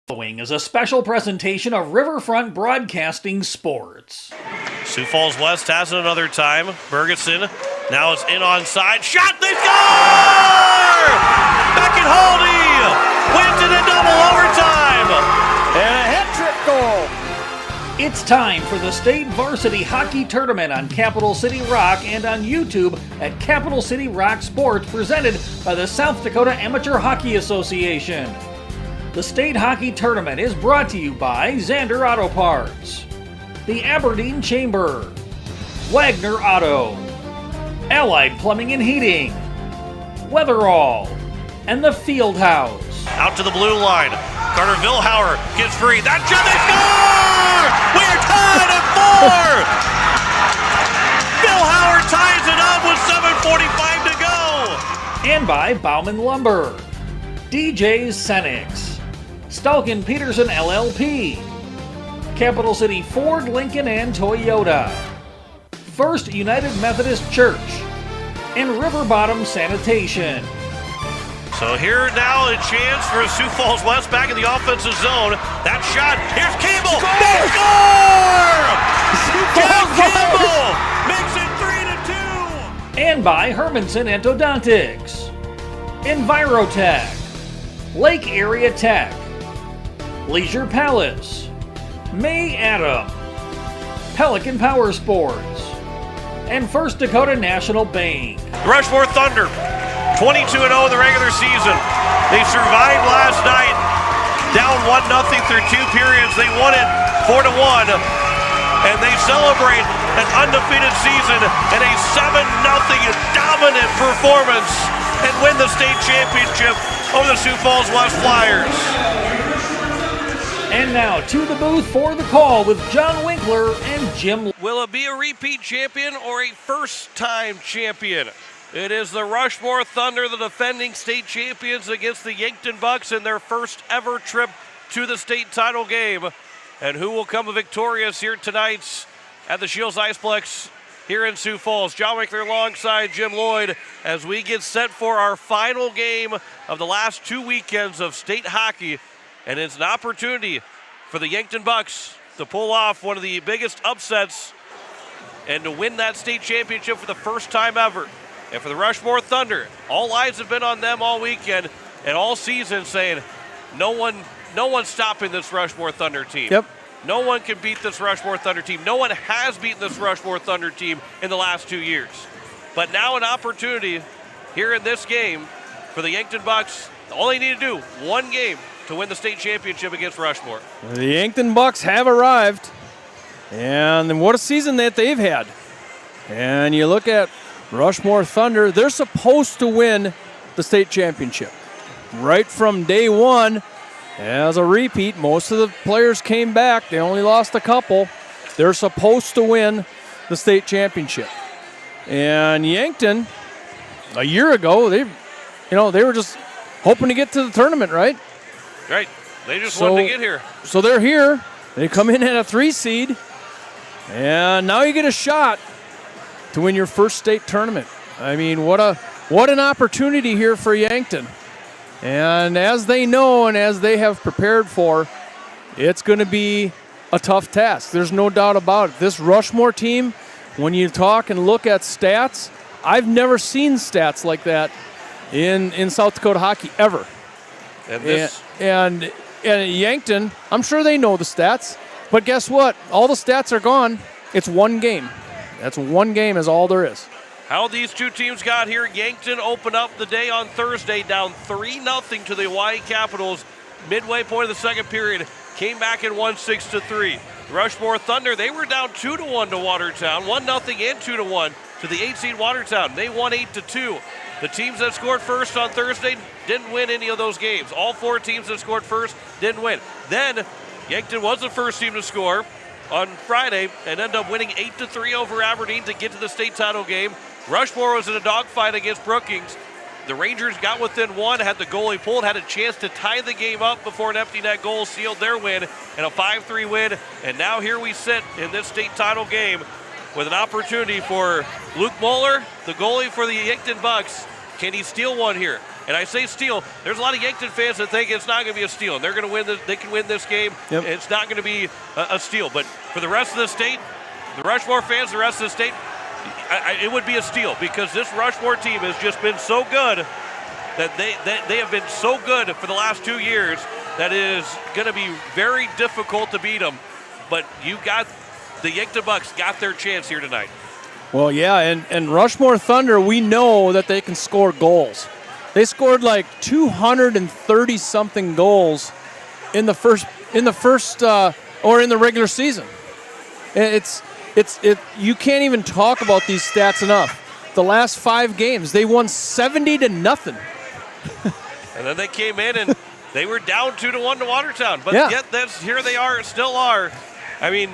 Following is a special presentation of Riverfront Broadcasting Sports. Sioux Falls West has it another time. Bergeson now is in onside. Shot, they score! Beckett Haldy wins it in double overtime. And a hat-trick goal. It's time for the State Varsity Hockey Tournament on Capital City Rock and on YouTube at Capital City Rock Sports, presented by the South Dakota Amateur Hockey Association. The State Hockey Tournament is brought to you by Zander Auto Parts, the Aberdeen Chamber, Wagner Auto, Allied Plumbing and Heating, Weatherall, and the Field House. Out to the blue line. Carter Vilhauer gets free. That shot, they score! We are tied at 4! Vilhauer ties it up with 7:45 to go. And by Bauman Lumber, DJ's Cenix, Stalkin Peterson LLP, Capital City Ford, Lincoln, and Toyota, First United Methodist Church, and River Bottom Sanitation. So here now a chance for Sioux Falls West back in the offensive zone. That shot, here's Campbell, they score! Jeff Campbell makes it 3-2! And by Hermanson Endodontics, Envirotech, Lake Area Tech, Leisure Palace, May Adam, Pelican Power Sports, and First Dakota National Bank. The Rushmore Thunder, 22-0 in the regular season. They survived last night, down 1-0 through 2 periods. They won it 4-1, and they celebrate an undefeated season and a 7-0 dominant performance and win the state championship over the Sioux Falls West Flyers. And now to the booth for the call with John Winkler and Jim. Will it be a repeat champion or a first-time champion? It is the Rushmore Thunder, the defending state champions, against the Yankton Bucks in their first ever trip to the state title game. And who will come victorious here tonight at the Shields Iceplex here in Sioux Falls? John Winkler alongside Jim Lloyd as we get set for our final game of the last 2 weekends of state hockey. And it's an opportunity for the Yankton Bucks to pull off one of the biggest upsets and to win that state championship for the first time ever. And for the Rushmore Thunder, all eyes have been on them all weekend and all season, saying no one's stopping this Rushmore Thunder team. Yep. No one can beat this Rushmore Thunder team. No one has beaten this Rushmore Thunder team in the last 2 years. But now an opportunity here in this game for the Yankton Bucks. All they need to do, one game to win the state championship against Rushmore. The Yankton Bucks have arrived, and what a season that they've had. And you look at Rushmore Thunder, they're supposed to win the state championship. Right from day one, as a repeat, most of the players came back. They only lost a couple. They're supposed to win the state championship. And Yankton, a year ago, they were just hoping to get to the tournament, right? Right. They just wanted to get here. So they're here. They come in at a 3 seed. And now you get a shot to win your first state tournament. I mean, what an opportunity here for Yankton. And as they know and as they have prepared for, it's going to be a tough task. There's no doubt about it. This Rushmore team, when you talk and look at stats, I've never seen stats like that in South Dakota hockey ever. And Yankton, I'm sure they know the stats, but guess what? All the stats are gone. It's one game. That's one game is all there is. How these two teams got here, Yankton opened up the day on Thursday down 3-0 to the Hawaii Capitals. Midway point of the second period, came back and won 6-3. The Rushmore Thunder, they were down 2-1 to Watertown, 1-0 and 2-1 to the 8-seed Watertown. They won 8-2. The teams that scored first on Thursday didn't win any of those games. All 4 teams that scored first didn't win. Then Yankton was the first team to score on Friday and ended up winning 8-3 over Aberdeen to get to the state title game. Rushmore was in a dogfight against Brookings. The Rangers got within 1, had the goalie pulled, had a chance to tie the game up before an empty net goal sealed their win and a 5-3 win. And now here we sit in this state title game with an opportunity for Luke Moeller, the goalie for the Yankton Bucks. Can he steal one here? And I say steal. There's a lot of Yankton fans that think it's not going to be a steal. They're going to win this. They can win this game. Yep. It's not going to be a steal. But for the rest of the state, the Rushmore fans, the rest of the state, it would be a steal because this Rushmore team has just been so good that they have been so good for the last 2 years that it is going to be very difficult to beat them. But the Yankton Bucks got their chance here tonight. Well, yeah, and Rushmore Thunder, we know that they can score goals. They scored like 230-something goals in the first or in the regular season. You can't even talk about these stats enough. The last 5 games, they won 70-0. And then they came in and they were down 2-1 to Watertown. But yeah. Yet here they are, still are. I mean,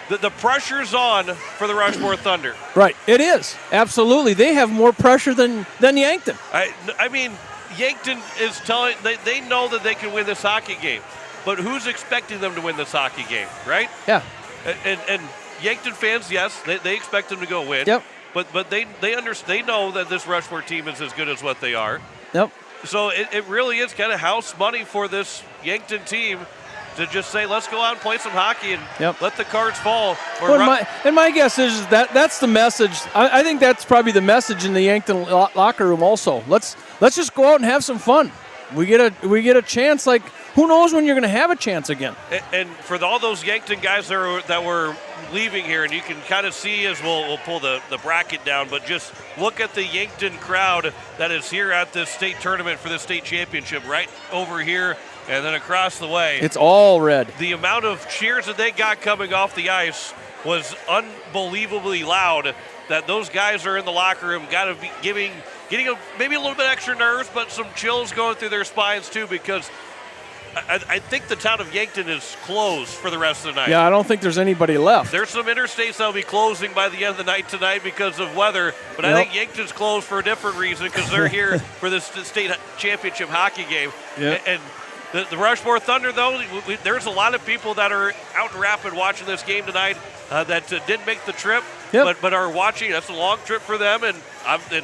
the pressure's on for the Rushmore Thunder. Right, it is. Absolutely. They have more pressure than Yankton. I mean, Yankton is telling, they know that they can win this hockey game. But who's expecting them to win this hockey game, right? Yeah. And Yankton fans, yes, they expect them to go win. Yep. But they know that this Rushmore team is as good as what they are. Yep. So it really is kind of house money for this Yankton team to just say, let's go out and play some hockey and let the cards fall. My guess is that's the message. I think that's probably the message in the Yankton locker room also. Let's just go out and have some fun. We get a chance. Like, who knows when you're going to have a chance again? And for all those Yankton guys that were leaving here, and you can kind of see as we'll pull the bracket down, but just look at the Yankton crowd that is here at this state tournament for the state championship right over here. And then across the way, it's all red. The amount of cheers that they got coming off the ice was unbelievably loud. That those guys are in the locker room, got to be getting maybe a little bit extra nerves, but some chills going through their spines too, because I think the town of Yankton is closed for the rest of the night. Yeah, I don't think there's anybody left. There's some interstates that will be closing by the end of the night tonight because of weather, but I think Yankton's closed for a different reason because they're here for this state championship hockey game. Yep. And the Rushmore Thunder, though, there's a lot of people that are out in Rapid watching this game tonight that didn't make the trip, but are watching. That's a long trip for them, and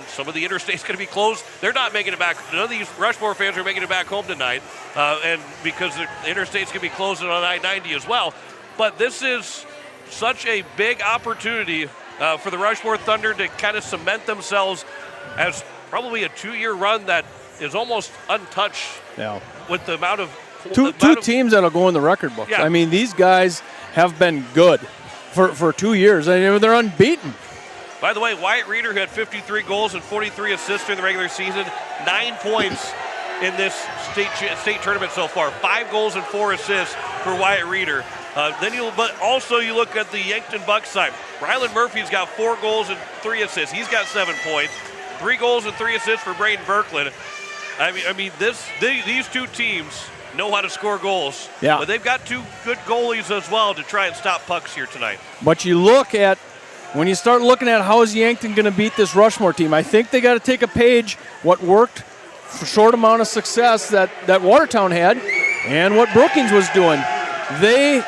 some of the interstate's going to be closed. They're not making it back. None of these Rushmore fans are making it back home tonight, and because the interstate's going to be closing on I-90 as well. But this is such a big opportunity for the Rushmore Thunder to kind of cement themselves as probably a 2-year run that is almost untouched. Yeah. With the amount of two teams that'll go in the record books. Yeah. I mean, these guys have been good for 2 years. I mean, they're unbeaten. By the way, Wyatt Reeder had 53 goals and 43 assists during the regular season, 9 points in this state tournament so far. 5 goals and 4 assists for Wyatt Reeder. But also you look at the Yankton Bucks side. Rylan Murphy's got 4 goals and 3 assists. He's got 7 points. 3 goals and 3 assists for Braden Berkland. I mean, these two teams know how to score goals. Yeah. But they've got 2 good goalies as well to try and stop pucks here tonight. But when you start looking at how is Yankton going to beat this Rushmore team, I think they got to take a page what worked for short amount of success that Watertown had and what Brookings was doing. They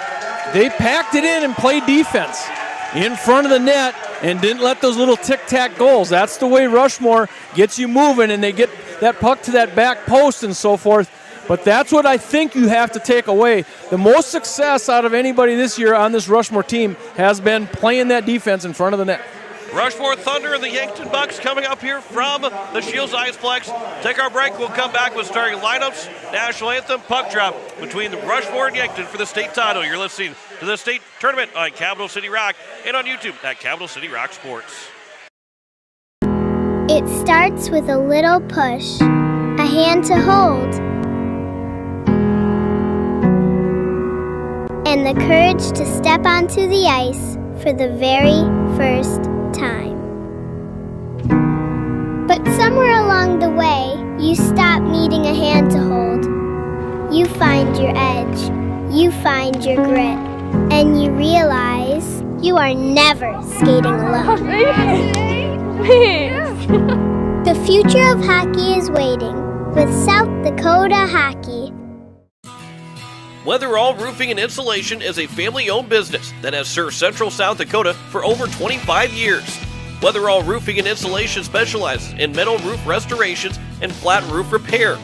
packed it in and played defense in front of the net and didn't let those little tic-tac goals. That's the way Rushmore gets you moving, and they get that puck to that back post and so forth. But that's what I think you have to take away. The most success out of anybody this year on this Rushmore team has been playing that defense in front of the net. Rushmore Thunder and the Yankton Bucks coming up here from the Shields Iceplex. Take our break. We'll come back with starting lineups, national anthem, puck drop between the Rushmore and Yankton for the state title. You're listening to the state tournament on Capital City Rock and on YouTube at Capital City Rock Sports. It starts with a little push, a hand to hold, and the courage to step onto the ice for the very first time. But somewhere along the way, you stop needing a hand to hold. You find your edge, you find your grit, and you realize you are never skating alone. The future of hockey is waiting with South Dakota Hockey. Weatherall Roofing and Insulation is a family-owned business that has served Central South Dakota for over 25 years. Weatherall Roofing and Insulation specializes in metal roof restorations and flat roof repair.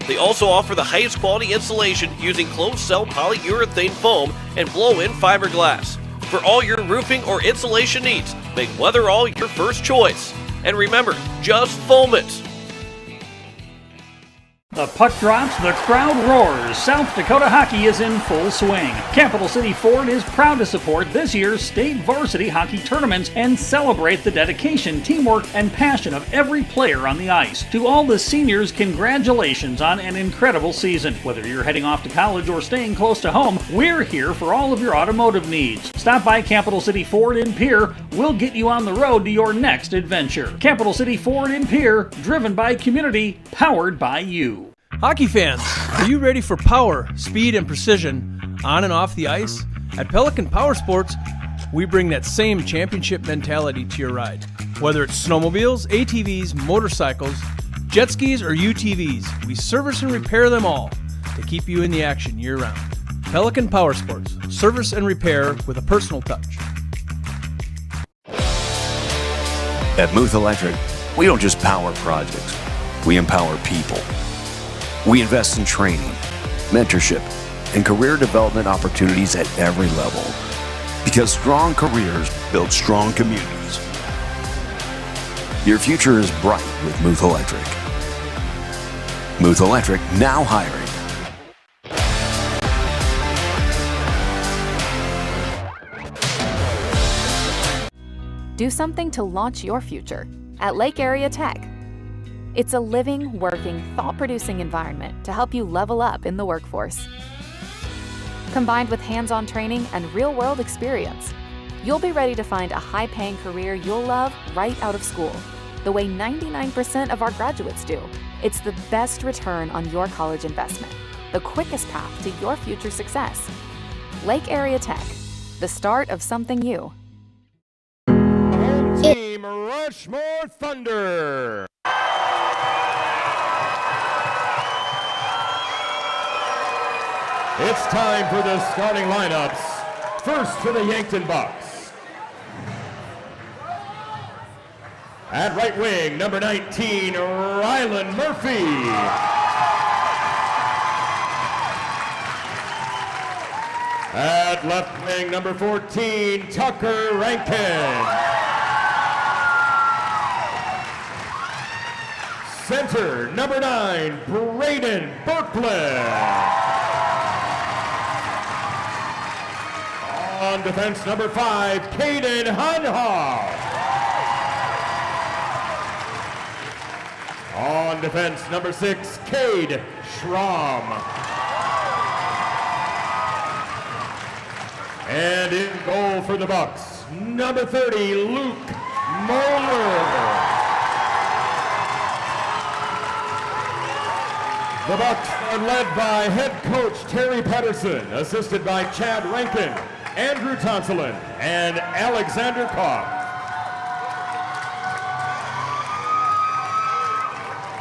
They also offer the highest quality insulation using closed-cell polyurethane foam and blow-in fiberglass. For all your roofing or insulation needs, make Weatherall your first choice. And remember, just foam it. The puck drops, the crowd roars. South Dakota hockey is in full swing. Capital City Ford is proud to support this year's state varsity hockey tournaments and celebrate the dedication, teamwork, and passion of every player on the ice. To all the seniors, congratulations on an incredible season. Whether you're heading off to college or staying close to home, we're here for all of your automotive needs. Stop by Capital City Ford in Pierre. We'll get you on the road to your next adventure. Capital City Ford in Pierre, driven by community, powered by you. Hockey fans, are you ready for power, speed, and precision on and off the ice? At Pelican Power Sports, we bring that same championship mentality to your ride. Whether it's snowmobiles, ATVs, motorcycles, jet skis, or UTVs, we service and repair them all to keep you in the action year-round. Pelican Power Sports, service and repair with a personal touch. At Muth Electric, we don't just power projects, we empower people. We invest in training, mentorship, and career development opportunities at every level. Because strong careers build strong communities. Your future is bright with Muth Electric. Muth Electric now hiring. Do something to launch your future at Lake Area Tech. It's a living, working, thought-producing environment to help you level up in the workforce. Combined with hands-on training and real-world experience, you'll be ready to find a high-paying career you'll love right out of school, the way 99% of our graduates do. It's the best return on your college investment, the quickest path to your future success. Lake Area Tech, the start of something new. Home team Rushmore Thunder. It's time for the starting lineups. First for the Yankton Bucks. At right wing, number 19, Rylan Murphy. At left wing, number 14, Tucker Rankin. Center, number 9, Braden Berkland. On defense, number 5, Caden Hunhoff. On defense, number 6, Cade Schramm. And in goal for the Bucks, number 30, Luke Moeller. The Bucks are led by head coach Terry Pedersen, assisted by Chad Rankin, Andrew Tonsolin, and Alexander Koch.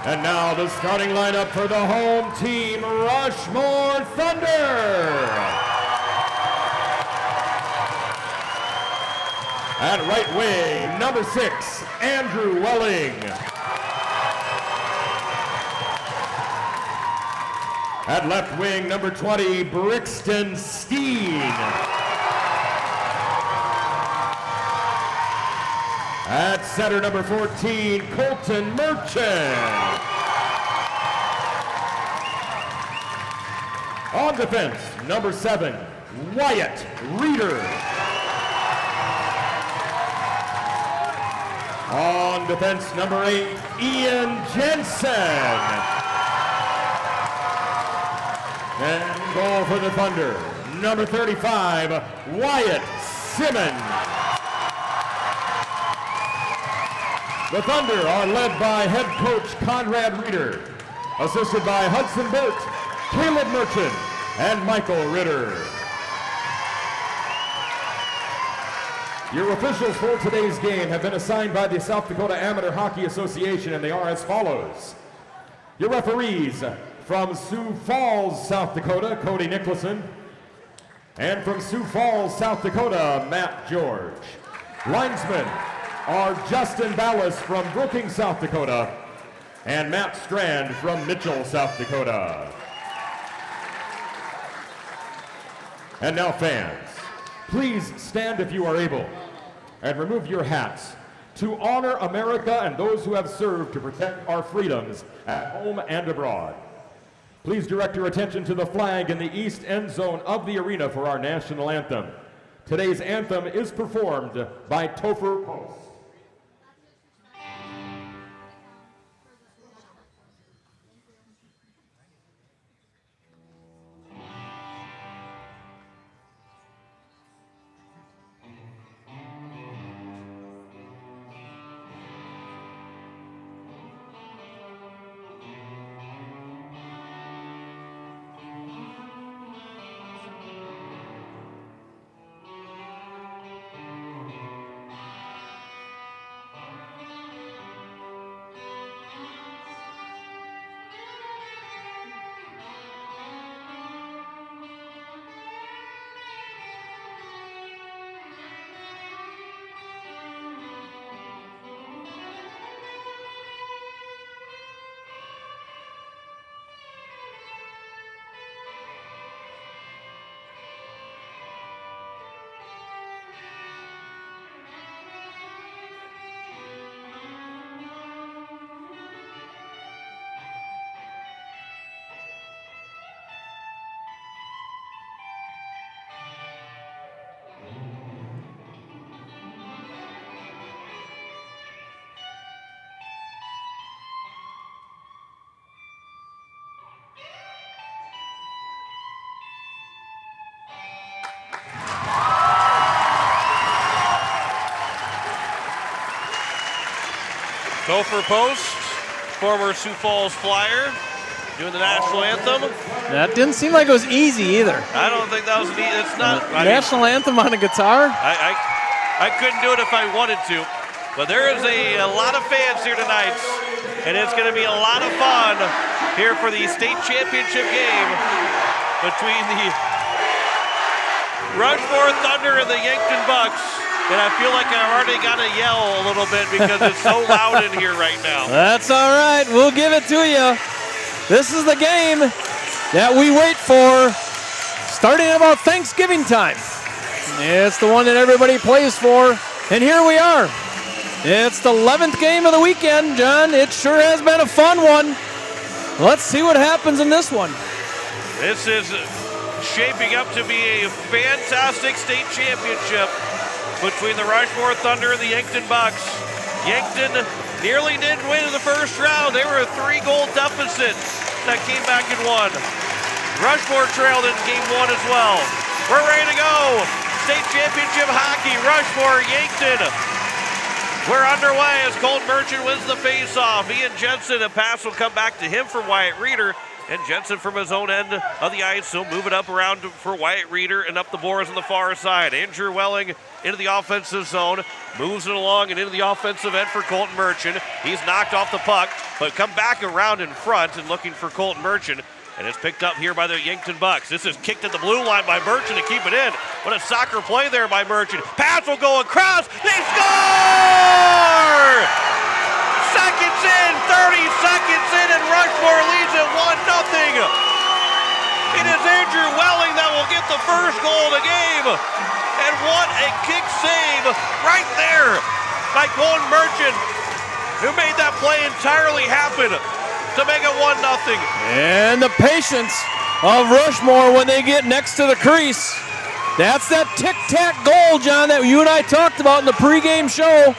And now the starting lineup for the home team, Rushmore Thunder. At right wing, number 6, Andrew Welling. At left wing, number 20, Brixton Steen. At center, number 14, Colton Merchant. On defense, number 7, Wyatt Reeder. On defense, number 8, Ian Jensen. And goal for the Thunder, number 35, Wyatt Simmons. The Thunder are led by head coach Conrad Reeder, assisted by Hudson Burt, Caleb Merchant, and Michael Ritter. Your officials for today's game have been assigned by the South Dakota Amateur Hockey Association, and they are as follows. Your referees from Sioux Falls, South Dakota, Cody Nicholson, and from Sioux Falls, South Dakota, Matt George. Linesmen are Justin Ballas from Brookings, South Dakota, and Matt Strand from Mitchell, South Dakota. And now fans, please stand if you are able and remove your hats to honor America and those who have served to protect our freedoms at home and abroad. Please direct your attention to the flag in the east end zone of the arena for our national anthem. Today's anthem is performed by Topher Post. Topher Post, former Sioux Falls Flyer, doing the national anthem. That didn't seem like it was easy either. I don't think that was easy. It's not. National anthem on a guitar? I couldn't do it if I wanted to. But there is a lot of fans here tonight, and it's going to be a lot of fun here for the state championship game between the Rushmore Thunder and the Yankton Bucks. And I feel like I've already got to yell a little bit because it's so loud in here right now. That's all right. We'll give it to you. This is the game that we wait for starting about Thanksgiving time. It's the one that everybody plays for. And here we are. It's the 11th game of the weekend, John. It sure has been a fun one. Let's see what happens in this one. This is shaping up to be a fantastic state championship between the Rushmore Thunder and the Yankton Bucks. Yankton nearly didn't win in the first round. They were a 3-goal deficit that came back and won. Rushmore trailed in game 1 as well. We're ready to go. State championship hockey, Rushmore, Yankton. We're underway as Colton Merchant wins the face-off. Ian Jensen, a pass will come back to him from Wyatt Reeder. And Jensen from his own end of the ice, so move it up around for Wyatt Reeder and up the boards on the far side. Andrew Welling into the offensive zone, moves it along and into the offensive end for Colton Merchant. He's knocked off the puck, but come back around in front and looking for Colton Merchant. And it's picked up here by the Yankton Bucks. This is kicked at the blue line by Merchant to keep it in. What a soccer play there by Merchant. Pass will go across. They score! Seconds in, 30 seconds in, and Rushmore leads it 1-0. It is Andrew Welling that will get the first goal of the game. And what a kick save right there by Colton Merchant, who made that play entirely happen to make it 1-0. And the patience of Rushmore when they get next to the crease. That's that tic-tac goal, John, that you and I talked about in the pregame show.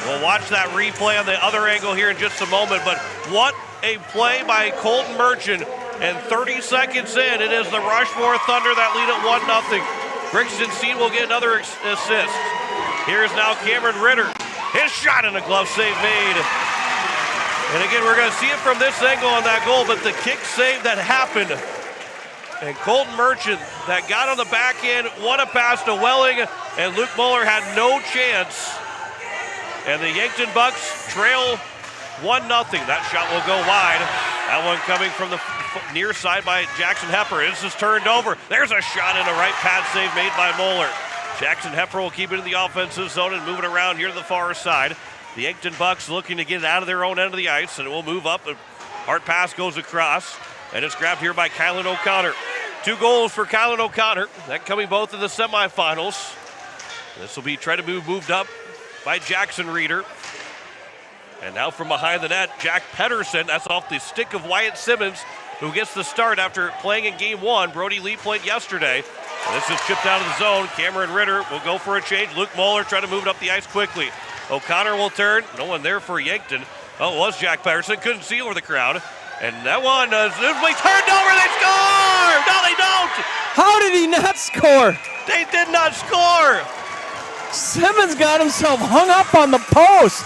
We'll watch that replay on the other angle here in just a moment, but what a play by Colton Merchant. And 30 seconds in, it is the Rushmore Thunder that lead at 1-0. Brixton Steen will get another assist. Here's now Cameron Ritter. His shot and a glove save made. And again, we're going to see it from this angle on that goal, but the kick save that happened. And Colton Merchant that got on the back end, won a pass to Welling, and Luke Muller had no chance. And the Yankton Bucks trail 1-0. That shot will go wide. That one coming from the near side by Jackson Hepper. This is turned over. There's a shot and a right pad save made by Muller. Jackson Hepper will keep it in the offensive zone and move it around here to the far side. The Yankton Bucks looking to get it out of their own end of the ice, and it will move up. A hard pass goes across, and it's grabbed here by Kylan O'Connor. 2 goals for Kylan O'Connor, that coming both in the semifinals. This will be try to moved up by Jackson Reeder. And now from behind the net, Jack Pedersen. That's off the stick of Wyatt Simmons, who gets the start after playing in game 1. Brody Lee played yesterday. And this is chipped out of the zone. Cameron Ritter will go for a change. Luke Moeller trying to move it up the ice quickly. O'Connor will turn. No one there for Yankton. Oh, it was Jack Pedersen. Couldn't see over the crowd. And that one is turned over. They score! No, they don't! How did he not score? They did not score! Simmons got himself hung up on the post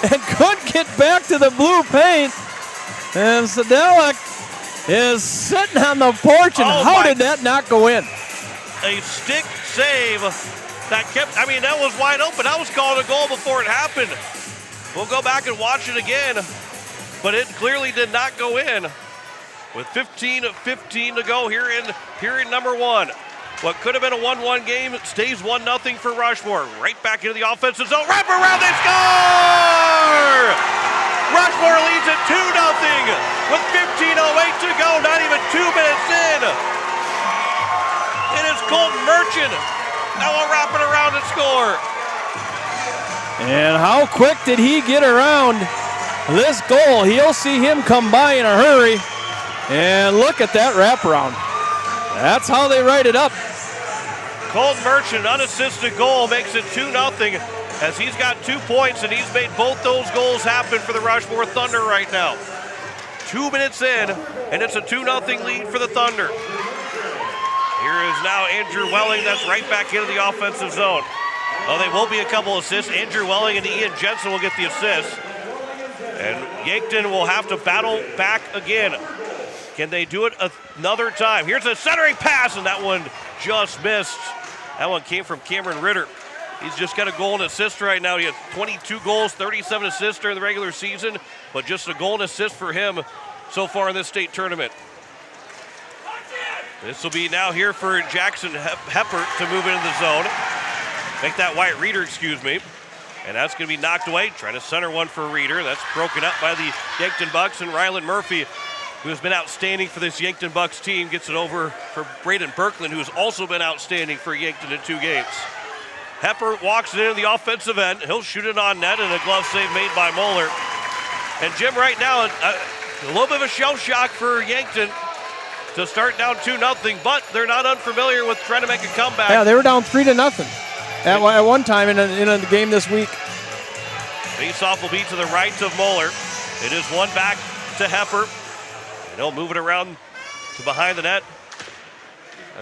and couldn't get back to the blue paint. And Sedelic is sitting on the porch, and how did that not go in? A stick save that that was wide open. That was called a goal before it happened. We'll go back and watch it again, but it clearly did not go in. With 15:15 to go here in period number 1. What could have been a 1-1 game stays 1-0 for Rushmore. Right back into the offensive zone. Wrap around, they score! Rushmore leads it 2-0 with 15:08 to go. Not even 2 minutes in. It is Colton Merchant. Now we'll wrap it around and score. And how quick did he get around this goal? He'll see him come by in a hurry. And look at that wraparound. That's how they write it up. Colton Merchant, unassisted goal, makes it 2-0 as he's got 2 points, and he's made both those goals happen for the Rushmore Thunder right now. 2 minutes in, and it's a 2-0 lead for the Thunder. Here is now Andrew Welling. That's right back into the offensive zone. Oh, they will be a couple assists. Andrew Welling and Ian Jensen will get the assists. And Yankton will have to battle back again. Can they do it another time? Here's a centering pass, and that one just missed. That one came from Cameron Ritter. He's just got a goal and assist right now. He has 22 goals, 37 assists during the regular season, but just a goal and assist for him so far in this state tournament. This will be now here for Jackson Hepper to move into the zone. Make that Wyatt Reeder, excuse me. And that's going to be knocked away. Trying to center one for Reeder. That's broken up by the Yankton Bucks, and Ryland Murphy, who has been outstanding for this Yankton Bucks team, gets it over for Braden Berkland, who has also been outstanding for Yankton in 2 games. Hepper walks it into the offensive end. He'll shoot it on net, and a glove save made by Moeller. And Jim, right now, a little bit of a shell shock for Yankton to start down 2-0, but they're not unfamiliar with trying to make a comeback. Yeah, they were down 3-0 at one time in a game this week. Face-off will be to the right of Moeller. It is one back to Hepper. And he'll move it around to behind the net.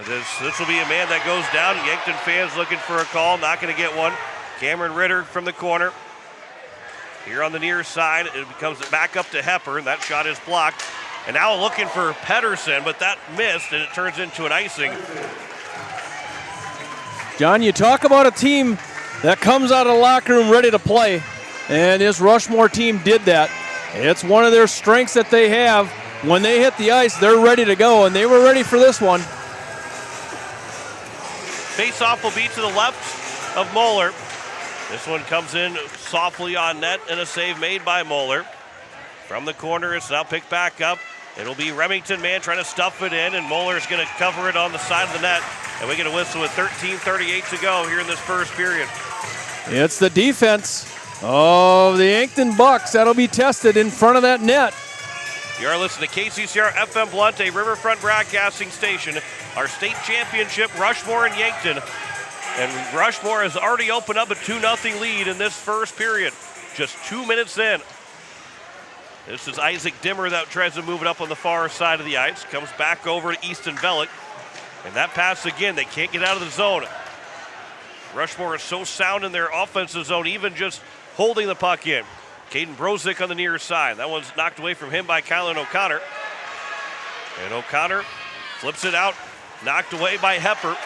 This will be a man that goes down. Yankton fans looking for a call, not going to get one. Cameron Ritter from the corner. Here on the near side, it becomes back up to Hepper, and that shot is blocked. And now looking for Pedersen, but that missed, and it turns into an icing. John, you talk about a team that comes out of the locker room ready to play, and this Rushmore team did that. It's one of their strengths that they have. When they hit the ice, they're ready to go, and they were ready for this one. Face-off will be to the left of Moeller. This one comes in softly on net, and a save made by Moeller. From the corner, it's now picked back up. It'll be Remington, man, trying to stuff it in, and Moeller's going to cover it on the side of the net. And we get a whistle with 13:38 to go here in this first period. It's the defense of the Yankton Bucks that'll be tested in front of that net. You are listening to KCCR FM Blunt, a Riverfront broadcasting station. Our state championship, Rushmore and Yankton. And Rushmore has already opened up a 2-0 lead in this first period. Just 2 minutes in. This is Isaac Dimmer that tries to move it up on the far side of the ice. Comes back over to Easton Velick. And that pass again, they can't get out of the zone. Rushmore is so sound in their offensive zone, even just holding the puck in. Caden Brozick on the near side. That one's knocked away from him by Kylan O'Connor. And O'Connor flips it out, knocked away by Hepper.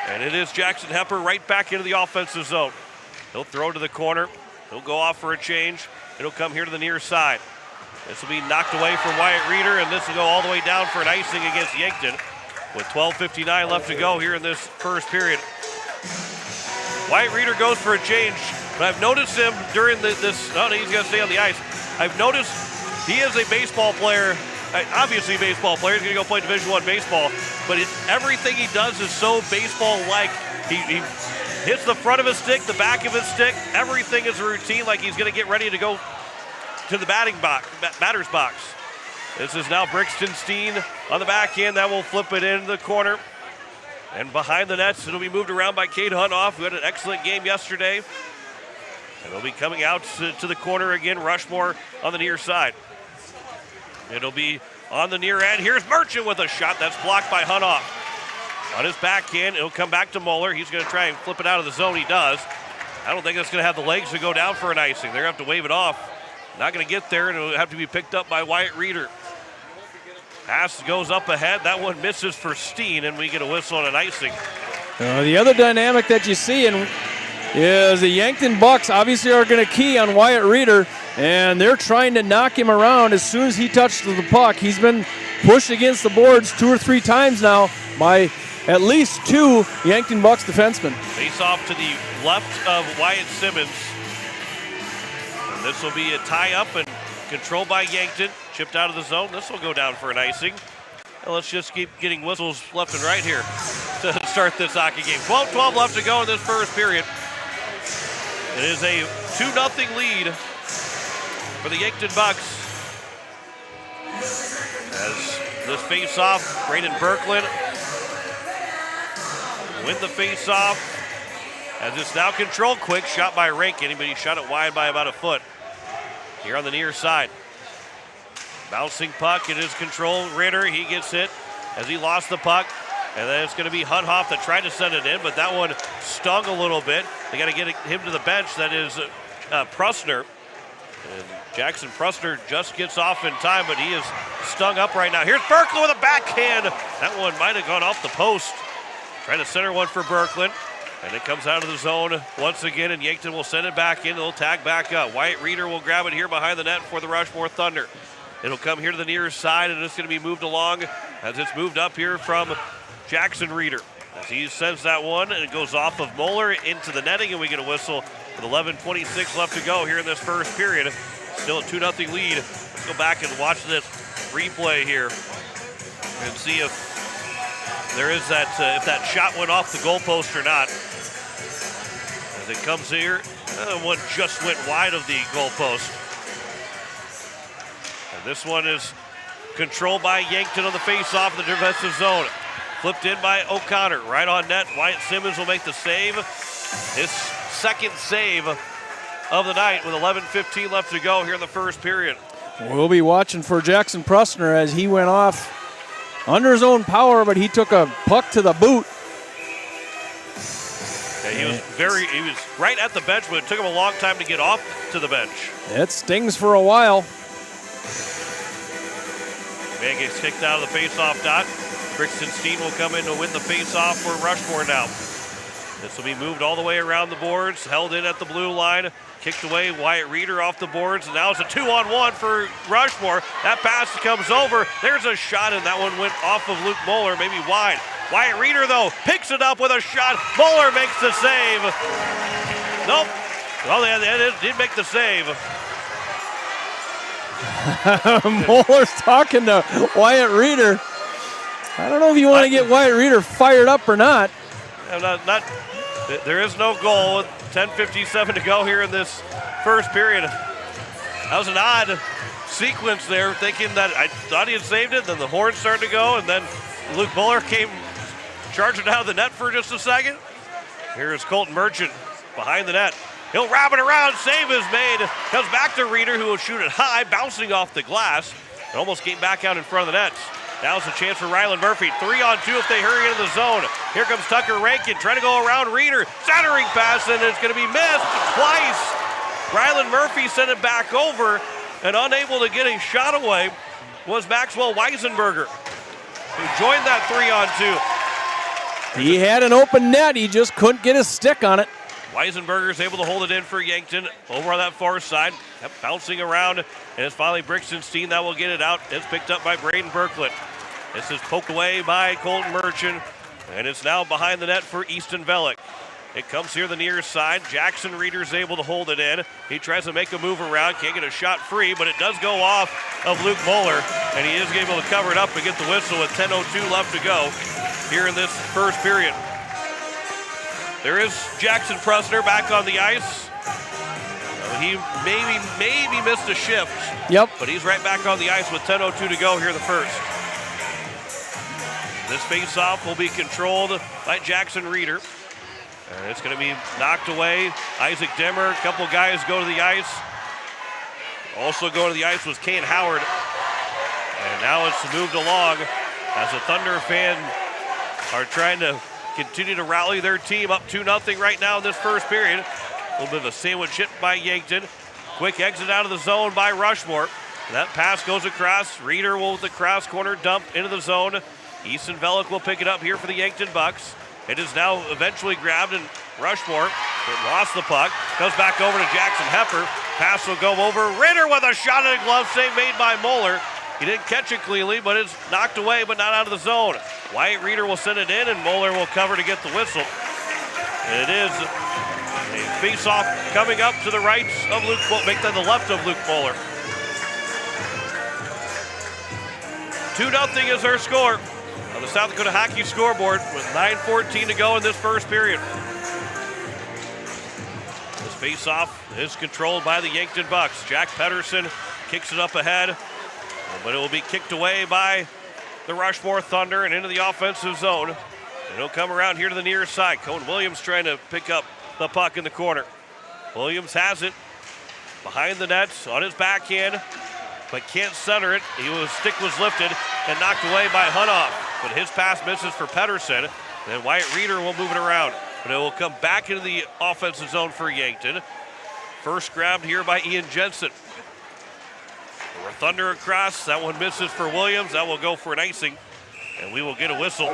And it is Jackson Hepper right back into the offensive zone. He'll throw to the corner. He'll go off for a change. It'll come here to the near side. This will be knocked away from Wyatt Reeder, and this will go all the way down for an icing against Yankton with 12:59 left to go here in this first period. Wyatt Reeder goes for a change, but I've noticed him during this. Oh, he's going to stay on the ice. I've noticed he is a baseball player. Obviously a baseball player. He's going to go play Division I baseball, but everything he does is so baseball-like. He hits the front of his stick, the back of his stick. Everything is a routine, like he's going to get ready to go to the batter's box. This is now Brixton Steen on the backhand. That will flip it in the corner. And behind the nets, it'll be moved around by Kate Hunoff, who had an excellent game yesterday. And it'll be coming out to the corner again. Rushmore on the near side. It'll be on the near end. Here's Merchant with a shot that's blocked by Hunoff. On his backhand, it'll come back to Moeller. He's going to try and flip it out of the zone. He does. I don't think that's going to have the legs to go down for an icing. They're going to have to wave it off. Not going to get there, and it'll have to be picked up by Wyatt Reeder. Pass goes up ahead. That one misses for Steen, and we get a whistle on an icing. The other dynamic that you see is the Yankton Bucks obviously are going to key on Wyatt Reeder, and they're trying to knock him around as soon as he touches the puck. He's been pushed against the boards 2 or 3 times now by at least 2 Yankton Bucks defensemen. Face off to the left of Wyatt Simmons. And this will be a tie-up and controlled by Yankton. Chipped out of the zone. This will go down for an icing. And let's just keep getting whistles left and right here to start this hockey game. 12-12 left to go in this first period. It is a 2-0 lead for the Yankton Bucks. As this face-off, Braden Berkland win the face-off. As it's now controlled, quick shot by Rankin, but he shot it wide by about a foot. Here on the near side. Bouncing puck, it is controlled. Ritter, he gets hit as he lost the puck. And then it's going to be Hunoff that tried to send it in, but that one stung a little bit. They got to get him to the bench. That is Prusner. And Jackson Prusner just gets off in time, but he is stung up right now. Here's Berkland with a backhand. That one might have gone off the post. Trying to center one for Berkland. And it comes out of the zone once again, and Yankton will send it back in. They'll tag back up. Wyatt Reeder will grab it here behind the net for the Rushmore Thunder. It'll come here to the near side, and it's going to be moved along as it's moved up here from Jackson Reeder. As he sends that one, and it goes off of Moeller into the netting, and we get a whistle with 11:26 left to go here in this first period. Still a 2-0 lead. Let's go back and watch this replay here and see if there is that, if that shot went off the goalpost or not. As it comes here, one just went wide of the goalpost. And this one is controlled by Yankton on the face-off in the defensive zone. Flipped in by O'Connor, right on net. Wyatt Simmons will make the save. His second save of the night with 11:15 left to go here in the first period. We'll be watching for Jackson Prusner as he went off under his own power, but he took a puck to the boot. Yeah, he was right at the bench, but it took him a long time to get off to the bench. It stings for a while. Man gets kicked out of the face-off dot. Brixton Steen will come in to win the face-off for Rushmore now. This will be moved all the way around the boards, held in at the blue line, kicked away Wyatt Reeder off the boards, and now it's a 2-on-1 for Rushmore. That pass comes over. There's a shot, and that one went off of Luke Moeller, maybe wide. Wyatt Reeder, though, picks it up with a shot. Moeller makes the save. Nope. Well, they did make the save. Moeller's talking to Wyatt Reeder. I don't know if you want to get Wyatt Reeder fired up or not. There is no goal with 10:57 to go here in this first period. That was an odd sequence there, thinking that I thought he had saved it, then the horn started to go, and then Luke Moeller came charging out of the net for just a second. Here's Colton Merchant behind the net. He'll wrap it around, save is made. Comes back to Reeder, who will shoot it high, bouncing off the glass. And almost came back out in front of the nets. Now it's a chance for Ryland Murphy. 3-on-2 if they hurry into the zone. Here comes Tucker Rankin trying to go around Reeder. Centering pass, and it's going to be missed twice. Ryland Murphy sent it back over, and unable to get a shot away was Maxwell Weisenberger, who joined that 3-on-2. He had an open net. He just couldn't get his stick on it. Weisenberger is able to hold it in for Yankton over on that far side. Kept bouncing around, and it's finally Brixton Steen that will get it out. It's picked up by Braden Berkland. This is poked away by Colton Merchant, and it's now behind the net for Easton Velick. It comes here the near side. Jackson Reeder's able to hold it in. He tries to make a move around, can't get a shot free, but it does go off of Luke Moeller, and he is able to cover it up and get the whistle with 10:02 left to go here in this first period. There is Jackson Pressner back on the ice. He maybe missed a shift. Yep. But he's right back on the ice with 10:02 to go here in the first. This face-off will be controlled by Jackson Reeder. And it's going to be knocked away. Isaac Dimmer, a couple guys go to the ice. Also going to the ice was Kane Howard. And now it's moved along as the Thunder fans are trying to continue to rally their team up 2-0 right now in this first period. A little bit of a sandwich hit by Yankton. Quick exit out of the zone by Rushmore. And that pass goes across. Reeder will with the cross corner dump into the zone. Easton Velik will pick it up here for the Yankton Bucks. It is now eventually grabbed, and Rushmore lost the puck. Goes back over to Jackson Hepper. Pass will go over. Ritter with a shot and a glove save made by Moeller. He didn't catch it cleanly, but it's knocked away, but not out of the zone. Wyatt Reeder will send it in, and Moeller will cover to get the whistle. And it is a face-off coming up to the right of Luke Moeller. Make that the left of Luke Moeller. 2-0 is our score on the South Dakota Hockey scoreboard with 9:14 to go in this first period. This face-off is controlled by the Yankton Bucks. Jack Pedersen kicks it up ahead, but it will be kicked away by the Rushmore Thunder and into the offensive zone. And it'll come around here to the near side. Cohen Williams trying to pick up the puck in the corner. Williams has it behind the nets on his backhand, but can't center it. Stick was lifted and knocked away by Hunoff, but his pass misses for Pedersen. And then Wyatt Reeder will move it around, but it will come back into the offensive zone for Yankton. First grabbed here by Ian Jensen. Thunder across, that one misses for Williams. That will go for an icing, and we will get a whistle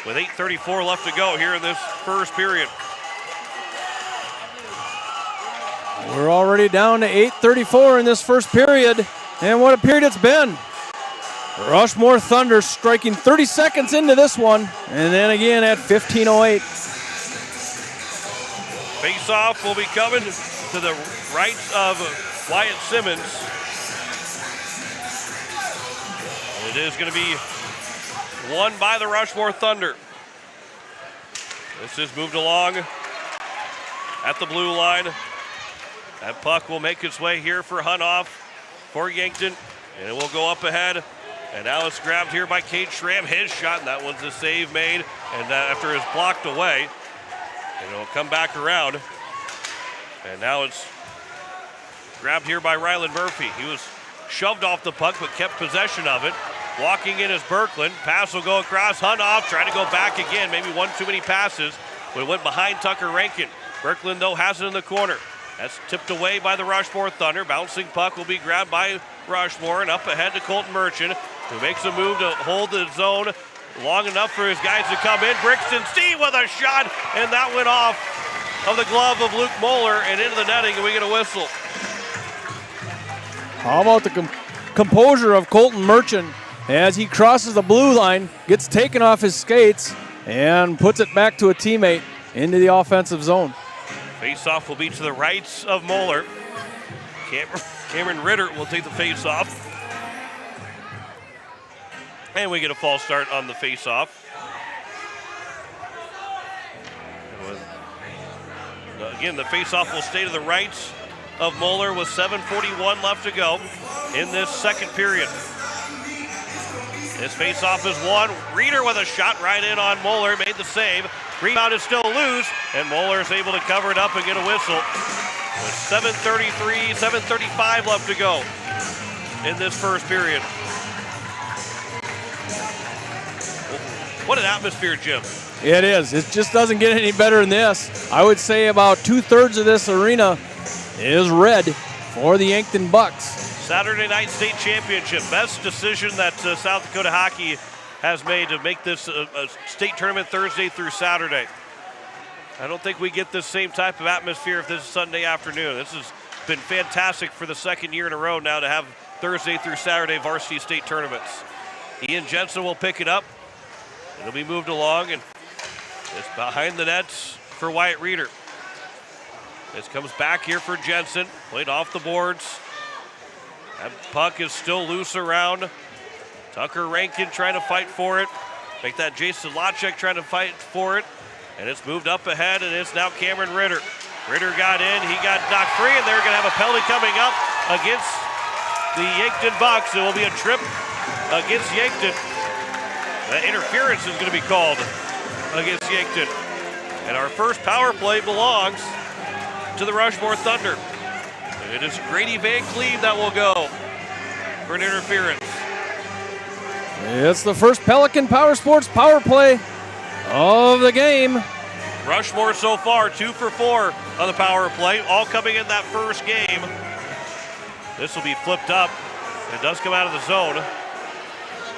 with 8:34 left to go here in this first period. We're already down to 8:34 in this first period, and what a period it's been. Rushmore Thunder striking 30 seconds into this one, and then again at 15:08. Face-off will be coming to the right of Wyatt Simmons. It is going to be won by the Rushmore Thunder. This is moved along at the blue line. That puck will make its way here for Hunoff for Yankton, and it will go up ahead. And now it's grabbed here by Cade Schramm. His shot, and that one's a save made. And after it's blocked away, and it'll come back around. And now it's grabbed here by Ryland Murphy. He was shoved off the puck, but kept possession of it. Walking in is Berkland. Pass will go across. Hunoff trying to go back again. Maybe one too many passes, but it went behind Tucker Rankin. Berkland, though, has it in the corner. That's tipped away by the Rushmore Thunder. Bouncing puck will be grabbed by Rushmore, and up ahead to Colton Merchant, who makes a move to hold the zone long enough for his guys to come in. Brixton Steve with a shot, and that went off of the glove of Luke Moeller and into the netting, and we get a whistle. How about the composure of Colton Merchant as he crosses the blue line, gets taken off his skates, and puts it back to a teammate into the offensive zone. Face-off will be to the right of Moeller. Cameron Ritter will take the face-off. And we get a false start on the face-off. Again, the face-off will stay to the right of Moeller with 7:41 left to go in this second period. This face-off is won. Reeder with a shot right in on Moeller, made the save. Rebound is still loose, and Moeller is able to cover it up and get a whistle. With 7:35 left to go in this first period. What an atmosphere, Jim. It is. It just doesn't get any better than this. I would say about 2/3 of this arena is red for the Yankton Bucks. Saturday night state championship. Best decision that South Dakota Hockey has made to make this a state tournament Thursday through Saturday. I don't think we get this same type of atmosphere if this is Sunday afternoon. This has been fantastic for the second year in a row now to have Thursday through Saturday varsity state tournaments. Ian Jensen will pick it up. It'll be moved along, and it's behind the nets for Wyatt Reeder. This comes back here for Jensen. Played off the boards. That puck is still loose around. Tucker Rankin trying to fight for it. Make that Jason Lachek trying to fight for it. And it's moved up ahead, and it's now Cameron Ritter. Ritter got in, he got knocked free, and they're gonna have a penalty coming up against the Yankton Bucks. It will be a trip against Yankton. That interference is gonna be called against Yankton. And our first power play belongs to the Rushmore Thunder. And it is Grady Van Cleve that will go for an interference. It's the first Pelican Power Sports power play of the game. Rushmore so far 2 for 4 on the power play, all coming in that first game. This will be flipped up. It does come out of the zone.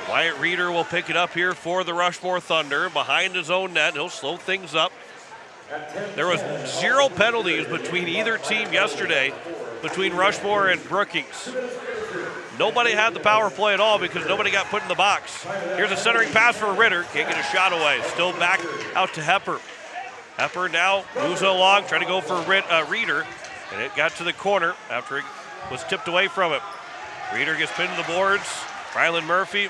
Wyatt Reeder will pick it up here for the Rushmore Thunder behind his own net. He'll slow things up. There was 0 penalties between either team yesterday, between Rushmore and Brookings. Nobody had the power play at all because nobody got put in the box. Here's a centering pass for Ritter. Can't get a shot away. Still back out to Hepper. Hepper now moves it along, trying to go for Reeder. And it got to the corner after it was tipped away from it. Reeder gets pinned to the boards. Rylan Murphy.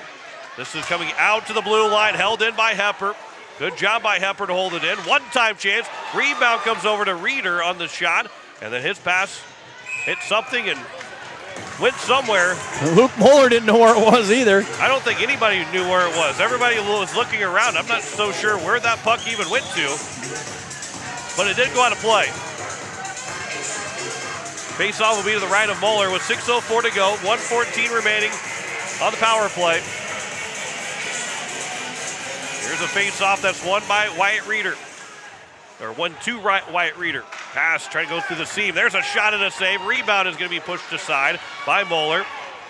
This is coming out to the blue line, held in by Hepper. Good job by Hepper to hold it in. One-time chance. Rebound comes over to Reeder on the shot. And then his pass hit something and went somewhere. Luke Moeller didn't know where it was either. I don't think anybody knew where it was. Everybody was looking around. I'm not so sure where that puck even went to, but it did go out of play. Face-off will be to the right of Moeller with 6:04 to go, 1:14 remaining on the power play. Here's a face-off that's won by Wyatt Reeder. Or 1-2 Wyatt Reeder. Pass, trying to go through the seam. There's a shot and a save. Rebound is going to be pushed aside by Moeller,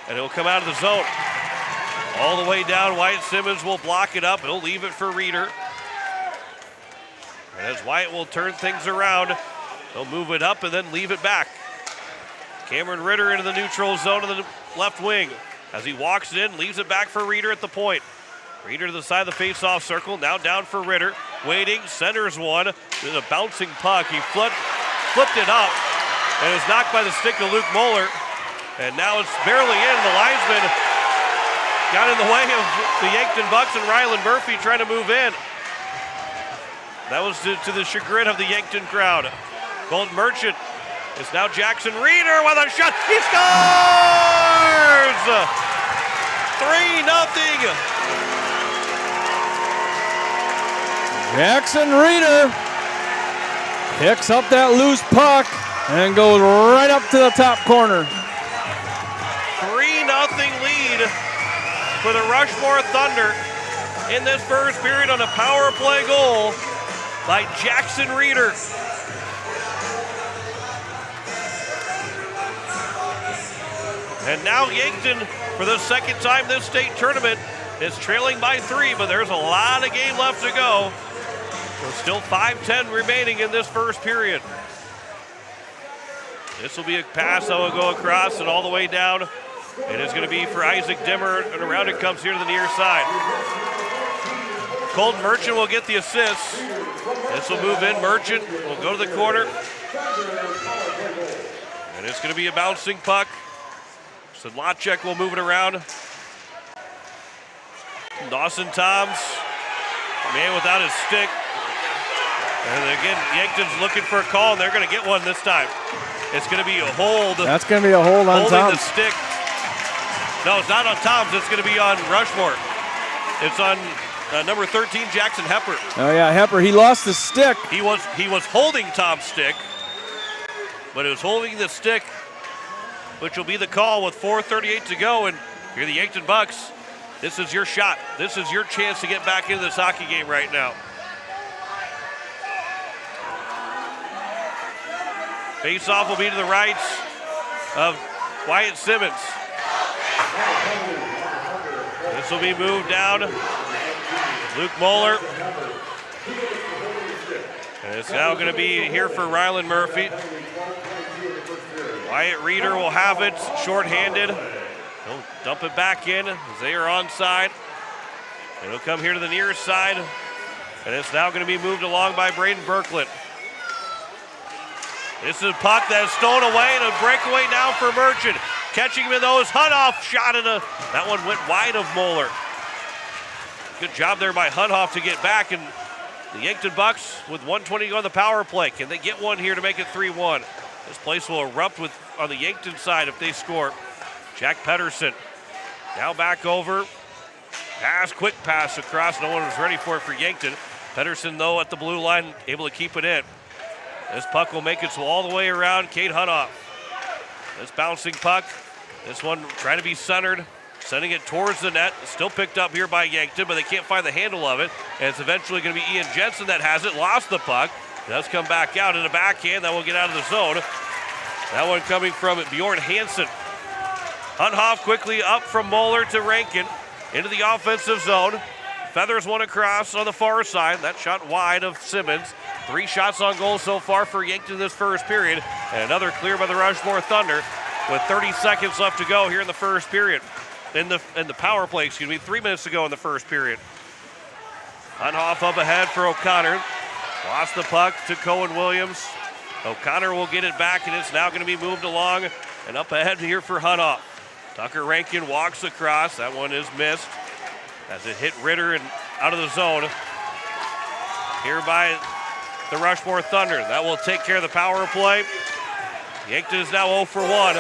and it will come out of the zone. All the way down, Wyatt Simmons will block it up. He'll leave it for Reeder. And as Wyatt will turn things around, he'll move it up and then leave it back. Cameron Ritter into the neutral zone of the left wing. As he walks it in, leaves it back for Reeder at the point. Reeder to the side of the face-off circle, now down for Ritter. Waiting, centers one. There's a bouncing puck. He flipped it up and is knocked by the stick of Luke Moeller. And now it's barely in. The linesman got in the way of the Yankton Bucks and Rylan Murphy trying to move in. That was to the chagrin of the Yankton crowd. Golden Merchant is now Jackson Reeder with a shot. He scores! 3-0. Jackson Reeder picks up that loose puck and goes right up to the top corner. 3-0 lead for the Rushmore Thunder in this first period on a power play goal by Jackson Reeder. And now Yankton, for the second time this state tournament, is trailing by 3, but there's a lot of game left to go. There's still 5:10 remaining in this first period. This will be a pass that will go across and all the way down. It is going to be for Isaac Dimmer, and around it comes here to the near side. Colton Merchant will get the assist. This will move in. Merchant will go to the corner. And it's going to be a bouncing puck. Sedlacek will move it around. Dawson Toms, man without his stick. And again, Yankton's looking for a call, and they're going to get one this time. It's going to be a hold. That's going to be a hold on Toms. Holding the stick. No, it's not on Toms. It's going to be on Rushmore. It's on number 13, Jackson Hepper. Oh yeah, Hepper. He lost the stick. He was holding Tom's stick, but it was holding the stick, which will be the call with 4:38 to go. And here are the Yankton Bucks. This is your shot. This is your chance to get back into this hockey game right now. Face-off will be to the right of Wyatt Simmons. This will be moved down. Luke Moeller. And it's now going to be here for Rylan Murphy. Wyatt Reeder will have it, shorthanded. He'll dump it back in as they are onside. And he'll come here to the near side. And it's now going to be moved along by Braden Berklet. This is a puck that's stolen away and a breakaway now for Merchant. Catching him in those, Hunhoff shot that one went wide of Moeller. Good job there by Hunhoff to get back, and the Yankton Bucks with 1:20 to go on the power play. Can they get one here to make it 3-1? This place will erupt on the Yankton side if they score. Jack Pedersen now back over. Quick pass across. No one was ready for it for Yankton. Pedersen, though, at the blue line, able to keep it in. This puck will make its way all the way around Kate Hunhoff. This bouncing puck. This one trying to be centered. Sending it towards the net. Still picked up here by Yankton, but they can't find the handle of it. And it's eventually going to be Ian Jensen that has it. Lost the puck. It does come back out in a backhand. That will get out of the zone. That one coming from Bjorn Hansen. Hunhoff quickly up from Moeller to Rankin into the offensive zone. Feathers one across on the far side. That shot wide of Simmons. 3 shots on goal so far for Yankton this first period. And another clear by the Rushmore Thunder with 30 seconds left to go here in the first period. In the power play, 3 minutes to go in the first period. Hunhoff up ahead for O'Connor. Lost the puck to Cohen Williams. O'Connor will get it back, and it's now going to be moved along and up ahead here for Hunhoff. Tucker Rankin walks across. That one is missed as it hit Ritter and out of the zone. Here by the Rushmore Thunder. That will take care of the power play. Yankton is now 0 for 1.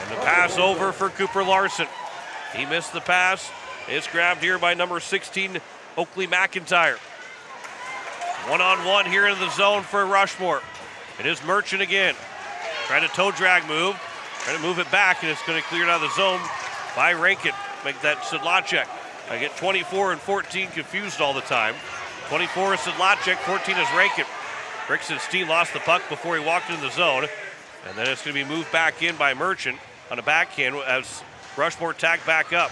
And the pass over for Cooper Larson. He missed the pass. It's grabbed here by number 16, Oakley McIntyre. 1-on-1 here in the zone for Rushmore. It is Merchant again. Trying to toe drag move. Trying to move it back, and it's going to clear it out of the zone by Rankin. Make that Sedlacek. I get 24 and 14 confused all the time. 24 is Sedlacek, 14 is Rankin. Brixton-Steen lost the puck before he walked into the zone. And then it's going to be moved back in by Merchant on a backhand as Rushmore tagged back up.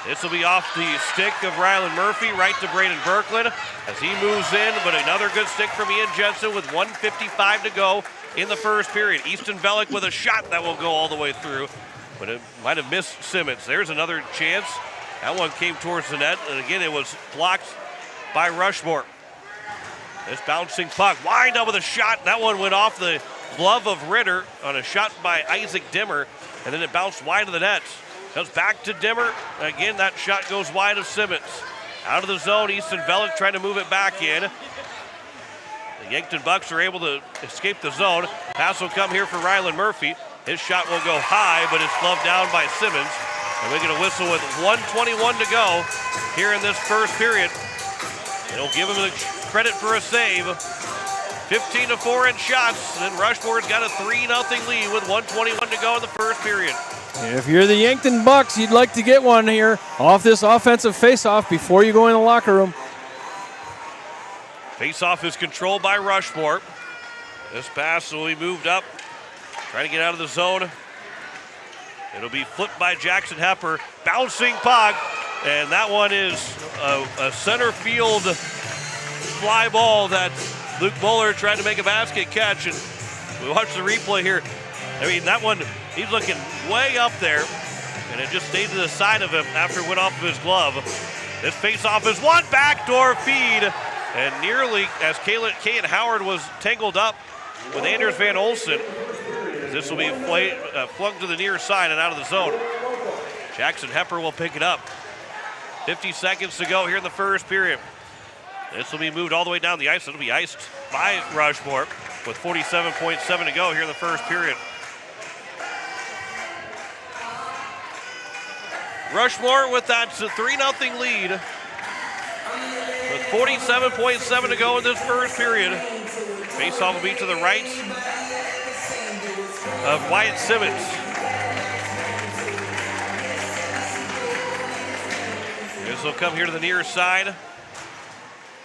This will be off the stick of Rylan Murphy, right to Braden Berkland as he moves in, but another good stick from Ian Jensen with 1:55 to go in the first period. Easton Velick with a shot that will go all the way through, but it might have missed Simmons. There's another chance. That one came towards the net, and again, it was blocked by Rushmore. This bouncing puck, wind up with a shot. That one went off the glove of Ritter on a shot by Isaac Dimmer, and then it bounced wide of the net. Comes back to Dimmer. Again, that shot goes wide of Simmons. Out of the zone, Easton Velick trying to move it back in. The Yankton Bucks are able to escape the zone. Pass will come here for Rylan Murphy. His shot will go high, but it's gloved down by Simmons. And we get a whistle with 1:21 to go here in this first period. It'll give him the credit for a save. 15-4 in shots, and then Rushmore's got a 3-0 lead with 1:21 to go in the first period. If you're the Yankton Bucks, you'd like to get one here off this offensive faceoff before you go in the locker room. Faceoff is controlled by Rushmore. This pass will be moved up, trying to get out of the zone. It'll be flipped by Jackson Hepper. Bouncing puck, and that one is a center field fly ball that Luke Moeller tried to make a basket catch, and we watch the replay here. I mean, that one, he's looking way up there, and it just stayed to the side of him after it went off of his glove. This face-off is one backdoor feed, and nearly as Kayan Howard was tangled up with Anders Van Olsen. This will be flung to the near side and out of the zone. Jackson Hepper will pick it up. 50 seconds to go here in the first period. This will be moved all the way down the ice. It'll be iced by Rushmore with 47.7 to go here in the first period. Rushmore with that 3-0 lead with 47.7 to go in this first period. Faceoff will be to the right of Wyatt Simmons. This will come here to the near side.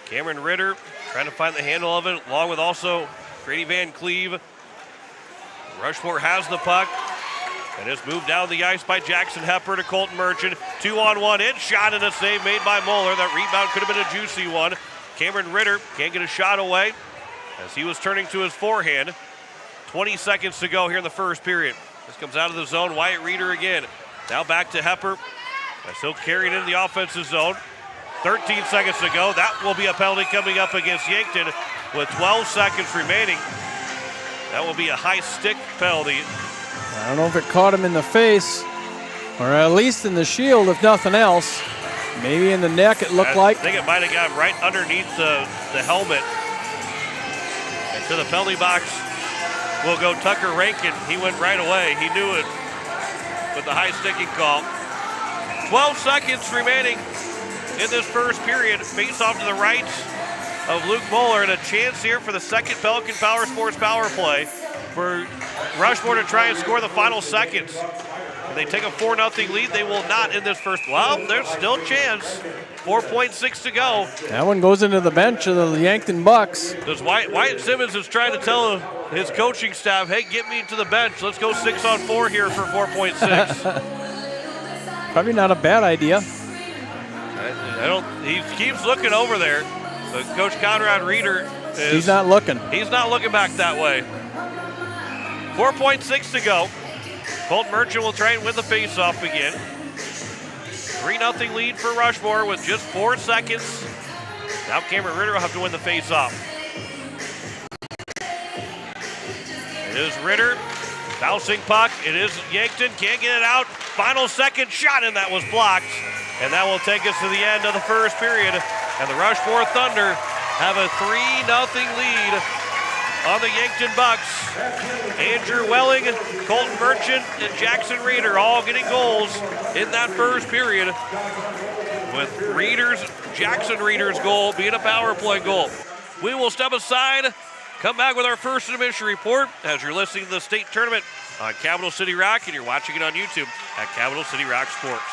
Cameron Ritter trying to find the handle of it, along with also Grady Van Cleve. Rushmore has the puck, and it's moved down the ice by Jackson Hepper to Colton Merchant. 2-on-1 in, shot and a save made by Moeller. That rebound could have been a juicy one. Cameron Ritter can't get a shot away as he was turning to his forehand. 20 seconds to go here in the first period. This comes out of the zone. Wyatt Reeder again. Now back to Hepper. Still carried into the offensive zone. 13 seconds to go. That will be a penalty coming up against Yankton with 12 seconds remaining. That will be a high stick penalty. I don't know if it caught him in the face or at least in the shield, if nothing else. Maybe in the neck, it looked like. I think it might have got right underneath the helmet. And to the penalty box will go Tucker Rankin. He went right away. He knew it with the high sticking call. 12 seconds remaining in this first period. Face off to the right of Luke Moeller, and a chance here for the second Pelican Power Sports power play for Rushmore to try and score the final seconds. If they take a 4-0 lead, they will not in this first. Well, there's still a chance. 4.6 to go. That one goes into the bench of the Yankton Bucks. Does Wyatt Simmons is trying to tell his coaching staff, hey, get me to the bench. Let's go 6-on-4 here for 4.6. Probably not a bad idea. He keeps looking over there. But Coach Conrad Reeder he's not looking. He's not looking back that way. 4.6 to go. Colton Merchant will try and win the faceoff again. 3-0 lead for Rushmore with just 4 seconds. Now Cameron Ritter will have to win the faceoff. It is Ritter. Bouncing puck. It is Yankton. Can't get it out. Final second shot, and that was blocked. And that will take us to the end of the first period. And the Rushmore Thunder have a 3-0 lead on the Yankton Bucks. Andrew Welling, Colton Merchant, and Jackson Reeder all getting goals in that first period, with Jackson Reeder's goal being a power play goal. We will step aside, come back with our first intermission report as you're listening to the state tournament on Capital City Rock, and you're watching it on YouTube at Capital City Rock Sports.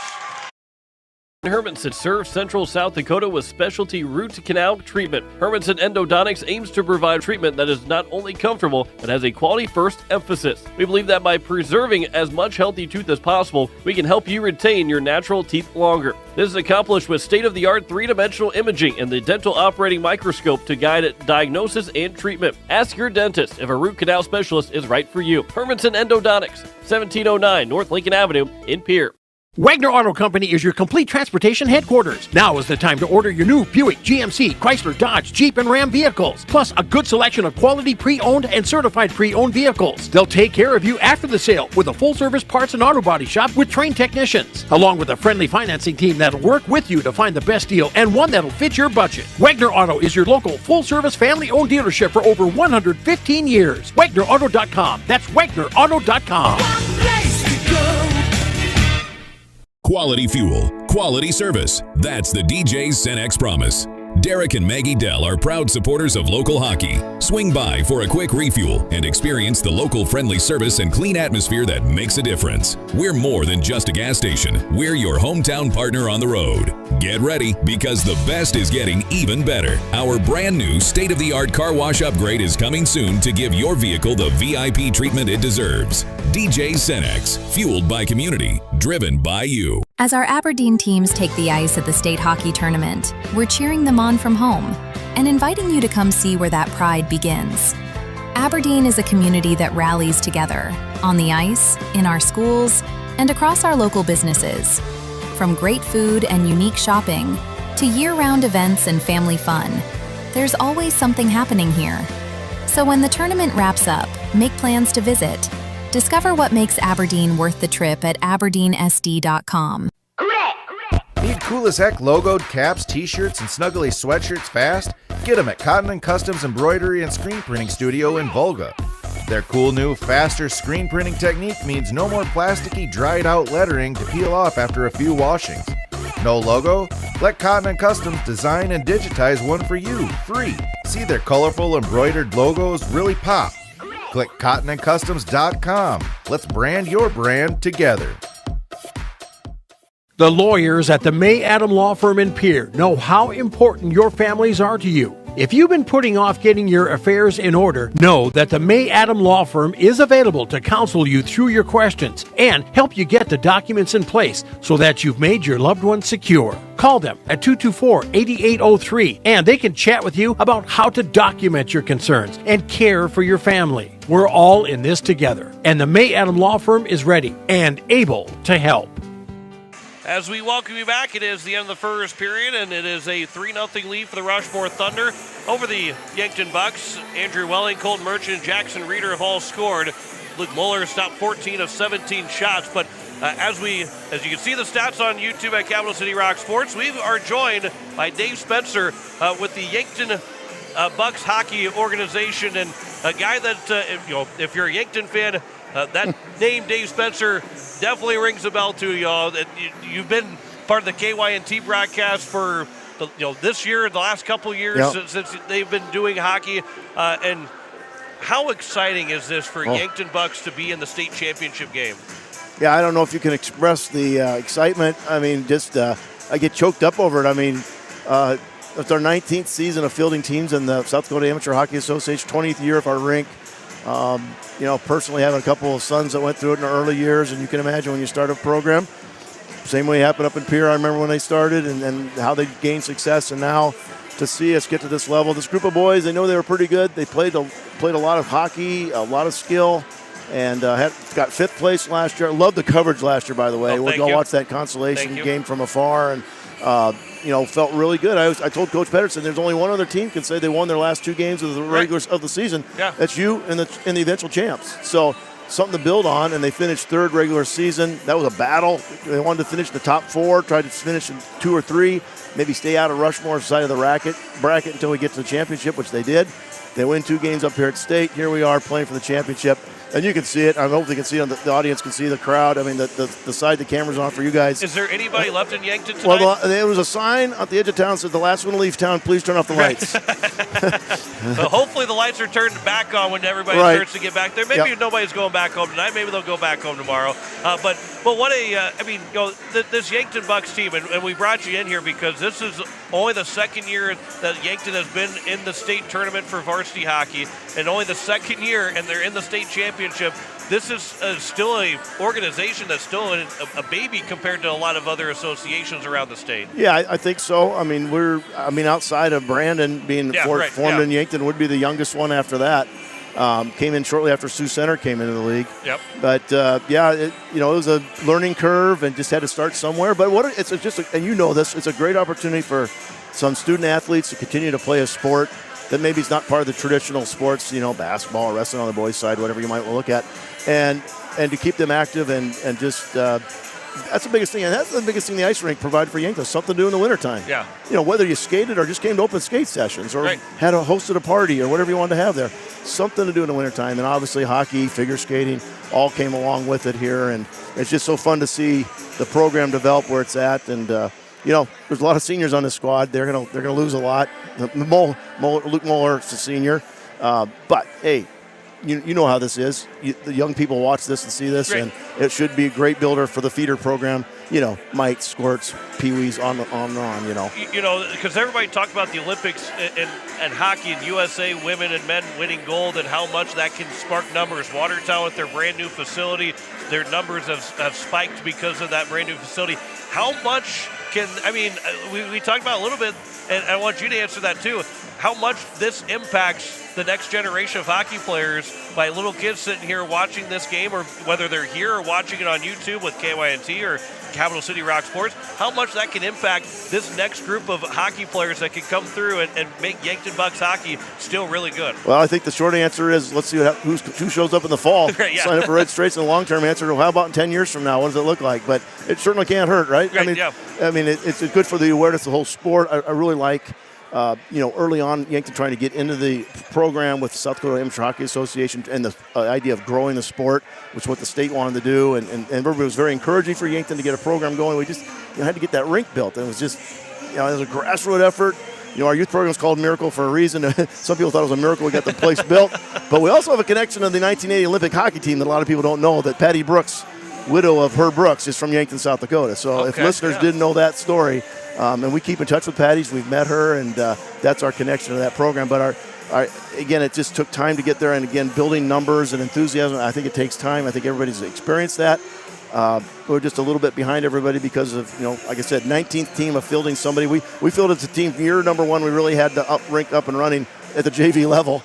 Hermanson serves Central South Dakota with specialty root canal treatment. Hermanson Endodontics aims to provide treatment that is not only comfortable, but has a quality-first emphasis. We believe that by preserving as much healthy tooth as possible, we can help you retain your natural teeth longer. This is accomplished with state-of-the-art three-dimensional imaging and the dental operating microscope to guide diagnosis and treatment. Ask your dentist if a root canal specialist is right for you. Hermanson Endodontics, 1709 North Lincoln Avenue in Pierre. Wagner Auto Company is your complete transportation headquarters. Now is the time to order your new Buick, GMC, Chrysler, Dodge, Jeep, and Ram vehicles, plus a good selection of quality pre-owned and certified pre-owned vehicles. They'll take care of you after the sale with a full-service parts and auto body shop with trained technicians, along with a friendly financing team that'll work with you to find the best deal and one that'll fit your budget. Wagner Auto is your local full-service family-owned dealership for over 115 years. WagnerAuto.com. That's WagnerAuto.com. Quality fuel, quality service. That's the DJ Cenex promise. Derek and Maggie Dell are proud supporters of local hockey. Swing by for a quick refuel and experience the local friendly service and clean atmosphere that makes a difference. We're more than just a gas station. We're your hometown partner on the road. Get ready, because the best is getting even better. Our brand new state-of-the-art car wash upgrade is coming soon to give your vehicle the VIP treatment it deserves. DJ Cenex, fueled by community, driven by you. As our Aberdeen teams take the ice at the state hockey tournament, we're cheering them on from home and inviting you to come see where that pride begins. Aberdeen is a community that rallies together, on the ice, in our schools, and across our local businesses. From great food and unique shopping to year-round events and family fun, there's always something happening here. So when the tournament wraps up, make plans to visit. Discover what makes Aberdeen worth the trip at aberdeensd.com. Need cool as heck logoed caps, t-shirts, and snuggly sweatshirts fast? Get them at Cotton & Customs Embroidery and Screen Printing Studio in Volga. Their cool new, faster screen printing technique means no more plasticky, dried-out lettering to peel off after a few washings. No logo? Let Cotton & Customs design and digitize one for you, free. See their colorful embroidered logos really pop. Click cottonandcustoms.com. Let's brand your brand together. The lawyers at the May Adam Law Firm in Pierre know how important your families are to you. If you've been putting off getting your affairs in order, know that the May Adam Law Firm is available to counsel you through your questions and help you get the documents in place so that you've made your loved ones secure. Call them at 224-8803 and they can chat with you about how to document your concerns and care for your family. We're all in this together, and the May Adam Law Firm is ready and able to help. As we welcome you back, it is the end of the first period, and it is a 3-0 lead for the Rushmore Thunder over the Yankton Bucks. Andrew Welling, Colton Merchant, and Jackson Reeder have all scored. Luke Mueller stopped 14 of 17 shots, but as you can see the stats on YouTube at Capital City Rock Sports, we are joined by Dave Spencer with the Yankton Bucks hockey organization, and a guy that, if you're a Yankton fan, that name Dave Spencer definitely rings a bell to you. You've been part of the KYNT broadcast for this year, the last couple of years since they've been doing hockey, and how exciting is this for Yankton Bucks to be in the state championship game? Yeah, I don't know if you can express the excitement. I mean, just I get choked up over it. I mean, it's our 19th season of fielding teams in the South Dakota Amateur Hockey Association, 20th year of our rink. Personally having a couple of sons that went through it in the early years, and you can imagine when you start a program, same way it happened up in Pierre. I remember when they started and how they gained success, and now to see us get to this level. This group of boys, they know they were pretty good. They played a lot of hockey, a lot of skill, and got 5th place last year. I loved the coverage last year, by the way. We'll go watch that consolation game from afar, and felt really good. I told Coach Pedersen there's only one other team can say they won their last 2 games of the regulars of the season. Yeah. That's you and the eventual champs. So something to build on, and they finished 3rd regular season. That was a battle. They wanted to finish in the top 4, tried to finish in 2 or 3, maybe stay out of Rushmore's side of the bracket until we get to the championship, which they did. They win 2 games up here at state. Here we are playing for the championship. And you can see it. I hope they can see it. The audience can see the crowd. I mean, the side the camera's on for you guys. Is there anybody left in Yankton tonight? Well, there was a sign at the edge of town that said, "The last one to leave town, please turn off the lights." So hopefully the lights are turned back on when everybody starts to get back there. Maybe nobody's going back home tonight. Maybe they'll go back home tomorrow. But what this Yankton Bucks team, and we brought you in here because this is only the 2nd year that Yankton has been in the state tournament for varsity hockey, and only the 2nd year, and they're in the state championship. This is still an organization that's still a baby compared to a lot of other associations around the state. Yeah, I think so. I mean, outside of Brandon being formed in Yankton, would be the youngest one after that. Came in shortly after Sioux Center came into the league. Yep. But it was a learning curve and just had to start somewhere. But and you know this, it's a great opportunity for some student athletes to continue to play a sport that maybe is not part of the traditional sports, basketball, wrestling on the boys' side, whatever you might look at, and to keep them active and just that's the biggest thing. And that's the biggest thing the ice rink provided for Yankton, something to do in the wintertime. Yeah. Whether you skated or just came to open skate sessions or hosted a party or whatever you wanted to have there, something to do in the wintertime. And obviously hockey, figure skating, all came along with it here. And it's just so fun to see the program develop where it's at. And, there's a lot of seniors on this squad. They're gonna lose a lot. Luke Mueller's a senior. But, hey, you know how this is. The young people watch this and see this, and it should be a great builder for the feeder program. Mike, Squirts, Pee-wees, on. Because everybody talked about the Olympics and hockey and USA women and men winning gold and how much that can spark numbers. Watertown with their brand new facility, their numbers have spiked because of that brand new facility. How much we talked about a little bit, and I want you to answer that too. How much this impacts the next generation of hockey players by little kids sitting here watching this game, or whether they're here or watching it on YouTube with KYNT or Capital City Rock Sports, how much that can impact this next group of hockey players that can come through and make Yankton Bucks hockey still really good? Well, I think the short answer is let's see who shows up in the fall. Sign up for registration. The long-term answer, how about in 10 years from now? What does it look like? But it certainly can't hurt, right? It's good for the awareness of the whole sport. I really like early on, Yankton trying to get into the program with the South Dakota Amateur Hockey Association and the idea of growing the sport, which is what the state wanted to do. And everybody was very encouraging for Yankton to get a program going. We just had to get that rink built. And it was just, it was a grassroots effort. Our youth program is called Miracle for a reason. Some people thought it was a miracle we got the place built. But we also have a connection to the 1980 Olympic hockey team that a lot of people don't know, that Patty Brooks, widow of Herb Brooks, is from Yankton, South Dakota. So if listeners didn't know that story, and we keep in touch with Patty's, we've met her, and that's our connection to that program. But again, it just took time to get there, and again, building numbers and enthusiasm, I think it takes time. I think everybody's experienced that. We're just a little bit behind everybody because of, like I said, 19th team of fielding somebody. We fielded the team year number 1. We really had the rink up and running at the JV level.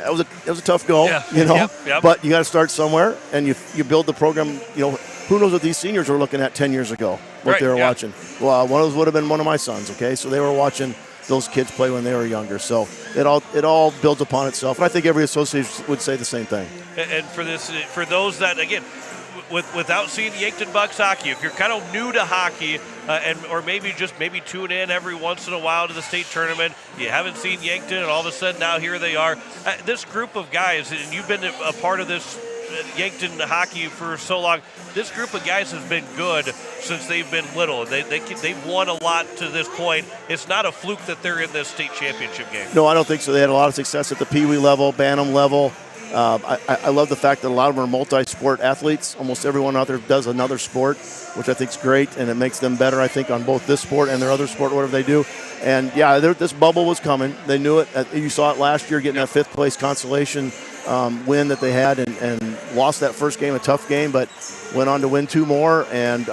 it was a tough go, Yep. But you got to start somewhere, and you build the program. Who knows what these seniors were looking at 10 years ago, what they were watching. Well, one of those would have been one of my sons, okay? So they were watching those kids play when they were younger. So it all builds upon itself. And I think every association would say the same thing. And for those that, again, without seeing Yankton Bucks hockey, if you're kind of new to hockey, or maybe tune in every once in a while to the state tournament, you haven't seen Yankton, and all of a sudden now here they are. This group of guys, and you've been a part of this Yankton hockey for so long. This group of guys has been good since they've been little. They've won a lot to this point. It's not a fluke that they're in this state championship game. No, I don't think so. They had a lot of success at the Pee Wee level, Bantam level. I love the fact that a lot of them are multi-sport athletes. Almost everyone out there does another sport, which I think is great, and it makes them better, I think, on both this sport and their other sport, whatever they do. And, yeah, this bubble was coming. They knew it. You saw it last year, getting that fifth-place consolation win that they had, and lost that first game, a tough game, but went on to win 2 more. And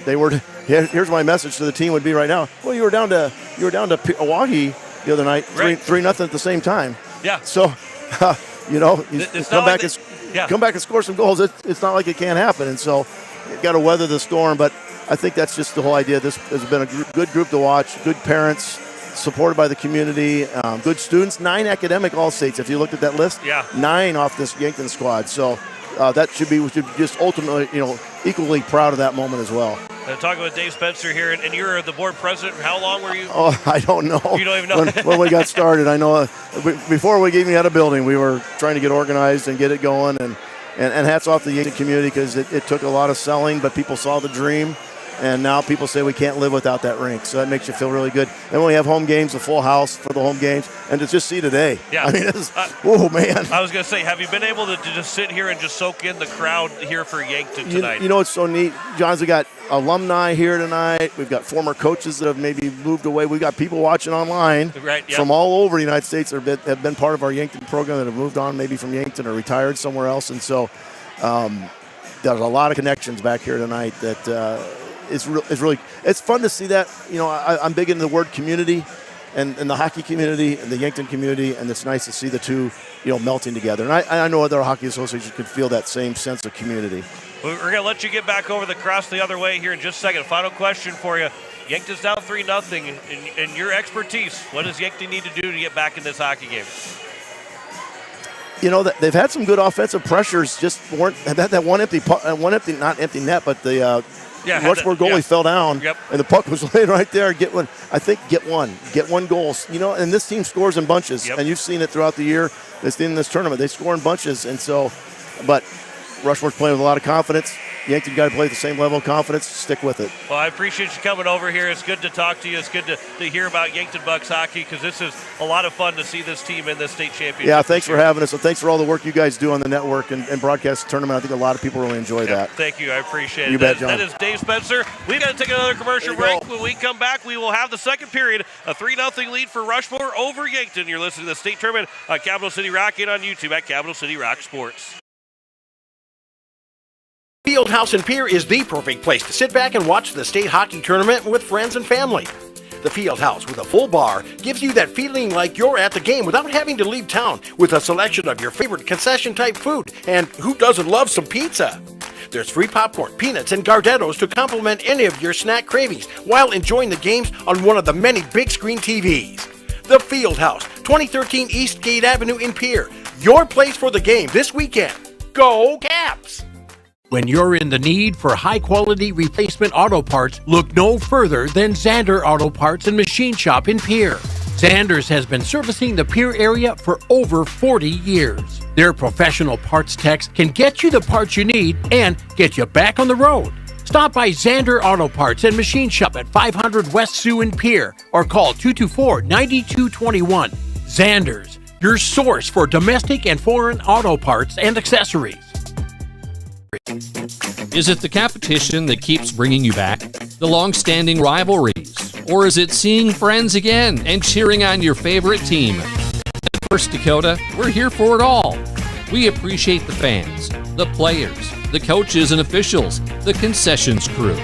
they were. Here's my message to the team would be right now. Well, you were down to Oahe the other night, 3-0 at the same time. Yeah. So, come back and score some goals. It's not like it can't happen, and so you got to weather the storm. But I think that's just the whole idea. This has been a good group to watch. Good parents, supported by the community, good students, 9 academic All-States. If you looked at that list, 9 off this Yankton squad. So we should just ultimately, equally proud of that moment as well. Talking with Dave Spencer here, and you're the board president. How long were you? Oh, I don't know. You don't even know? When we got started, I know before we even had a building, we were trying to get organized and get it going. And hats off to the Yankton community, because it took a lot of selling, but people saw the dream. And now people say we can't live without that rink. So that makes you feel really good. And when we have home games, a full house for the home games, and to just see today. Yeah. I mean, oh, man. I was going to say, have you been able to just sit here and just soak in the crowd here for Yankton tonight? You know what's so neat? John's, we got alumni here tonight. We've got former coaches that have maybe moved away. We've got people watching online from all over the United States that have been part of our Yankton program that have moved on maybe from Yankton or retired somewhere else. And so there's a lot of connections back here tonight that it's fun to see that. I'm big into the word community and the hockey community and the Yankton community, and it's nice to see the two, melting together. And I know other hockey associations could feel that same sense of community. We're going to let you get back over the cross the other way here in just a second. Final question for you. Yankton's down 3-0. In your expertise, what does Yankton need to do to get back in this hockey game? They've had some good offensive pressures. Just weren't that one not empty net, but the Rushmore goalie fell down, and the puck was laid right there. Get one goal. And this team scores in bunches, and you've seen it throughout the year. They've seen in this tournament, they score in bunches, and so, but Rushmore's playing with a lot of confidence. Yankton got to play at the same level of confidence. Stick with it. Well, I appreciate you coming over here. It's good to talk to you. It's good to hear about Yankton Bucks hockey, because this is a lot of fun to see this team in this state championship. Yeah, thanks for having us, and thanks for all the work you guys do on the network and broadcast the tournament. I think a lot of people really enjoy that. Thank you. I appreciate it. You bet, John. That is Dave Spencer. We've got to take another commercial break. When we come back, we will have the second period, a 3-0 lead for Rushmore over Yankton. You're listening to the state tournament on Capital City Rock and on YouTube at Capital City Rock Sports. Fieldhouse in Pierre is the perfect place to sit back and watch the state hockey tournament with friends and family. The Fieldhouse with a full bar gives you that feeling like you're at the game without having to leave town, with a selection of your favorite concession-type food, and who doesn't love some pizza? There's free popcorn, peanuts, and Gardettos to complement any of your snack cravings while enjoying the games on one of the many big screen TVs. The Fieldhouse, 2013 East Gate Avenue in Pierre. Your place for the game this weekend. Go Caps! When you're in the need for high-quality replacement auto parts, look no further than Zander Auto Parts and Machine Shop in Pierre. Zander's has been servicing the Pierre area for over 40 years. Their professional parts techs can get you the parts you need and get you back on the road. Stop by Zander Auto Parts and Machine Shop at 500 West Sioux in Pierre, or call 224-9221. Zander's, your source for domestic and foreign auto parts and accessories. Is it the competition that keeps bringing you back? The long-standing rivalries? Or is it seeing friends again and cheering on your favorite team? At First Dakota, we're here for it all. We appreciate the fans, the players, the coaches and officials, the concessions crew.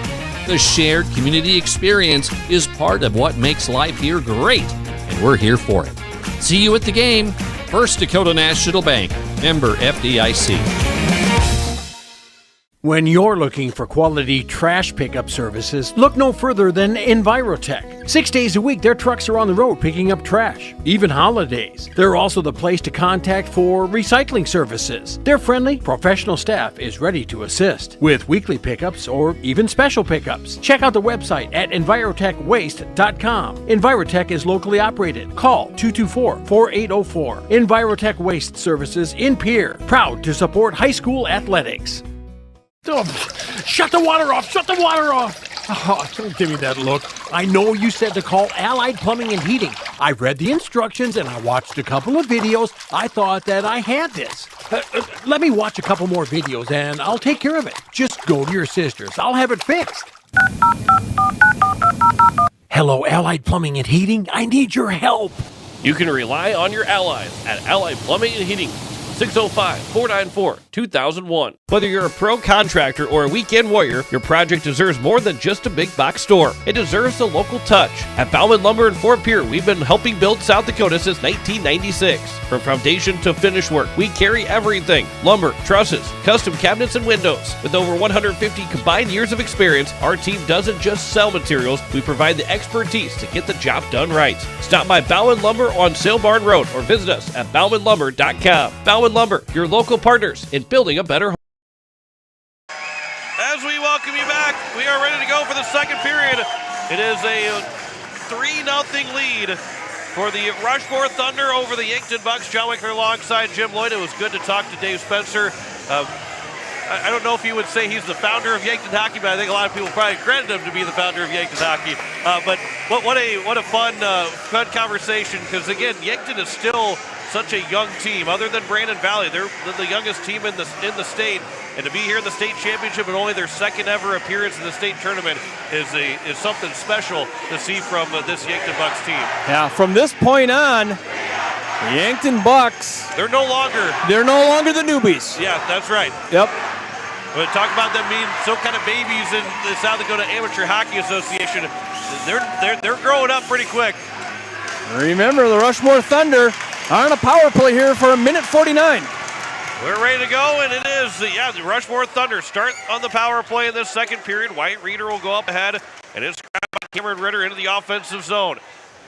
The shared community experience is part of what makes life here great, and we're here for it. See you at the game. First Dakota National Bank, member FDIC. When you're looking for quality trash pickup services, look no further than Envirotech. 6 days a week, their trucks are on the road picking up trash, even holidays. They're also the place to contact for recycling services. Their friendly, professional staff is ready to assist with weekly pickups or even special pickups. Check out the website at envirotechwaste.com. Envirotech is locally operated. Call 224-4804. Envirotech Waste Services in Pierre, proud to support high school athletics. Oh, shut the water off! Shut the water off! Oh, don't give me that look. I know you said to call Allied Plumbing and Heating. I read the instructions and I watched a couple of videos. I thought that I had this. Let me watch a couple more videos and I'll take care of it. Just go to your sister's. I'll have it fixed. Hello, Allied Plumbing and Heating. I need your help. You can rely on your allies at Allied Plumbing and Heating. 605-494-2001. Whether you're a pro contractor or a weekend warrior, your project deserves more than just a big box store. It deserves a local touch. At Bauman Lumber in Fort Pierre, we've been helping build South Dakota since 1996. From foundation to finish work, we carry everything. Lumber, trusses, custom cabinets, and windows. With over 150 combined years of experience, our team doesn't just sell materials, we provide the expertise to get the job done right. Stop by Bauman Lumber on Sail Barn Road or visit us at baumanlumber.com. Bauman Lumber, your local partners in building a better home. As we welcome you back, we are ready to go for the second period. It is a 3-0 lead for the Rushmore Thunder over the Yankton Bucks. John Winkler alongside Jim Lloyd. It was good to talk to Dave Spencer. I don't know if you would say he's the founder of Yankton hockey, but I think a lot of people probably credit him to be the founder of Yankton hockey. But what a fun conversation, because again, Yankton is still such a young team. Other than Brandon Valley, they're the youngest team in the state, and to be here in the state championship and only their second ever appearance in the state tournament is something special to see from this Yankton Bucks team. Yeah, from this point on, the Yankton Bucks, they're no longer the newbies. Yeah, that's right. Yep. But talk about them being some kind of babies in the South Dakota Amateur Hockey Association. They're growing up pretty quick. Remember, the Rushmore Thunder are on a power play here for 1:49. We're ready to go, and it is the Rushmore Thunder start on the power play in this second period. Wyatt Reeder will go up ahead, and it's grabbed by Cameron Ritter into the offensive zone.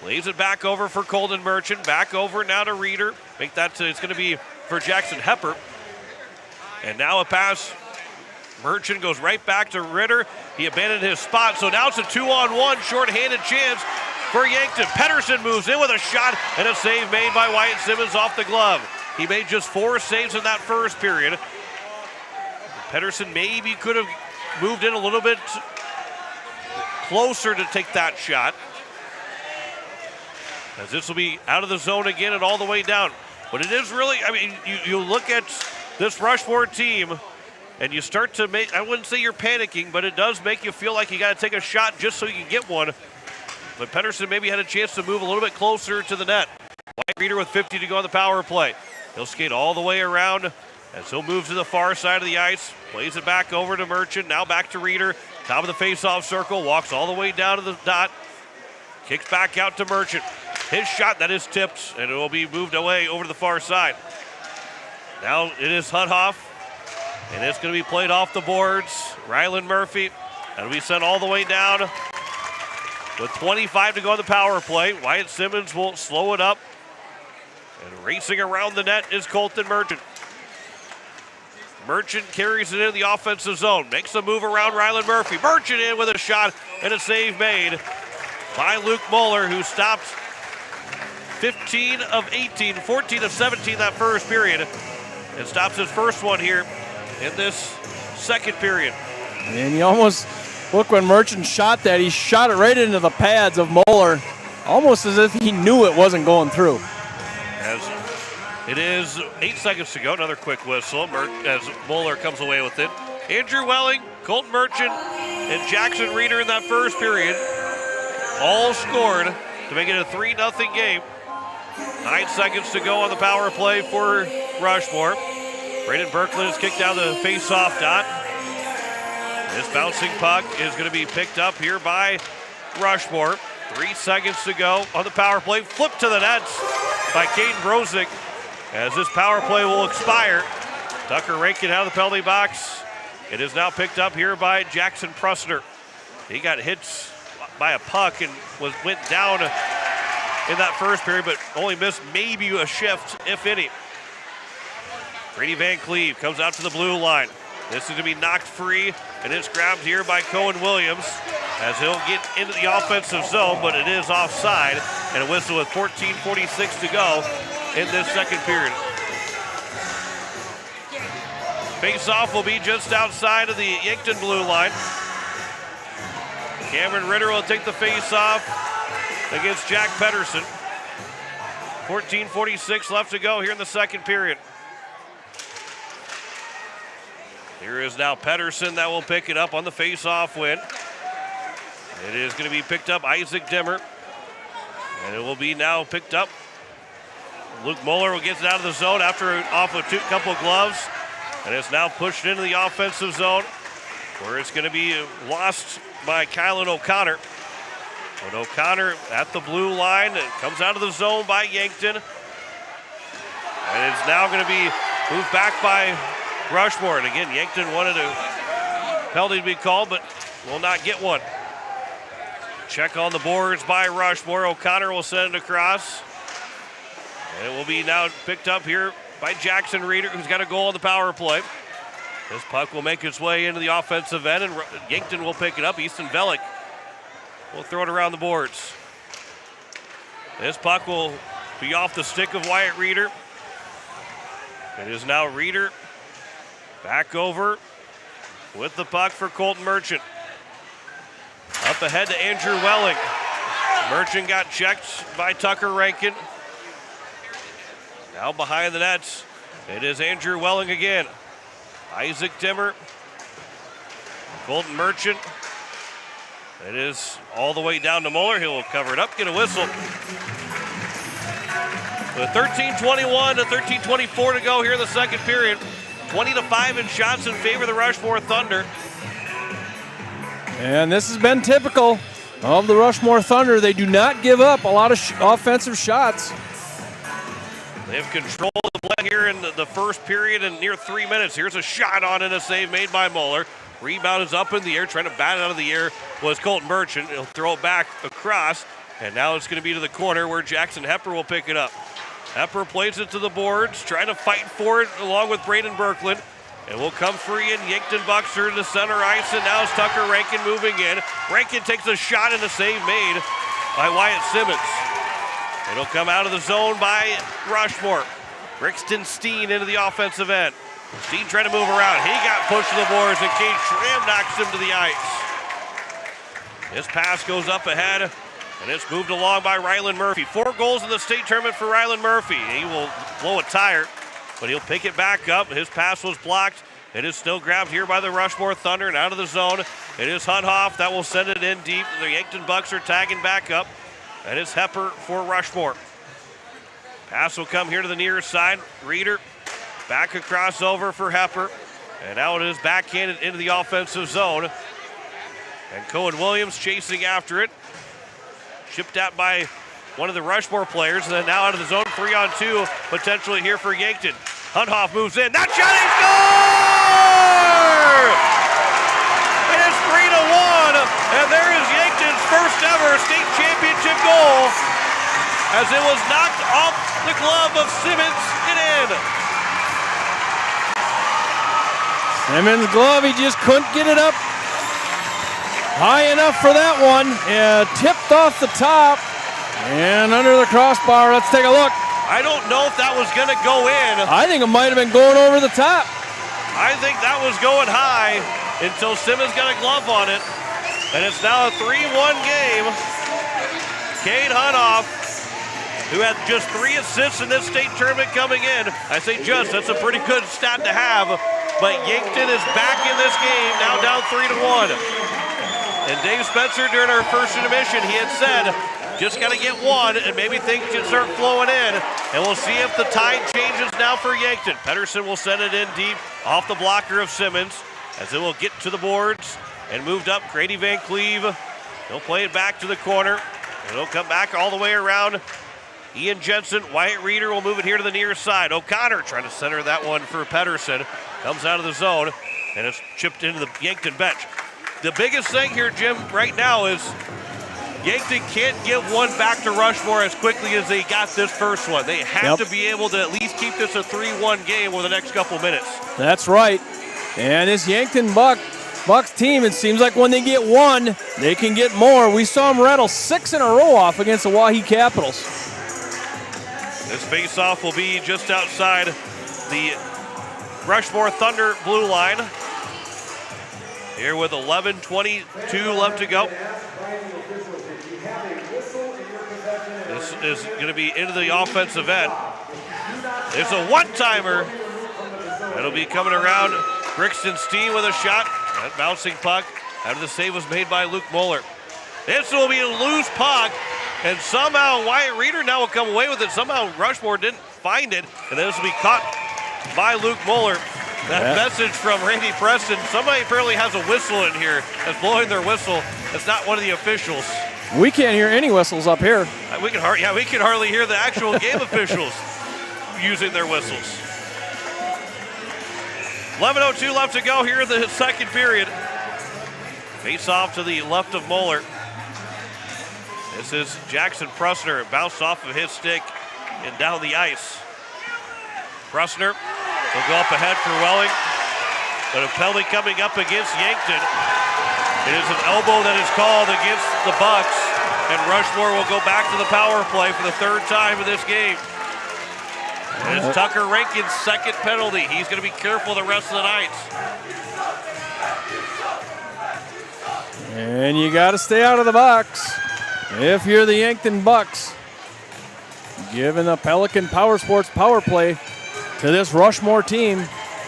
Lays it back over for Colton Merchant. Back over now to Reeder. It's going to be for Jackson Hepper. And now a pass. Merchant goes right back to Ritter. He abandoned his spot, so now it's a 2-on-1 short-handed chance for Yankton. Pedersen moves in with a shot and a save made by Wyatt Simmons off the glove. He made just 4 saves in that first period. Pedersen maybe could have moved in a little bit closer to take that shot, as this will be out of the zone again and all the way down. But it is really, you look at this Rushmore team and you start to make, I wouldn't say you're panicking, but it does make you feel like you got to take a shot just so you can get one. But Pedersen maybe had a chance to move a little bit closer to the net. Wyatt Reeder with 50 to go on the power play. He'll skate all the way around as he'll move to the far side of the ice. Plays it back over to Merchant. Now back to Reeder. Top of the face-off circle. Walks all the way down to the dot. Kicks back out to Merchant. His shot, that is tipped, and it will be moved away over to the far side. Now it is Huthoff, and it's going to be played off the boards. Rylan Murphy. That'll be sent all the way down. With 25 to go on the power play, Wyatt Simmons will slow it up. And racing around the net is Colton Merchant. Merchant carries it in the offensive zone. Makes a move around Rylan Murphy. Merchant in with a shot and a save made by Luke Moeller, who stopped 15 of 18, 14 of 17 that first period. And stops his first one here in this second period. And you almost, look, when Merchant shot that, he shot it right into the pads of Moeller, almost as if he knew it wasn't going through. As it is 8 seconds to go, another quick whistle as Moeller comes away with it. Andrew Welling, Colton Merchant, and Jackson Reeder in that first period all scored to make it a 3-0 game. 9 seconds to go on the power play for Rushmore. Braden Berkland is kicked down the face-off dot. This bouncing puck is going to be picked up here by Rushmore. 3 seconds to go on the power play. Flip to the nets by Caden Brozick. as this power play will expire. Tucker Rankin out of the penalty box. It is now picked up here by Jackson Prusner. He got hit by a puck and went down in that first period, but only missed maybe a shift, if any. Grady Van Cleve comes out to the blue line. This is going to be knocked free, and it's grabbed here by Cohen Williams as he'll get into the offensive zone, but it is offside, and a whistle with 14:46 to go in this second period. Face-off will be just outside of the Yankton blue line. Cameron Ritter will take the face-off against Jack Pedersen. 14:46 left to go here in the second period. Here is now Pedersen that will pick it up on the face-off win. It is going to be picked up Isaac Dimmer. And it will be now picked up. Luke Muller will get it out of the zone after off a couple gloves. And it's now pushed into the offensive zone where it's going to be lost by Kylan O'Connor. But O'Connor at the blue line. It comes out of the zone by Yankton. And it's now going to be moved back by Rushmore. And again, Yankton wanted a penalty to be called, but will not get one. Check on the boards by Rushmore. O'Connor will send it across. And it will be now picked up here by Jackson Reeder, who's got a goal on the power play. This puck will make its way into the offensive end, and Yankton will pick it up. Easton Velick will throw it around the boards. This puck will be off the stick of Wyatt Reeder. It is now Reeder back over with the puck for Colton Merchant. Up ahead to Andrew Welling. Merchant got checked by Tucker Rankin. Now behind the nets, it is Andrew Welling again. Isaac Dimmer. Colton Merchant. It is all the way down to Muller. He'll cover it up, get a whistle. With 13:21 to 13:24 to go here in the second period. 20-5 in shots in favor of the Rushmore Thunder. And this has been typical of the Rushmore Thunder. They do not give up a lot of offensive shots. They have control of the play here in the first period in near 3 minutes. Here's a shot on and a save made by Muller. Rebound is up in the air. Trying to bat it out of the air was Colton Merchant. He'll throw it back across. And now it's going to be to the corner where Jackson Hepper will pick it up. Hepper plays it to the boards, trying to fight for it along with Braden Berkland. And will come free in Yankton Buxer to center ice. And now it's Tucker Rankin moving in. Rankin takes a shot and a save made by Wyatt Simmons. It'll come out of the zone by Rushmore. Brixton Steen into the offensive end. Steen trying to move around. He got pushed to the boards and Cade Schramm knocks him to the ice. His pass goes up ahead and it's moved along by Rylan Murphy. 4 goals in the state tournament for Rylan Murphy. He will blow a tire, but he'll pick it back up. His pass was blocked. It is still grabbed here by the Rushmore Thunder and out of the zone. It is Hunhoff that will send it in deep. The Yankton Bucks are tagging back up. And it's Hepper for Rushmore. Pass will come here to the near side. Reeder back across over for Hepper. And now it is backhanded into the offensive zone. And Cohen Williams chasing after it. Chipped out by one of the Rushmore players. And then now out of the zone, 3-on-2 potentially here for Yankton. Hunhoff moves in. That shot is score! And it's 3-1. And there is Yankton's first ever state championship goal as it was knocked off the glove of Simmons and in. Simmons' glove, he just couldn't get it up high enough for that one. Tipped off the top and under the crossbar. Let's take a look. I don't know if that was going to go in. I think it might have been going over the top. I think that was going high until Simmons got a glove on it. And it's now a 3-1 game. Cade Hunhoff, who had just 3 assists in this state tournament coming in. I say just, that's a pretty good stat to have. But Yankton is back in this game, now down 3-1. And Dave Spencer, during our first intermission, he had said, just got to get one, and maybe things can start flowing in. And we'll see if the tide changes now for Yankton. Pedersen will send it in deep off the blocker of Simmons as it will get to the boards. And moved up, Grady Van Cleve. He'll play it back to the corner. And he'll come back all the way around Ian Jensen, Wyatt Reeder will move it here to the near side. O'Connor trying to center that one for Pedersen. Comes out of the zone, and it's chipped into the Yankton bench. The biggest thing here, Jim, right now is Yankton can't give one back to Rushmore as quickly as they got this first one. They have to be able to at least keep this a 3-1 game over the next couple minutes. That's right. And this Yankton Bucks team, it seems like when they get one, they can get more. We saw them rattle 6 in a row off against the Waukee Capitals. This face-off will be just outside the Rushmore Thunder blue line. Here with 11:22 left to go. This is going to be into the offensive end. There's a one-timer. That'll be coming around. Brixton Steen with a shot. That bouncing puck out of the save was made by Luke Moeller. This will be a loose puck, and somehow Wyatt Reeder now will come away with it. Somehow Rushmore didn't find it, and this will be caught by Luke Moeller. That message from Randy Preston, somebody apparently has a whistle in here that's blowing their whistle. It's not one of the officials. We can't hear any whistles up here. We can hardly hear the actual game officials using their whistles. 11:02 left to go here in the second period. Face off to the left of Moeller. This is Jackson Prusner. Bounced off of his stick and down the ice. Prusner will go up ahead for Welling, but a penalty coming up against Yankton. It is an elbow that is called against the Bucks, and Rushmore will go back to the power play for the third time in this game. And it's Tucker Rankin's second penalty. He's going to be careful the rest of the night. And you got to stay out of the box if you're the Yankton Bucks. Giving the Pelican Power Sports power play to this Rushmore team.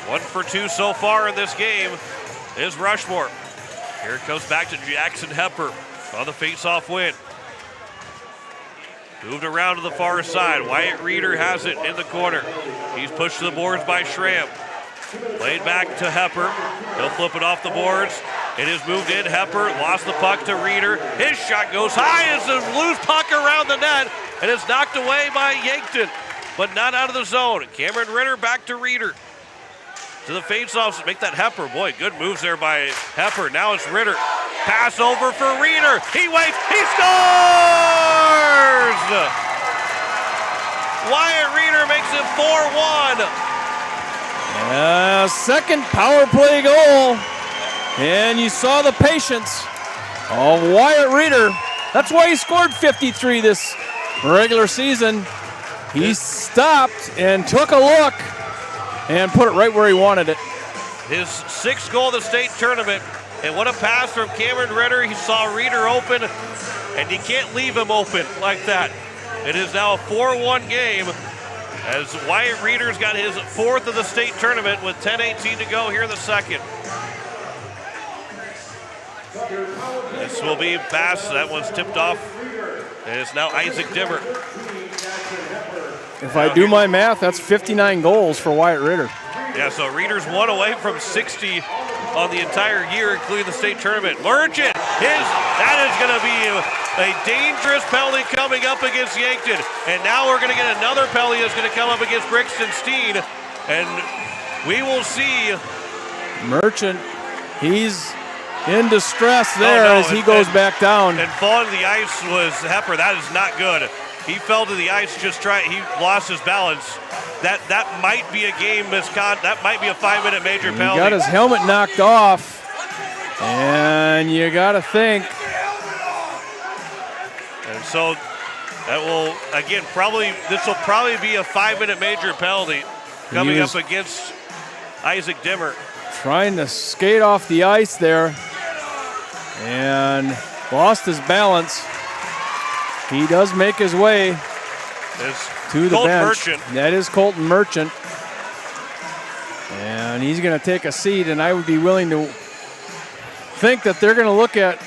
1 for 2 so far in this game is Rushmore. Here it goes back to Jackson Hepper on the face-off win. Moved around to the far side. Wyatt Reeder has it in the corner. He's pushed to the boards by Schramm. Played back to Hepper. He'll flip it off the boards. It is moved in. Hepper lost the puck to Reeder. His shot goes high as a loose puck around the net, and it's knocked away by Yankton, but not out of the zone. Cameron Ritter back to Reeder. To the face-offs, make that Hepper. Boy, good moves there by Hepper. Now it's Ritter. Pass over for Reeder. He waits. He scores! Wyatt Reeder makes it 4-1. Second power play goal. And you saw the patience of Wyatt Reeder. That's why he scored 53 this regular season. He stopped and took a look and put it right where he wanted it. His 6th goal of the state tournament. And what a pass from Cameron Ritter. He saw Reeder open, and you can't leave him open like that. It is now a 4-1 game as Wyatt Reeder's got his 4th of the state tournament with 10:18 to go here in the second. This will be a pass. That one's tipped off. And it's now Isaac Dimmer. If I do my math, that's 59 goals for Wyatt Reeder. Yeah, so Reeder's 1 away from 60 on the entire year, including the state tournament. Merchant, that is going to be a dangerous penalty coming up against Yankton. And now we're going to get another penalty that's going to come up against Brixton Steen. And we will see. Merchant, he's in distress there as he goes back down. And falling to the ice was Hepper. That is not good. He fell to the ice, he lost his balance. That might be a game misconduct. That might be a 5-minute major penalty. He got his helmet knocked off. And you got to think. And so that will, again, this will probably be a 5-minute major penalty coming up against Isaac Dimmer. Trying to skate off the ice there. And lost his balance. He does make his way to the bench. Merchant. That is Colton Merchant. And he's going to take a seat, and I would be willing to think that they're going to look at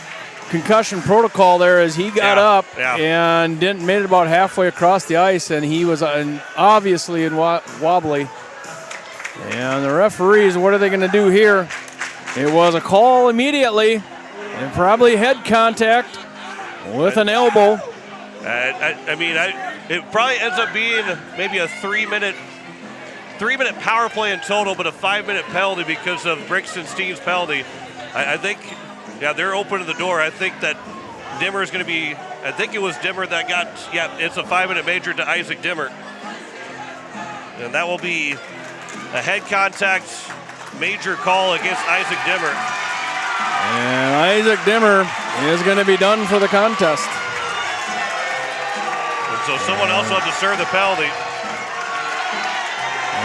concussion protocol there as he got up and made it about halfway across the ice, and he was obviously wobbly. And the referees, what are they going to do here? It was a call immediately, and probably head contact with an elbow. It probably ends up being maybe a 3-minute power play in total, but a 5-minute penalty because of Brixton Steen's penalty. I think, yeah, they're opening the door. I think that Dimmer is going to be, I think it was Dimmer that got, yeah, it's a 5-minute major to Isaac Dimmer. And that will be a head contact major call against Isaac Dimmer. And Isaac Dimmer is going to be done for the contest. And so someone else will have to serve the penalty.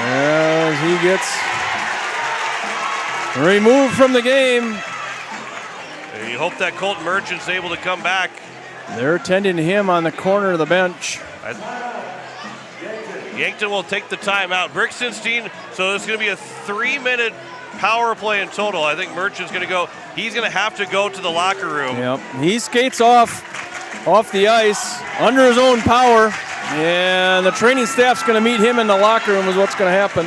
As he gets removed from the game. And you hope that Colton Merchant's able to come back. They're tending him on the corner of the bench. Yankton will take the timeout. Brixton Steen, so it's going to be a 3-minute power play in total. I think Merchant's going to go. He's going to have to go to the locker room. Yep. He skates off the ice under his own power, and the training staff's going to meet him in the locker room is what's going to happen.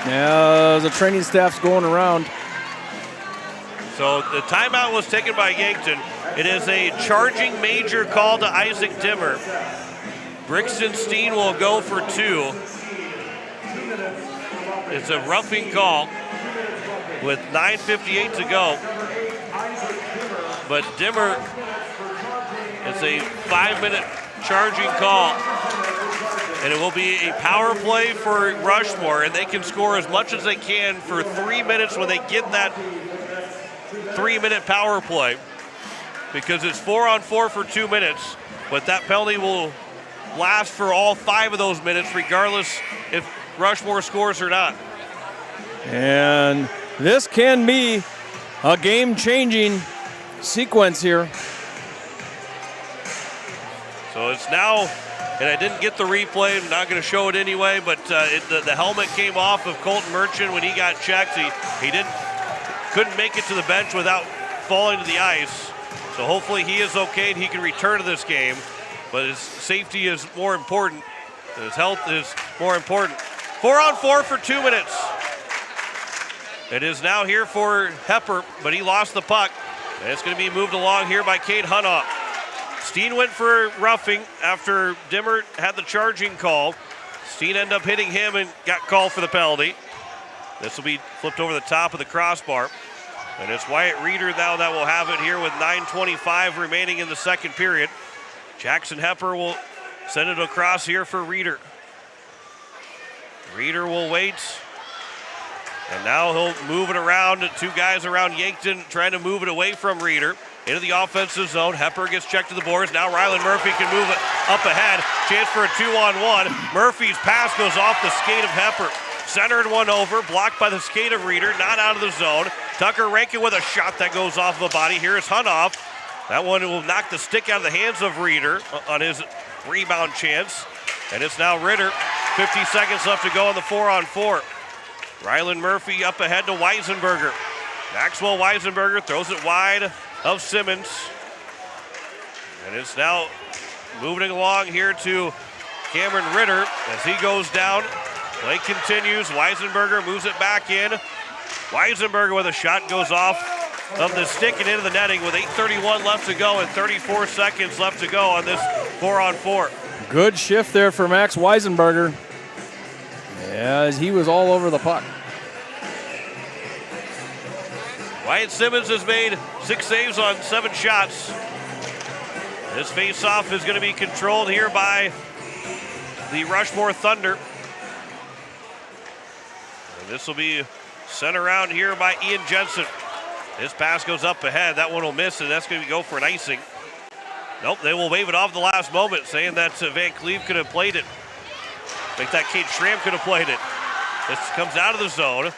Yeah, the training staff's going around. So the timeout was taken by Yankton. It is a charging major call to Isaac Dimmer. Brixton Steen will go for 2. It's a roughing call with 9:58 to go. But Dimmer, it's a 5-minute charging call. And it will be a power play for Rushmore, and they can score as much as they can for 3 minutes when they get that 3-minute power play. Because it's 4-on-4 for 2 minutes, but that penalty will last for all 5 of those minutes, regardless if Rushmore scores or not. And this can be a game-changing sequence here. So it's now, and I didn't get the replay, I'm not going to show it anyway, but the helmet came off of Colton Merchant when he got checked. He couldn't make it to the bench without falling to the ice. So hopefully he is okay and he can return to this game. But his safety is more important. His health is more important. 4-on-4 for 2 minutes. It is now here for Hepper, but he lost the puck. And it's going to be moved along here by Cade Hunoff. Steen went for roughing after Dimmer had the charging call. Steen ended up hitting him and got called for the penalty. This will be flipped over the top of the crossbar. And it's Wyatt Reeder now that will have it here with 9:25 remaining in the second period. Jackson Hepper will send it across here for Reeder. Reeder will wait. And now he'll move it around. 2 guys around Yankton trying to move it away from Reeder. Into the offensive zone. Hepper gets checked to the boards. Now Rylan Murphy can move it up ahead. Chance for a 2-on-1. Murphy's pass goes off the skate of Hepper. Centered one over, blocked by the skate of Reeder, not out of the zone. Tucker Rankin with a shot that goes off of a body. Here's Hunoff. That one will knock the stick out of the hands of Reeder on his rebound chance. And it's now Ritter. 50 seconds left to go on the 4-on-4. Rylan Murphy up ahead to Weisenberger. Maxwell Weisenberger throws it wide of Simmons. And it's now moving along here to Cameron Ritter as he goes down. Play continues. Weisenberger moves it back in. Weisenberger with a shot goes off of the stick and into the netting with 8:31 left to go and 34 seconds left to go on this 4-on-4. Good shift there for Max Weisenberger as he was all over the puck. Wyatt Simmons has made 6 saves on 7 shots. This face-off is going to be controlled here by the Rushmore Thunder. And this will be sent around here by Ian Jensen. His pass goes up ahead. That one will miss, and that's going to go for an icing. Nope, they will wave it off the last moment, saying that Van Cleve could have played it. I think that Kate Schramm could have played it. This comes out of the zone.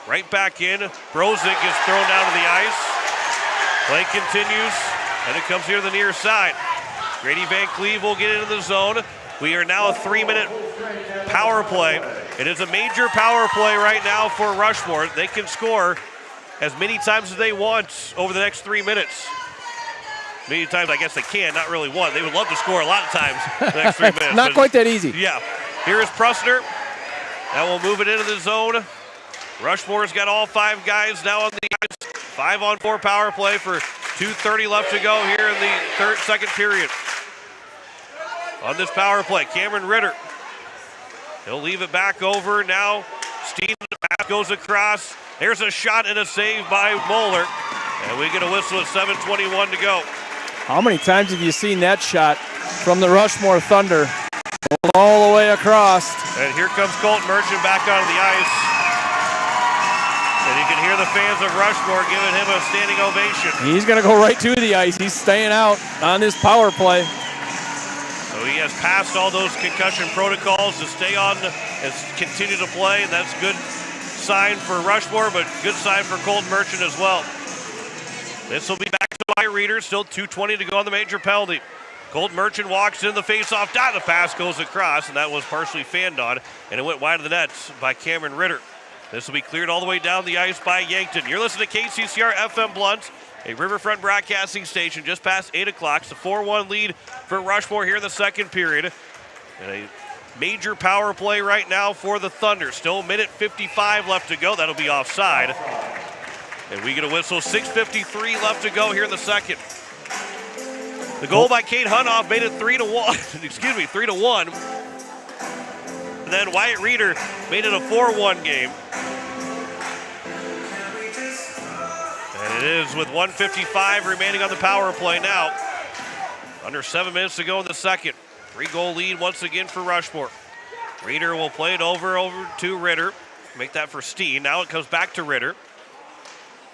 Right back in. Brozic gets thrown down to the ice. Play continues, and it comes here to the near side. Grady Van Cleve will get into the zone. We are now a 3-minute power play. It is a major power play right now for Rushmore. They can score as many times as they want over the next 3 minutes. Many times, I guess they can, not really one. They would love to score a lot of times the next 3 minutes. Not quite that easy. Yeah. Here is Prusner. That will move it into the zone. Rushmore's got all 5 guys now on the ice. 5-on-4 power play for 2:30 left to go here in the second period. on this power play. Cameron Ritter. He'll leave it back over. Now Steen goes across. There's a shot and a save by Moeller. And we get a whistle at 7:21 to go. How many times have you seen that shot from the Rushmore Thunder? All the way across. And here comes Colton Merchant back onto the ice. And you can hear the fans of Rushmore giving him a standing ovation. He's going to go right to the ice. He's staying out on this power play. So he has passed all those concussion protocols to stay on and continue to play. And that's good sign for Rushmore, but good sign for Colton Merchant as well. This will be back to my reader. Still 2:20 to go on the major penalty. Colton Merchant walks in the faceoff dot. The pass goes across, and that was partially fanned on, and it went wide of the nets by Cameron Ritter. This will be cleared all the way down the ice by Yankton. You're listening to KCCR FM Blunt, a Riverfront broadcasting station just past 8 o'clock. It's a 4-1 lead for Rushmore here in the second period. And a major power play right now for the Thunder. Still a minute 55 left to go. That'll be offside. And we get a whistle. 6:53 left to go here in the second. The goal by Kate Hunoff made it 3-1. 3-1. And then Wyatt Reeder made it a 4-1 game. And it is with 1:55 remaining on the power play now. Under 7 minutes to go in the second. 3-goal lead once again for Rushmore. Reeder will play it over to Ritter. Make that for Steen. Now it comes back to Ritter.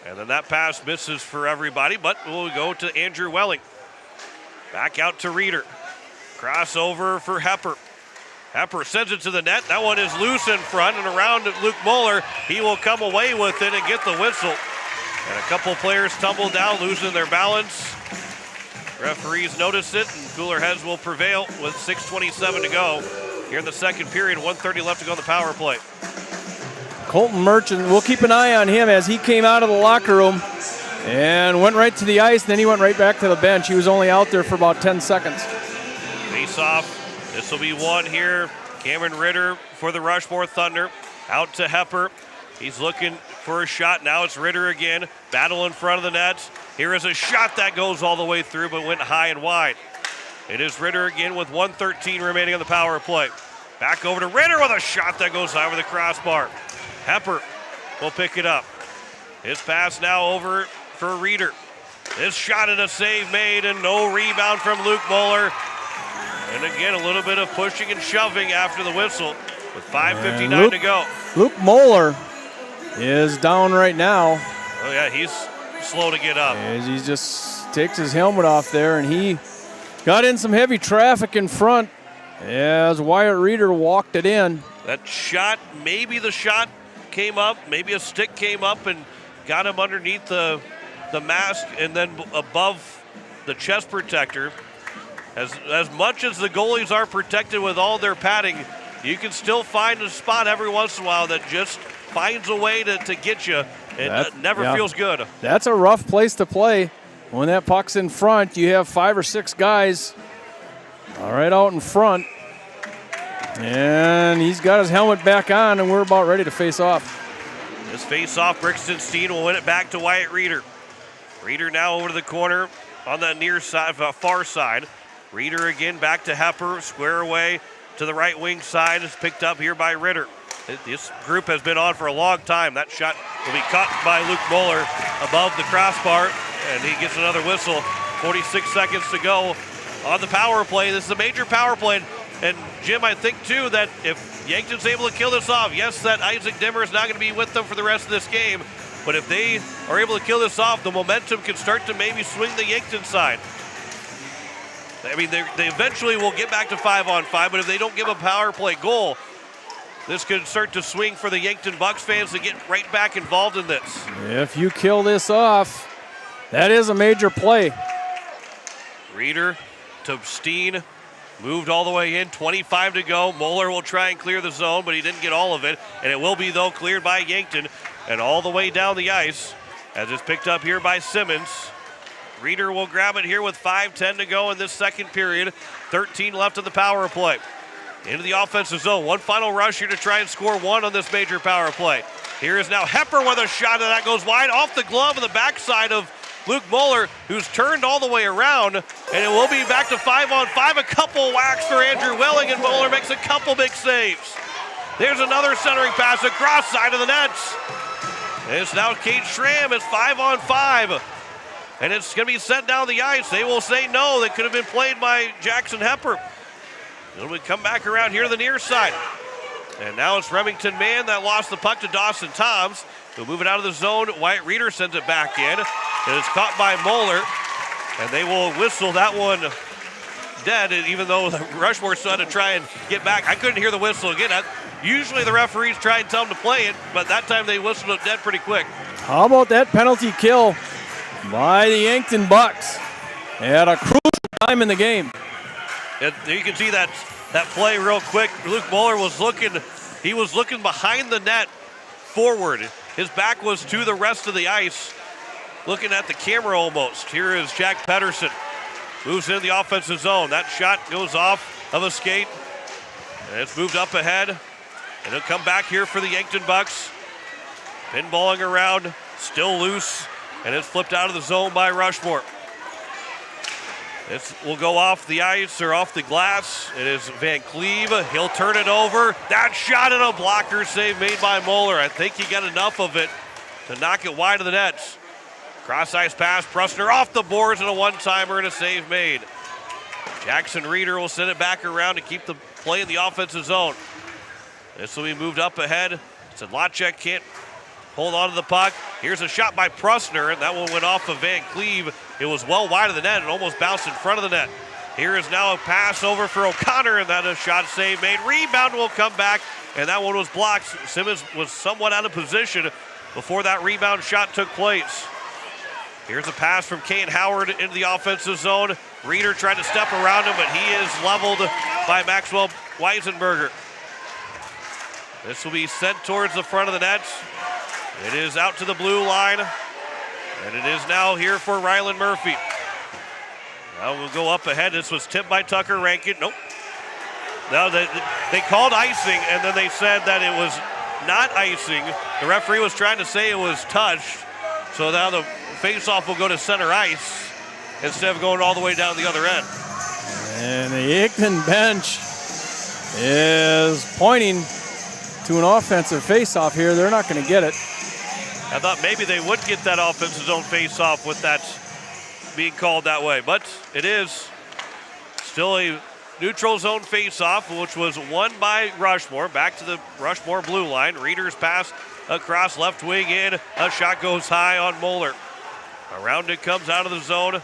And then that pass misses for everybody, but we'll go to Andrew Welling. Back out to Reeder. Crossover for Hepper. Hepper sends it to the net. That one is loose in front and around Luke Moeller. He will come away with it and get the whistle. And a couple players tumble down, losing their balance. Referees notice it, and cooler heads will prevail with 6:27 to go. Here in the second period, 1:30 left to go in the power play. Colton Merchant, we'll keep an eye on him as he came out of the locker room and went right to the ice, then he went right back to the bench. He was only out there for about 10 seconds. Face off. This will be one here. Cameron Ritter for the Rushmore Thunder. Out to Hepper. He's looking for a shot. Now it's Ritter again. Battle in front of the net. Here is a shot that goes all the way through but went high and wide. It is Ritter again with 1:13 remaining on the power play. Back over to Ritter with a shot that goes over the crossbar. Hepper will pick it up. His pass now over for Reeder. This shot and a save made and no rebound from Luke Moeller. And again, a little bit of pushing and shoving after the whistle with 5:59 to go. Luke Moeller is down right now. Oh yeah, he's slow to get up. As he just takes his helmet off there, and he got in some heavy traffic in front as Wyatt Reeder walked it in. That shot, maybe the shot came up, maybe a stick came up and got him underneath the mask and then above the chest protector. As much as the goalies are protected with all their padding, you can still find a spot every once in a while that just finds a way to get you. It never feels good. That's a rough place to play. When that puck's in front, you have 5 or 6 guys right out in front. And he's got his helmet back on, and we're about ready to face off. This face-off, Brixton Steen will win it back to Wyatt Reeder. Reeder now over to the corner on the near side, far side. Reeder again back to Hepper, square away to the right wing side. Is picked up here by Ritter. This group has been on for a long time. That shot will be caught by Luke Moeller above the crossbar, and he gets another whistle. 46 seconds to go on the power play. This is a major power play. And Jim, I think too that if Yankton's able to kill this off, yes, that Isaac Dimmer is not going to be with them for the rest of this game, but if they are able to kill this off, the momentum can start to maybe swing the Yankton side. I mean, they eventually will get back to 5-on-5, but if they don't give a power play goal, this could start to swing for the Yankton Bucks fans to get right back involved in this. If you kill this off, that is a major play. Reeder to Steen. Moved all the way in, 25 to go. Moeller will try and clear the zone, but he didn't get all of it. And it will be, though, cleared by Yankton. And all the way down the ice, as it's picked up here by Simmons. Reeder will grab it here with 5:10 to go in this second period. 13 left of the power play. Into the offensive zone. One final rush here to try and score one on this major power play. Here is now Hepper with a shot, and that goes wide off the glove of the backside of Luke Moeller, who's turned all the way around. And it will be back to 5-on-5. A couple whacks for Andrew Welling, and Moeller makes a couple big saves. There's another centering pass across side of the nets. And it's now Kate Schramm. It's 5-on-5. And it's going to be sent down the ice. They will say no. That could have been played by Jackson Hepper. Then we come back around here to the near side. And now it's Remington Mann that lost the puck to Dawson Toms. He'll move it out of the zone. Wyatt Reeder sends it back in. And it's caught by Moeller. And they will whistle that one dead, even though Rushmore still had to try and get back. I couldn't hear the whistle again. Usually the referees try and tell them to play it, but that time they whistled it dead pretty quick. How about that penalty kill by the Yankton Bucks at a crucial time in the game? And you can see that play real quick. Luke Moeller was looking behind the net forward. His back was to the rest of the ice, looking at the camera almost. Here is Jack Pedersen. Moves into the offensive zone. That shot goes off of a skate. And it's moved up ahead. And it'll come back here for the Yankton Bucks. Pinballing around, still loose. And it's flipped out of the zone by Rushmore. This will go off the ice or off the glass. It is Van Cleve. He'll turn it over. That shot and a blocker save made by Moeller. I think he got enough of it to knock it wide of the nets. Cross ice pass, Prusner off the boards and a one-timer and a save made. Jackson Reeder will send it back around to keep the play in the offensive zone. This will be moved up ahead. Sedlacek can't hold on to the puck. Here's a shot by Prusner, and that one went off of Van Cleve. It was well wide of the net and almost bounced in front of the net. Here is now a pass over for O'Connor, and that is a shot save made. Rebound will come back, and that one was blocked. Simmons was somewhat out of position before that rebound shot took place. Here's a pass from Kane Howard into the offensive zone. Reeder tried to step around him, but he is leveled by Maxwell Weisenberger. This will be sent towards the front of the net. It is out to the blue line, and it is now here for Ryland Murphy. Now we'll go up ahead. This was tipped by Tucker Rankin. Nope. Now they called icing, and then they said that it was not icing. The referee was trying to say it was touched, so now the face-off will go to center ice instead of going all the way down the other end. And the Yankton bench is pointing to an offensive face-off here. They're not going to get it. I thought maybe they would get that offensive zone face-off with that being called that way, but it is still a neutral zone face-off, which was won by Rushmore. Back to the Rushmore blue line. Reeder's pass across left wing in. A shot goes high on Moeller. Around it comes out of the zone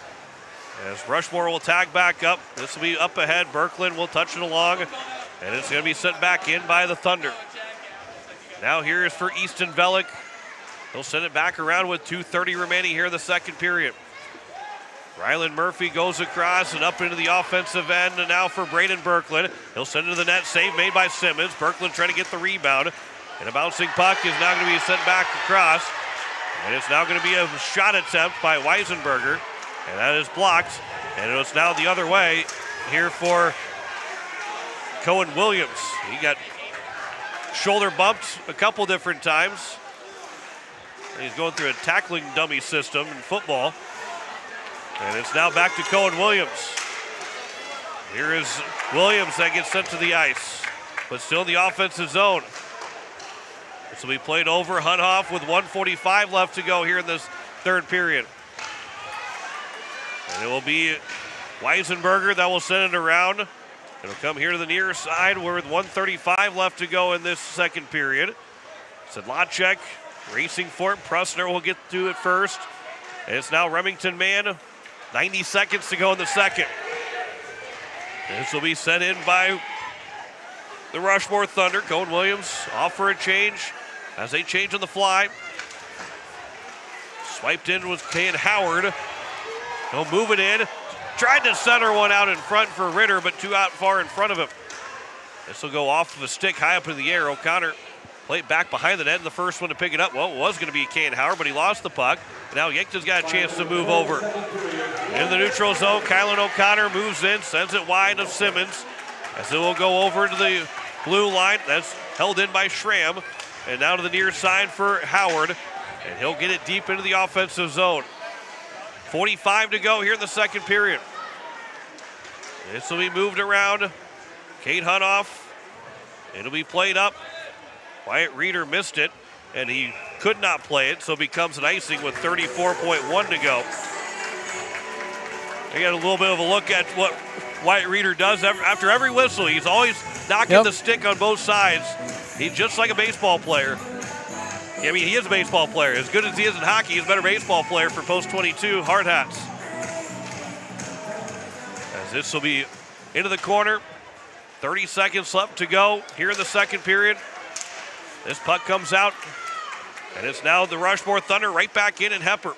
as Rushmore will tag back up. This will be up ahead. Berkland will touch it along, and it's going to be sent back in by the Thunder. Now here is for Easton Velick. He'll send it back around with 2:30 remaining here in the second period. Ryland Murphy goes across and up into the offensive end, and now for Braden Berkland. He'll send it to the net, save made by Simmons. Berkland trying to get the rebound, and a bouncing puck is now going to be sent back across. And it's now going to be a shot attempt by Weisenberger, and that is blocked. And it's now the other way here for Cohen Williams. He got shoulder bumped a couple different times. He's going through a tackling dummy system in football. And it's now back to Cohen Williams. Here is Williams that gets sent to the ice, but still in the offensive zone. This will be played over Hunhoff with 1:45 left to go here in this third period. And it will be Weisenberger that will send it around. It'll come here to the near side with 1:35 left to go in this second period. Sedlacek racing for it. Prusner will get to it first. And it's now Remington Mann. 90 seconds to go in the second. This will be sent in by the Rushmore Thunder. Cohen Williams off for a change as they change on the fly. Swiped in with Kane Howard. He'll move it in. Tried to center one out in front for Ritter, but two out far in front of him. This will go off of a stick high up in the air. O'Connor played back behind the net, and the first one to pick it up, well, it was going to be Kane Howard, but he lost the puck. Now Yankton's got a chance to move over. In the neutral zone, Kylan O'Connor moves in, sends it wide of Simmons, as it will go over to the blue line. That's held in by Schramm. And now to the near side for Howard, and he'll get it deep into the offensive zone. 45 to go here in the second period. This will be moved around. Kate Hunoff. It'll be played up. Wyatt Reeder missed it, and he could not play it, so it becomes an icing with 34.1 to go. I got a little bit of a look at what Wyatt Reeder does after every whistle. He's always knocking the stick on both sides. He's just like a baseball player. I mean, he is a baseball player. As good as he is in hockey, he's a better baseball player for Post 22 Hard Hats. As this will be into the corner. 30 seconds left to go here in the second period. This puck comes out, and it's now the Rushmore Thunder right back in, and Hepper.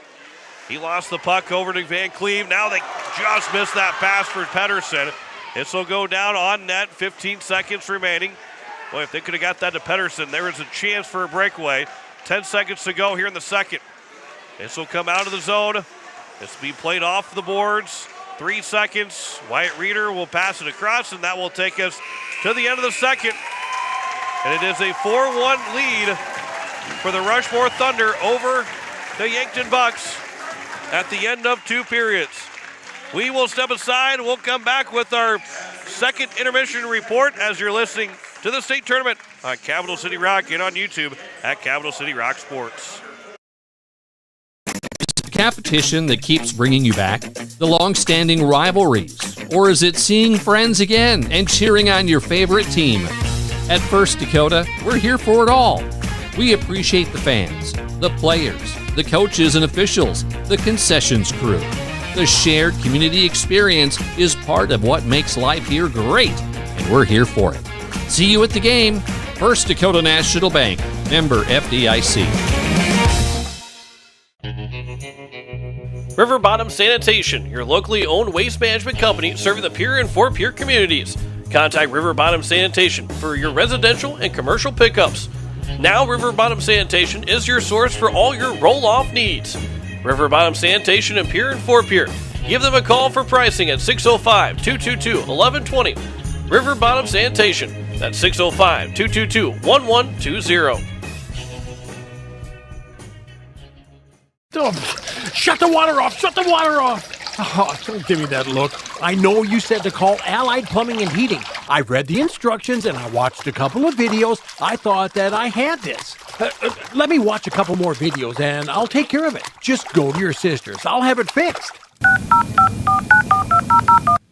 He lost the puck over to Van Cleve. Now they just missed that pass for Pedersen. This will go down on net, 15 seconds remaining. Boy, if they could have got that to Pedersen, there was a chance for a breakaway. 10 seconds to go here in the second. This will come out of the zone. This will be played off the boards. 3 seconds. Wyatt Reeder will pass it across, and that will take us to the end of the second. And it is a 4-1 lead for the Rushmore Thunder over the Yankton Bucks at the end of 2 periods. We will step aside. We'll come back with our second intermission report as you're listening to the state tournament on Capital City Rock and on YouTube at Capital City Rock Sports. Competition that keeps bringing you back? The long-standing rivalries? Or is it seeing friends again and cheering on your favorite team? At First Dakota, we're here for it all. We appreciate the fans, the players, the coaches and officials, the concessions crew. The shared community experience is part of what makes life here great, and we're here for it. See you at the game. First Dakota National Bank, member FDIC. River Bottom Sanitation, your locally owned waste management company serving the Pierre and Fort Pierre communities. Contact River Bottom Sanitation for your residential and commercial pickups. Now River Bottom Sanitation is your source for all your roll-off needs. River Bottom Sanitation in Pierre and Fort Pierre. Give them a call for pricing at 605-222-1120. River Bottom Sanitation. That's 605-222-1120. Oh, shut the water off! Shut the water off! Oh, don't give me that look. I know you said to call Allied Plumbing and Heating. I read the instructions and I watched a couple of videos. I thought that I had this. Let me watch a couple more videos and I'll take care of it. Just go to your sister's. I'll have it fixed.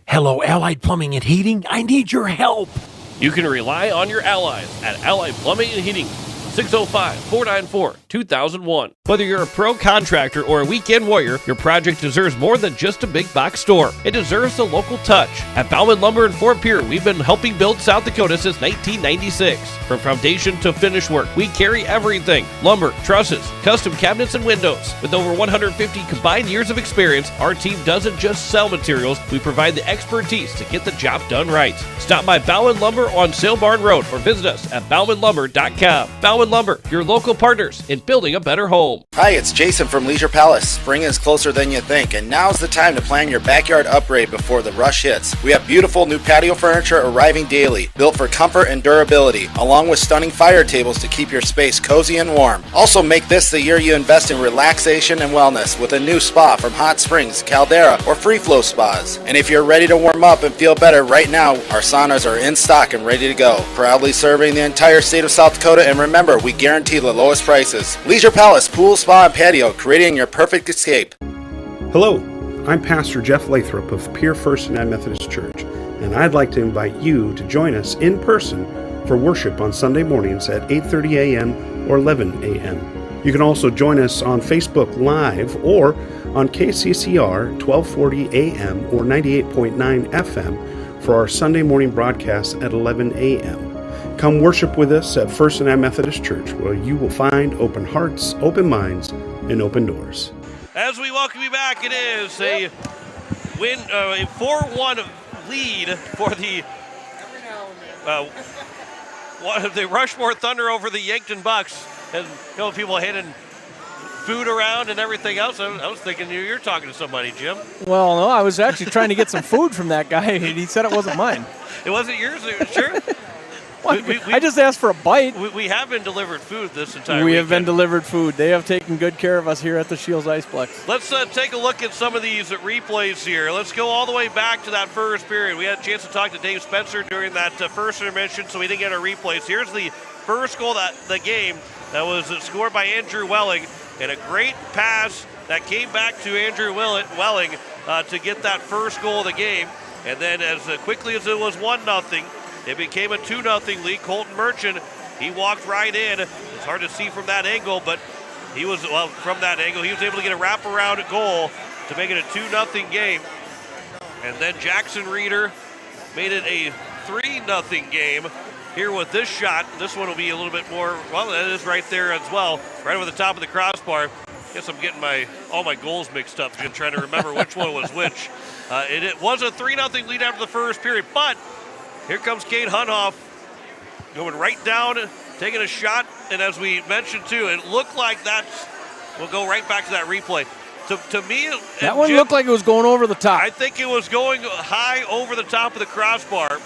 Hello, Allied Plumbing and Heating. I need your help. You can rely on your allies at Allied Plumbing and Heating. 605-494-2001. Whether you're a pro contractor or a weekend warrior, your project deserves more than just a big box store. It deserves the local touch. At Bauman Lumber in Fort Pierre, we've been helping build South Dakota since 1996. From foundation to finish work, we carry everything. Lumber, trusses, custom cabinets, and windows. With over 150 combined years of experience, our team doesn't just sell materials, we provide the expertise to get the job done right. Stop by Bauman Lumber on Sail Barn Road or visit us at baumanlumber.com. Bauman Lumber, your local partners in building a better home. Hi, it's Jason from Leisure Palace. Spring is closer than you think, and now's the time to plan your backyard upgrade before the rush hits. We have beautiful new patio furniture arriving daily, built for comfort and durability, along with stunning fire tables to keep your space cozy and warm. Also, make this the year you invest in relaxation and wellness with a new spa from Hot Springs, Caldera, or Free Flow Spas. And if you're ready to warm up and feel better right now, our saunas are in stock and ready to go. Proudly serving the entire state of South Dakota, and remember, we guarantee the lowest prices. Leisure Palace, pool, spa, and patio, creating your perfect escape. Hello, I'm Pastor Jeff Lathrop of Pierre First United Methodist Church, and I'd like to invite you to join us in person for worship on Sunday mornings at 8:30 a.m. or 11 a.m. You can also join us on Facebook Live or on KCCR 1240 a.m. or 98.9 FM for our Sunday morning broadcast at 11 a.m. Come worship with us at First United Methodist Church, where you will find open hearts, open minds, and open doors. As we welcome you back, it is a 4-1 lead for the Rushmore Thunder over the Yankton Bucks. And people hitting food around and everything else. I was thinking you were talking to somebody, Jim. Well, no, I was actually trying to get some food from that guy. He said it wasn't mine. It wasn't yours, sure? I just asked for a bite. We have been delivered food this entire We weekend. have been delivered food. They have taken good care of us here at the Shields Iceplex. Let's take a look at some of these replays here. Let's go all the way back to that first period. We had a chance to talk to Dave Spencer during that first intermission, so we didn't get our replays. Here's the first goal that the game that was scored by Andrew Welling, and a great pass that came back to Andrew Welling to get that first goal of the game. And then as quickly as it was 1-0, it became a 2-0 lead. Colton Merchant, he walked right in. It's hard to see from that angle, but from that angle, he was able to get a wraparound goal to make it a 2-0 game. And then Jackson Reeder made it a 3-0 game here with this shot. This one will be a little bit more, well, that is right there as well, right over the top of the crossbar. Guess I'm getting all my goals mixed up, Jim, trying to remember which one was which. It was a 3-0 lead after the first period, but here comes Kate Hunhoff going right down, taking a shot, and as we mentioned too, it looked like we'll go right back to that replay. To me, that one looked like it was going over the top. I think it was going high over the top of the crossbar,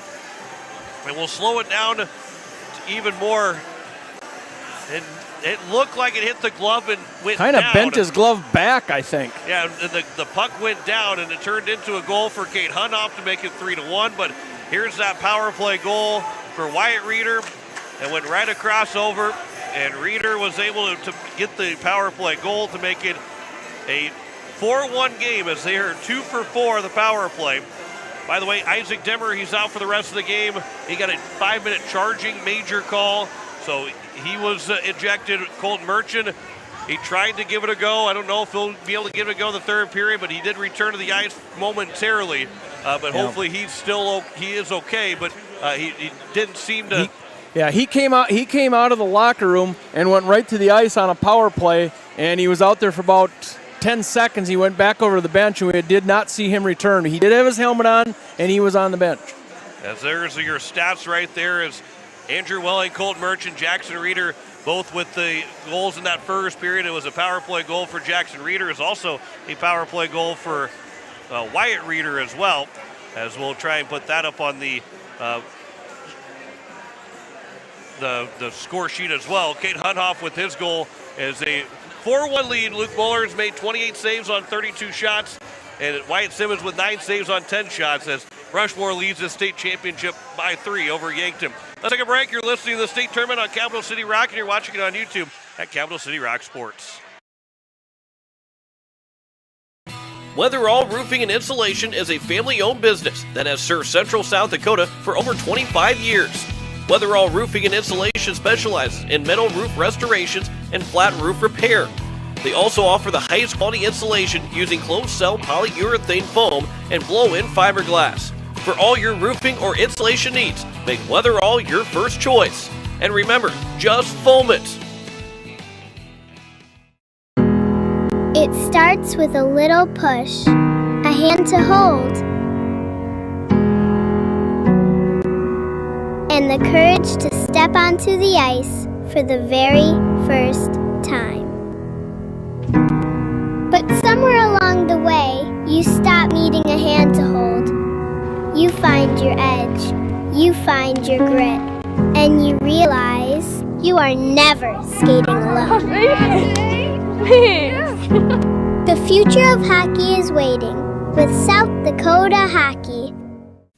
and we'll slow it down to even more. And it looked like it hit the glove and went down. Kind of bent his glove back, I think. Yeah, and the puck went down, and it turned into a goal for Kate Hunhoff to make it 3-1. But here's that power play goal for Wyatt Reeder. It went right across over, and Reeder was able to get the power play goal to make it a 4-1 game as they are 2 for 4 the power play. By the way, Isaac Demmer, he's out for the rest of the game. He got a 5-minute charging major call, so he was ejected. Colton Merchant, he tried to give it a go. I don't know if he'll be able to give it a go in the third period, but he did return to the ice momentarily. But hopefully he is okay, but he didn't seem to. He came out of the locker room and went right to the ice on a power play, and he was out there for about 10 seconds. He went back over to the bench, and we did not see him return. He did have his helmet on, and he was on the bench. As there's your stats right there, is Andrew Welling, Colton Merchant, Jackson Reeder, both with the goals in that first period. It was a power play goal for Jackson Reeder. It's also a power play goal for Wyatt Reeder as well, as we'll try and put that up on the score sheet as well. Kate Hunhoff with his goal is a 4-1 lead. Luke Mullers made 28 saves on 32 shots, and Wyatt Simmons with 9 saves on 10 shots as Rushmore leads the state championship by 3 over Yankton. Let's take a break. You're listening to the state tournament on Capital City Rock, and you're watching it on YouTube at Capital City Rock Sports. Weatherall Roofing and Insulation is a family-owned business that has served Central South Dakota for over 25 years. Weatherall Roofing and Insulation specializes in metal roof restorations and flat roof repair. They also offer the highest quality insulation using closed-cell polyurethane foam and blow-in fiberglass. For all your roofing or insulation needs, make Weatherall your first choice. And remember, just foam it. It starts with a little push, a hand to hold, and the courage to step onto the ice for the very first time. But somewhere along the way, you stop needing a hand to hold. You find your edge, you find your grit, and you realize you are never skating alone. The future of hockey is waiting with South Dakota Hockey.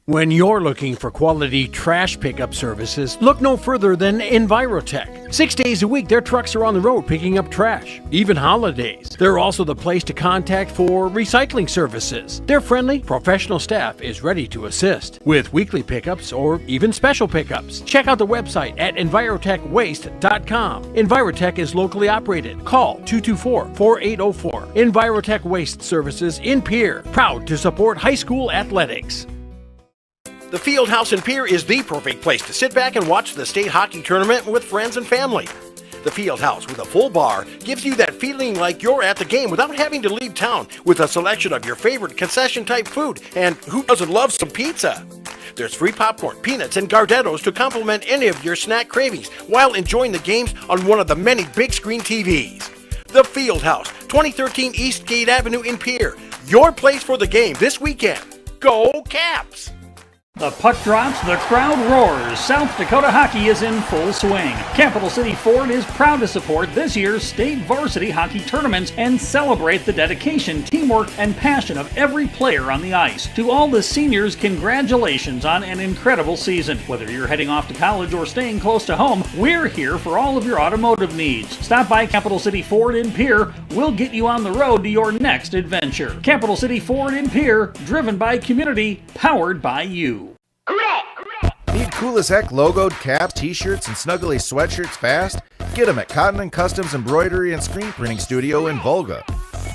When you're looking for quality trash pickup services, look no further than Envirotech. 6 days a week, their trucks are on the road picking up trash, even holidays. They're also the place to contact for recycling services. Their friendly, professional staff is ready to assist with weekly pickups or even special pickups. Check out the website at EnvirotechWaste.com. Envirotech is locally operated. Call 224-4804. Envirotech Waste Services in Pierre, proud to support high school athletics. The Fieldhouse in Pierre is the perfect place to sit back and watch the state hockey tournament with friends and family. The Fieldhouse with a full bar gives you that feeling like you're at the game without having to leave town, with a selection of your favorite concession-type food, and who doesn't love some pizza? There's free popcorn, peanuts, and Gardettos to complement any of your snack cravings while enjoying the games on one of the many big screen TVs. The Fieldhouse, 2013 East Gate Avenue in Pierre. Your place for the game this weekend. Go Caps! The puck drops, the crowd roars. South Dakota hockey is in full swing. Capital City Ford is proud to support this year's state varsity hockey tournaments and celebrate the dedication, teamwork, and passion of every player on the ice. To all the seniors, congratulations on an incredible season. Whether you're heading off to college or staying close to home, we're here for all of your automotive needs. Stop by Capital City Ford in Pierre. We'll get you on the road to your next adventure. Capital City Ford in Pierre, driven by community, powered by you. Need cool as heck logoed caps, t-shirts, and snuggly sweatshirts fast? Get them at Cotton & Customs Embroidery and Screen Printing Studio in Volga.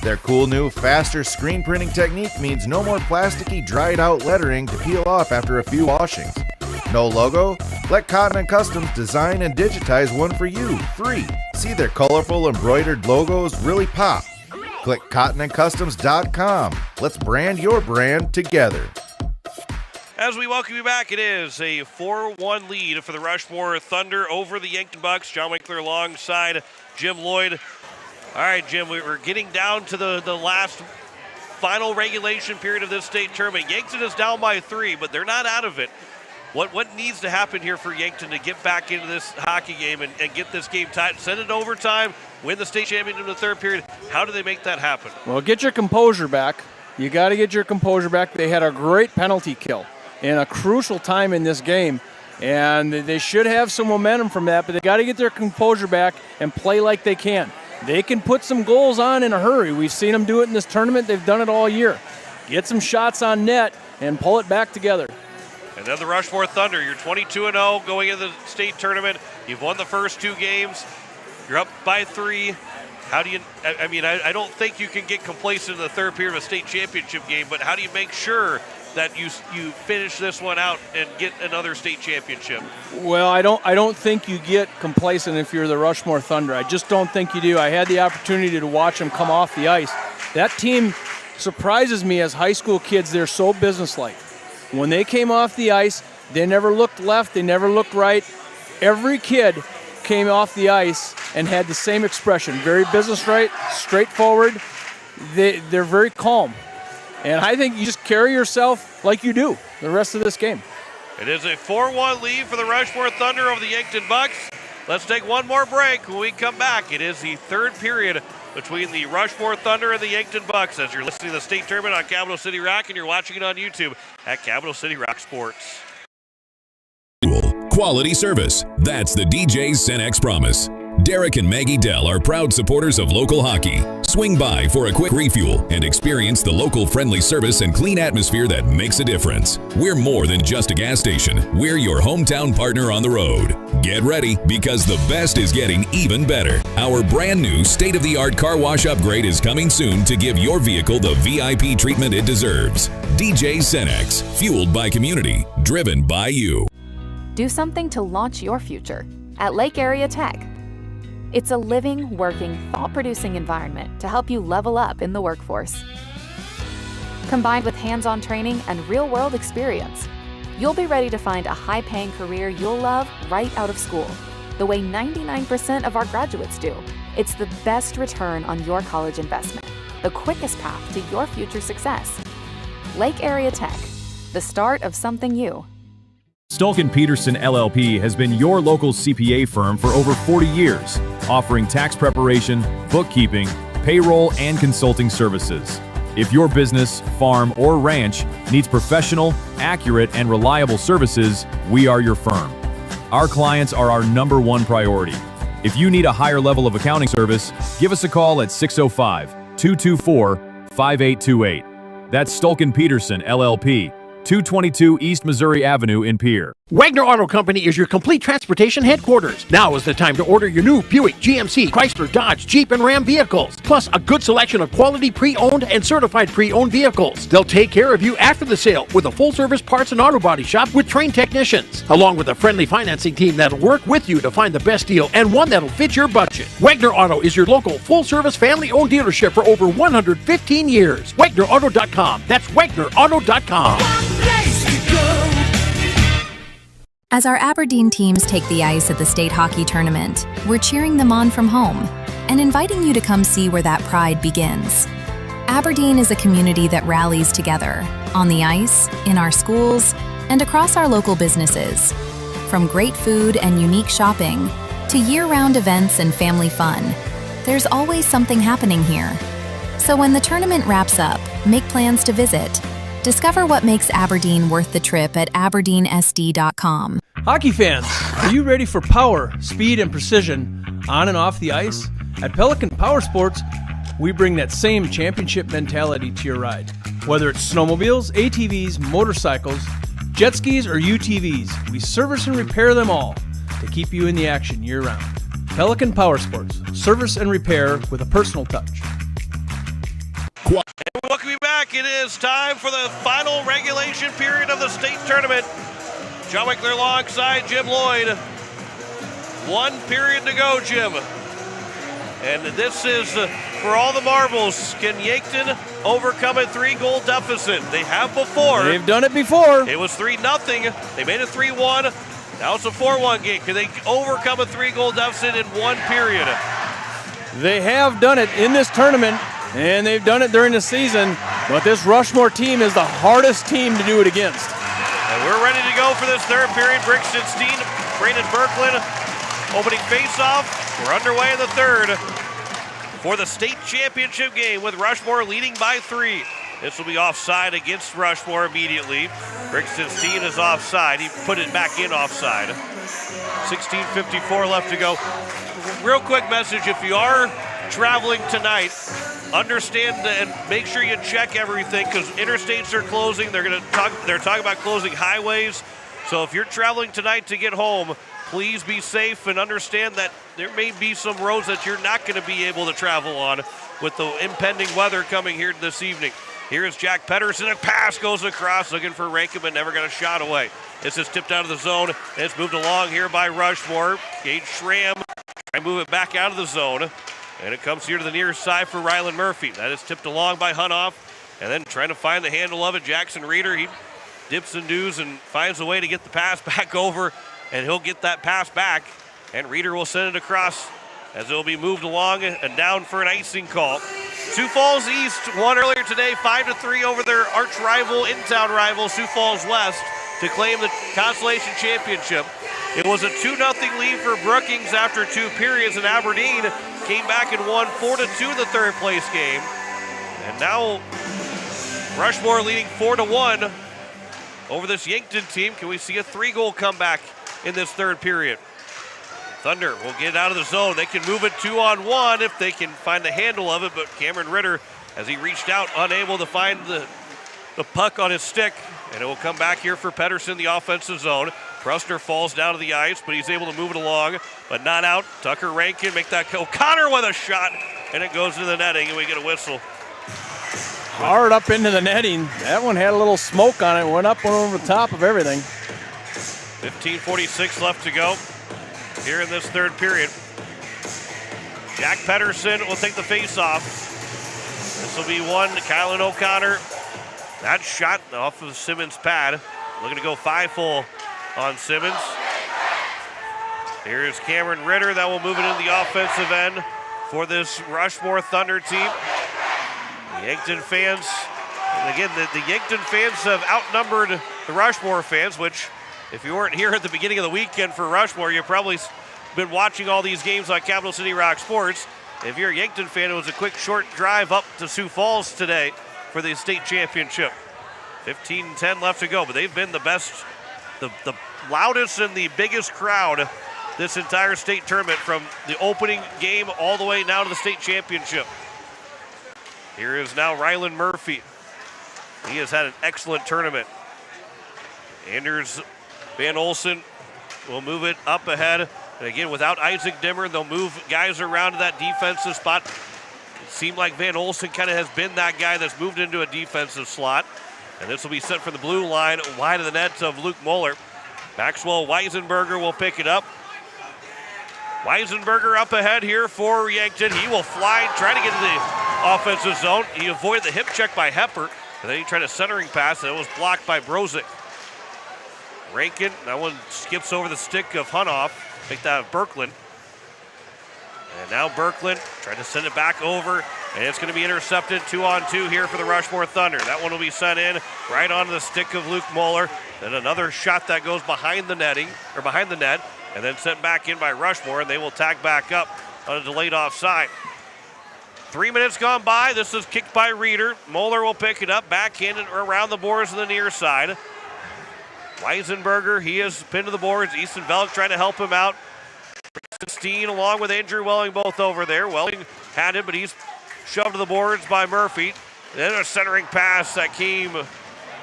Their cool new, faster screen printing technique means no more plasticky, dried-out lettering to peel off after a few washings. No logo? Let Cotton & Customs design and digitize one for you, free. See their colorful embroidered logos really pop. Click cottonandcustoms.com. Let's brand your brand together. As we welcome you back, it is a 4-1 lead for the Rushmore Thunder over the Yankton Bucks. John Winkler alongside Jim Lloyd. All right, Jim, we're getting down to the last final regulation period of this state tournament. Yankton is down by 3, but they're not out of it. What needs to happen here for Yankton to get back into this hockey game and get this game tied, send it to overtime, win the state championship in the third period? How do they make that happen? Well, get your composure back. You got to get your composure back. They had a great penalty kill in a crucial time in this game, and they should have some momentum from that, but they got to get their composure back and play like they can. They can put some goals on in a hurry. We've seen them do it in this tournament. They've done it all year. Get some shots on net and pull it back together. And then the Rushmore Thunder, you're 22-0 going into the state tournament. You've won the first 2 games. You're up by 3. How do you, I don't think you can get complacent in the third period of a state championship game, but how do you make sure that you finish this one out and get another state championship? Well, I don't think you get complacent if you're the Rushmore Thunder. I just don't think you do. I had the opportunity to watch them come off the ice. That team surprises me as high school kids. They're so businesslike. When they came off the ice, they never looked left, they never looked right. Every kid came off the ice and had the same expression. Very business-right, straightforward. They're very calm. And I think you just carry yourself like you do the rest of this game. It is a 4-1 lead for the Rushmore Thunder over the Yankton Bucks. Let's take one more break. When we come back, it is the third period between the Rushmore Thunder and the Yankton Bucks as you're listening to the state tournament on Capital City Rock and you're watching it on YouTube at Capital City Rock Sports. Quality service. That's the DJ's Cenex promise. Derek and Maggie Dell are proud supporters of local hockey. Swing by for a quick refuel and experience the local friendly service and clean atmosphere that makes a difference. We're more than just a gas station. We're your hometown partner on the road. Get ready because the best is getting even better. Our brand new state-of-the-art car wash upgrade is coming soon to give your vehicle the VIP treatment it deserves. DJ Cenex, fueled by community, driven by you. Do something to launch your future at Lake Area Tech. It's a living, working, thought-producing environment to help you level up in the workforce. Combined with hands-on training and real-world experience, you'll be ready to find a high-paying career you'll love right out of school, the way 99% of our graduates do. It's the best return on your college investment, the quickest path to your future success. Lake Area Tech, the start of something new. Stolken Peterson LLP has been your local CPA firm for over 40 years, offering tax preparation, bookkeeping, payroll, and consulting services. If your business, farm, or ranch needs professional, accurate, and reliable services, we are your firm. Our clients are our #1 priority. If you need a higher level of accounting service, give us a call at 605-224-5828. That's Stolken Peterson LLP. 222 East Missouri Avenue in Pierre. Wagner Auto Company is your complete transportation headquarters. Now is the time to order your new Buick, GMC, Chrysler, Dodge, Jeep, and Ram vehicles, plus a good selection of quality pre-owned and certified pre-owned vehicles. They'll take care of you after the sale with a full-service parts and auto body shop with trained technicians, along with a friendly financing team that'll work with you to find the best deal and one that'll fit your budget. Wagner Auto is your local full-service family-owned dealership for over 115 years. WagnerAuto.com. That's WagnerAuto.com. As our Aberdeen teams take the ice at the state hockey tournament, we're cheering them on from home and inviting you to come see where that pride begins. Aberdeen is a community that rallies together, on the ice, in our schools, and across our local businesses. From great food and unique shopping to year-round events and family fun, there's always something happening here. So when the tournament wraps up, make plans to visit. Discover what makes Aberdeen worth the trip at aberdeensd.com. Hockey fans, are you ready for power, speed, and precision on and off the ice? At Pelican Power Sports, we bring that same championship mentality to your ride. Whether it's snowmobiles, ATVs, motorcycles, jet skis, or UTVs, we service and repair them all to keep you in the action year-round. Pelican Power Sports, service and repair with a personal touch. And welcome you back. It is time for the final regulation period of the state tournament. John Wickler alongside Jim Lloyd. 1 period to go, Jim. And this is for all the marbles. Can Yankton overcome a 3-goal deficit? They have before. They've done it before. It was 3-0. They made it 3-1. Now it's a 4-1 game. Can they overcome a 3-goal deficit in 1 period? They have done it in this tournament, and they've done it during the season, but this Rushmore team is the hardest team to do it against. And we're ready to go for this third period. Brixton Steen, Brandon Berkland opening faceoff. We're underway in the third for the state championship game with Rushmore leading by 3. This will be offside against Rushmore immediately. Brixton Steen is offside. He put it back in offside. 16:54 left to go. Real quick message, if you are traveling tonight, understand and make sure you check everything because interstates are closing. They're talking about closing highways. So if you're traveling tonight to get home, please be safe and understand that there may be some roads that you're not going to be able to travel on with the impending weather coming here this evening. Here's Jack Pedersen. A pass goes across, looking for Rankin, but never got a shot away. This is tipped out of the zone. And it's moved along here by Rushmore. Gage Schramm trying to move it back out of the zone. And it comes here to the near side for Rylan Murphy. That is tipped along by Hunoff. And then trying to find the handle of it, Jackson Reeder. He dips and doos and finds a way to get the pass back over. And he'll get that pass back. And Reeder will send it across as it will be moved along and down for an icing call. Sioux Falls East won earlier today 5-3 over their arch rival, in-town rival, Sioux Falls West, to claim the Constellation Championship. It was a 2-0 lead for Brookings after 2 periods, and Aberdeen came back and won 4-2 the third place game. And now Rushmore leading 4-1 over this Yankton team. Can we see a 3-goal comeback in this third period? Thunder will get out of the zone. They can move it 2-on-1 if they can find the handle of it, but Cameron Ritter, as he reached out, unable to find the puck on his stick, and it will come back here for Pedersen, the offensive zone. Prusner falls down to the ice, but he's able to move it along, but not out. Tucker Rankin make that go. Connor with a shot, and it goes to the netting, and we get a whistle. Hard up into the netting. That one had a little smoke on it, went up over the top of everything. 15:46 left to go here in this third period. Jack Pedersen will take the face-off. This will be one to Kylan O'Connor. That shot off of Simmons' pad. Looking to go 5-full on Simmons. Here's Cameron Ritter. That will move it into the offensive end for this Rushmore Thunder team. The Yankton fans, and again, the Yankton fans have outnumbered the Rushmore fans, which if you weren't here at the beginning of the weekend for Rushmore, you've probably been watching all these games on Capital City Rock Sports. If you're a Yankton fan, it was a quick, short drive up to Sioux Falls today for the state championship. 15-10 left to go, but they've been the best, the loudest and the biggest crowd this entire state tournament from the opening game all the way now to the state championship. Here is now Rylan Murphy. He has had an excellent tournament. Anders Van Olsen will move it up ahead. And again, without Isaac Dimmer, they'll move guys around to that defensive spot. It seemed like Van Olsen kind of has been that guy that's moved into a defensive slot. And this will be set for the blue line, wide of the net of Luke Moeller. Maxwell Weisenberger will pick it up. Weisenberger up ahead here for Yankton. He will fly, try to get to the offensive zone. He avoided the hip check by Hepper, and then he tried a centering pass, and it was blocked by Brozick. Rankin, that one skips over the stick of Hunoff. Take that of Berkland. And now Berkland trying to send it back over, and it's going to be intercepted 2-on-2 here for the Rushmore Thunder. That one will be sent in right onto the stick of Luke Moeller. Then another shot that goes behind the net, and then sent back in by Rushmore, and they will tag back up on a delayed offside. 3 minutes gone by. This is kicked by Reeder. Moeller will pick it up, backhanded around the boards on the near side. Weisenberger, he is pinned to the boards. Easton Velk trying to help him out. Steen along with Andrew Welling both over there. Welling had him, but he's shoved to the boards by Murphy. Then a centering pass that came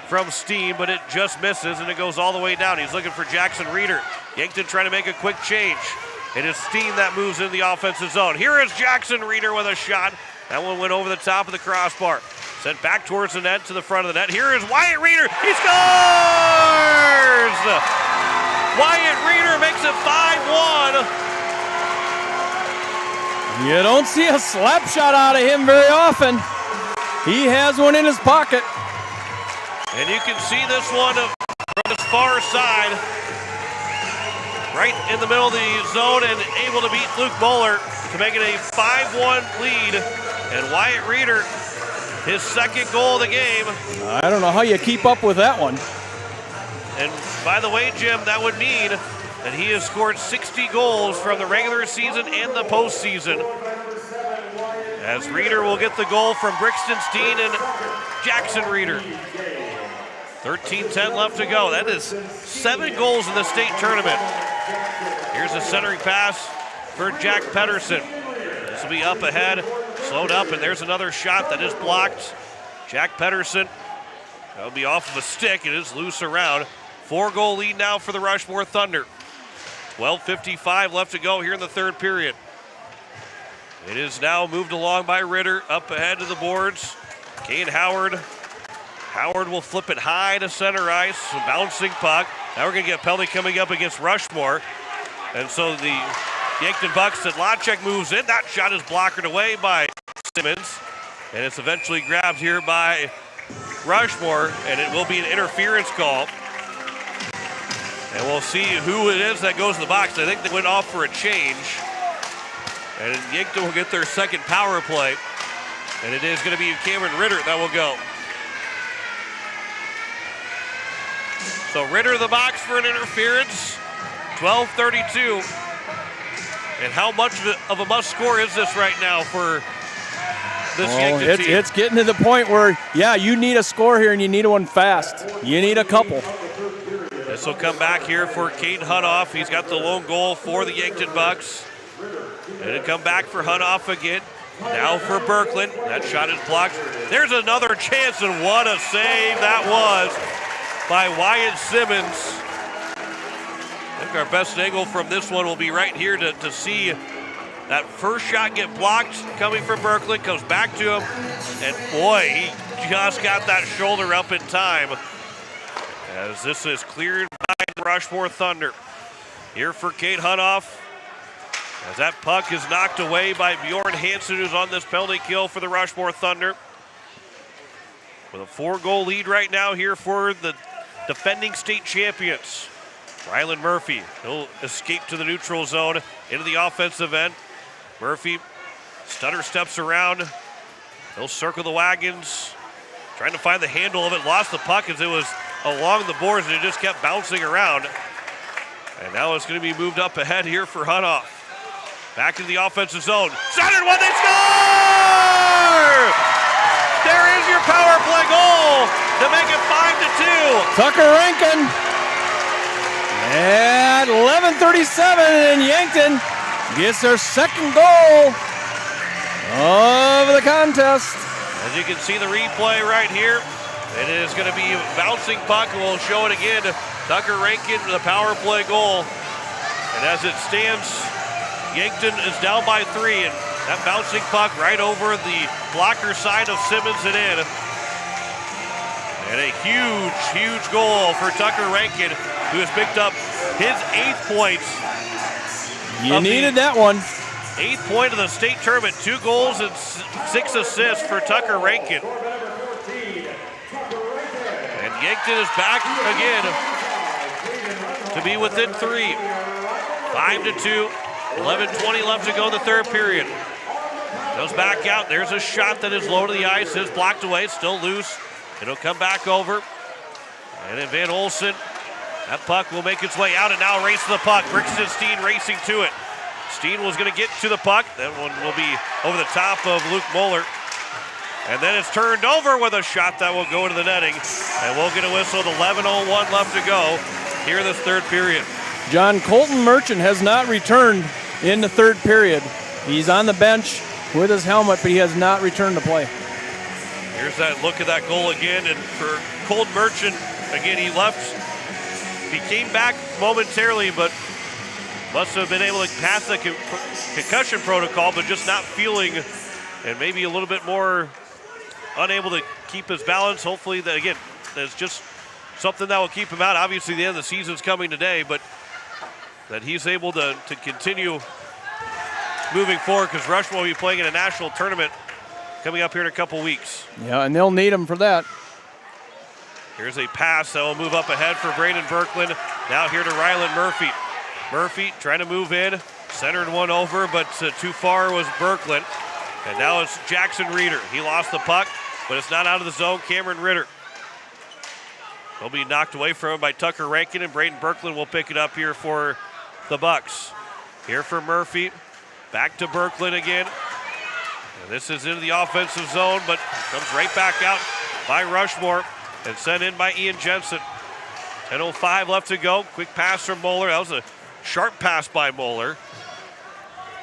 from Steen, but it just misses, and it goes all the way down. He's looking for Jackson Reeder. Yankton trying to make a quick change. It is Steen that moves in the offensive zone. Here is Jackson Reeder with a shot. That one went over the top of the crossbar. Sent back towards the net to the front of the net. Here is Wyatt Reeder. He scores! Wyatt Reeder makes it 5-1. You don't see a slap shot out of him very often. He has one in his pocket. And you can see this one from his far side. Right in the middle of the zone and able to beat Luke Moeller to make it a 5-1 lead. And Wyatt Reeder, his second goal of the game. I don't know how you keep up with that one. And by the way, Jim, that would mean that he has scored 60 goals from the regular season and the postseason. As Reeder will get the goal from Brixton Steen and Jackson Reeder. 13:10 left to go. That is 7 goals in the state tournament. Here's a centering pass for Jack Pedersen. This will be up ahead, slowed up, and there's another shot that is blocked. Jack Pedersen, that'll be off of a stick. It is loose around. 4-goal lead now for the Rushmore Thunder. 12:55 left to go here in the third period. It is now moved along by Ritter, up ahead to the boards. Kane Howard. Howard will flip it high to center ice, a bouncing puck. Now we're going to get a penalty coming up against Rushmore. And so the Yankton Bucks, Sedlacek moves in. That shot is blockered away by Simmons. And it's eventually grabbed here by Rushmore, and it will be an interference call. And we'll see who it is that goes in the box. I think they went off for a change. And Yankton will get their second power play. And it is going to be Cameron Ritter that will go. So Ritter in the box for an interference. 12:32. And how much of a must score is this right now for this Yankton team? It's getting to the point where, yeah, you need a score here and you need one fast. You need a couple. This will come back here for Caden Hunoff. He's got the lone goal for the Yankton Bucks. And it'll come back for Hunoff again. Now for Berkland. That shot is blocked. There's another chance, and what a save that was by Wyatt Simmons. I think our best angle from this one will be right here to see that first shot get blocked coming from Berkland. Comes back to him, and boy, he just got that shoulder up in time. As this is cleared by the Rushmore Thunder. Here for Kate Hunoff. As that puck is knocked away by Bjorn Hansen, who's on this penalty kill for the Rushmore Thunder. With a 4-goal lead right now here for the defending state champions. Rylan Murphy, he'll escape to the neutral zone into the offensive end. Murphy, stutter steps around. He'll circle the wagons. Trying to find the handle of it, lost the puck as it was along the boards and it just kept bouncing around. And now it's going to be moved up ahead here for Hunoff. Back into the offensive zone. Centered one, they score! There is your power play goal to make it 5-2. Tucker Rankin. At 11:37, and Yankton gets their second goal of the contest. As you can see the replay right here, it is going to be a bouncing puck, and we'll show it again. Tucker Rankin with a power play goal. And as it stands, Yankton is down by 3, and that bouncing puck right over the blocker side of Simmons and in. And a huge, huge goal for Tucker Rankin, who has picked up his 8th points. You needed that one. 8th point of the state tournament, 2 goals and 6 assists for Tucker Rankin. And Yankton is back again to be within 3. 5-2. 11:20 left to go in the third period. Goes back out. There's a shot that is low to the ice. Is blocked away. Still loose. It'll come back over. And then Van Olsen. That puck will make its way out and now race to the puck. Brixton Steen racing to it. Steen was going to get to the puck. That one will be over the top of Luke Moeller. And then it's turned over with a shot that will go into the netting. And we'll get a whistle with 11:01 left to go here in this third period. John, Colton Merchant has not returned in the third period. He's on the bench with his helmet, but he has not returned to play. Here's that look at that goal again. And for Colton Merchant, again, he left. He came back momentarily, but must have been able to pass the concussion protocol, but just not feeling, and maybe a little bit more unable to keep his balance. Hopefully that, again, that's just something that will keep him out. Obviously the end of the season's coming today, but that he's able to continue moving forward, because Rushmore will be playing in a national tournament coming up here in a couple weeks. Yeah, and they'll need him for that. Here's a pass that will move up ahead for Braden Berkland. Now here to Ryland Murphy. Murphy trying to move in, centered one over, but too far was Berkland. And now it's Jackson Reeder. He lost the puck, but it's not out of the zone. Cameron Ritter. He'll be knocked away from him by Tucker Rankin, and Braden Berkland will pick it up here for the Bucks. Here for Murphy. Back to Berkland again. And this is into the offensive zone, but comes right back out by Rushmore and sent in by Ian Jensen. 10:05 left to go. Quick pass from Moeller. That was a sharp pass by Moeller.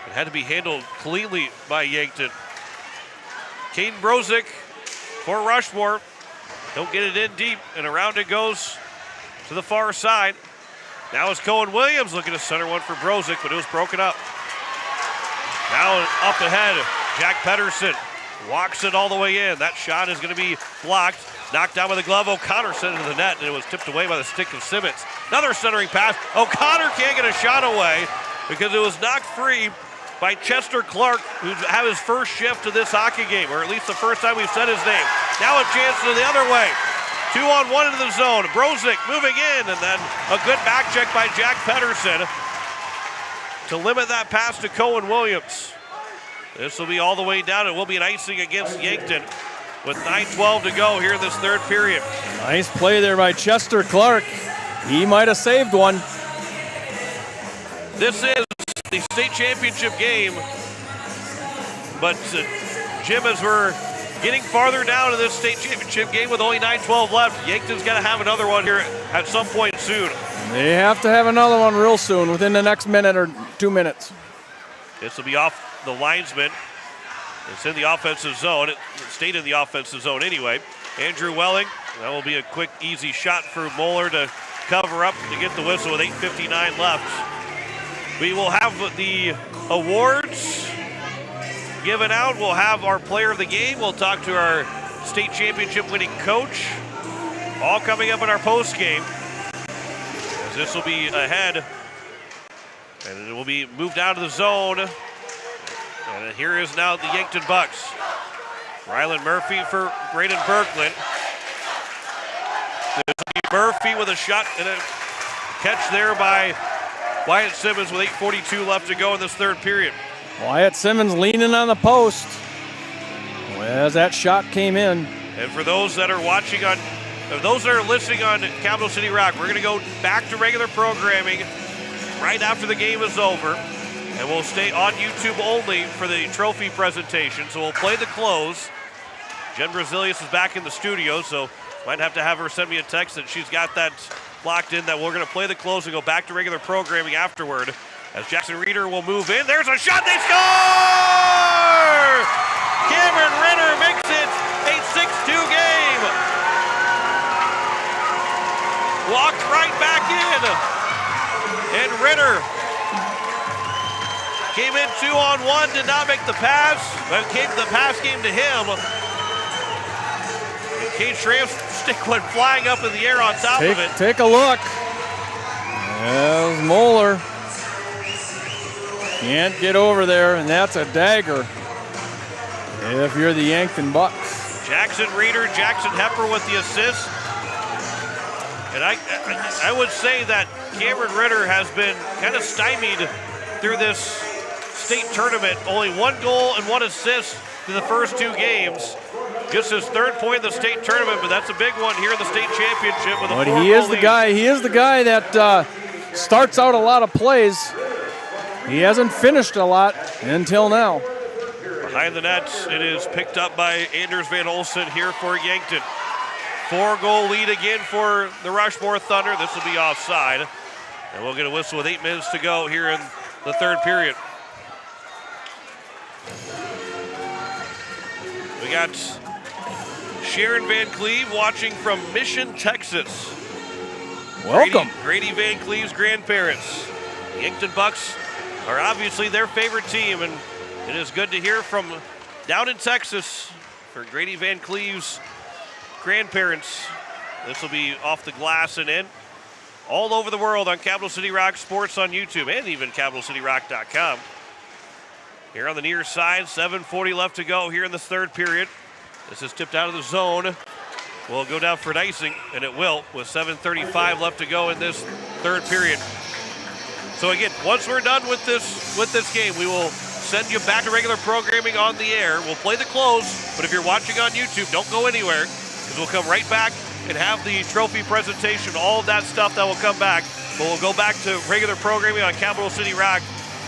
It had to be handled cleanly by Yankton. Caden Brozick for Rushmore. Don't get it in deep, and around it goes to the far side. Now it's Cohen Williams looking to center one for Brozick, but it was broken up. Now up ahead, Jack Pedersen walks it all the way in. That shot is going to be blocked. Knocked down with a glove. O'Connor sent it to the net, and it was tipped away by the stick of Simmons. Another centering pass. O'Connor can't get a shot away because it was knocked free by Chester Clark, who's had his first shift of this hockey game, or at least the first time we've said his name. Now a chance to the other way. 2-on-1 into the zone. Brozick moving in, and then a good back check by Jack Pedersen to limit that pass to Cohen Williams. This will be all the way down. It will be an icing against Yankton with 9:12 to go here in this third period. Nice play there by Chester Clark. He might have saved one. This is the state championship game, but Jim, as we're getting farther down in this state championship game with only 9:12 left, Yankton's got to have another one here at some point soon. They have to have another one real soon, within the next minute or 2 minutes. This will be off the linesman. It's in the offensive zone. It stayed in the offensive zone anyway. Andrew Welling, that will be a quick, easy shot for Moeller to cover up to get the whistle with 8:59 left. We will have the awards given out. We'll have our player of the game. We'll talk to our state championship winning coach. All coming up in our post game. As this will be ahead. And it will be moved out of the zone. And here is now the Yankton Bucks. Ryland Murphy for Braden Berkland. This will be Murphy with a shot and a catch there by Wyatt Simmons with 8:42 left to go in this third period. Wyatt Simmons leaning on the post as that shot came in. And for those that are watching on, those that are listening on Capital City Rock, we're going to go back to regular programming right after the game is over. And we'll stay on YouTube only for the trophy presentation. So we'll play the close. Jen Brazilius is back in the studio, so might have to have her send me a text that she's got that locked in, that we're going to play the close and go back to regular programming afterward. As Jackson Reeder will move in. There's a shot. They score! Cameron Ritter makes it a 6-2 game. Walked right back in. And Ritter came in 2-on-1, did not make the pass, but the pass came to him. And Kate Schramm's stick went flying up in the air on top of it. Take a look. There's Moeller. Can't get over there, and that's a dagger if you're the Yankton Bucks. Jackson Reeder, Jackson Hepper with the assist. And I would say that Cameron Ritter has been kind of stymied through this state tournament. Only 1 goal and 1 assist in the first 2 games. Just his 3rd point in the state tournament, but that's a big one here in the state championship with a 4-goal he is the lead. guy. He is the guy that starts out a lot of plays. He hasn't finished a lot until now. Behind the nets, it is picked up by Anders Van Olsen here for Yankton. 4-goal lead again for the Rushmore Thunder. This will be offside. And we'll get a whistle with 8 minutes to go here in the 3rd period. We got Sharon Van Cleve watching from Mission, Texas. Welcome. Grady Van Cleve's grandparents. The Yankton Bucks are obviously their favorite team, and it is good to hear from down in Texas for Grady Van Cleve's grandparents. This will be off the glass and in all over the world on Capital City Rock Sports on YouTube and even CapitalCityRock.com. Here on the near side, 7:40 left to go here in the 3rd period. This is tipped out of the zone. Will go down for an icing, and it will, with 7:35 left to go in this 3rd period. So again, once we're done with this game, we will send you back to regular programming on the air. We'll play the close, but if you're watching on YouTube, don't go anywhere, because we'll come right back and have the trophy presentation, all of that stuff that will come back. But we'll go back to regular programming on Capital City Rock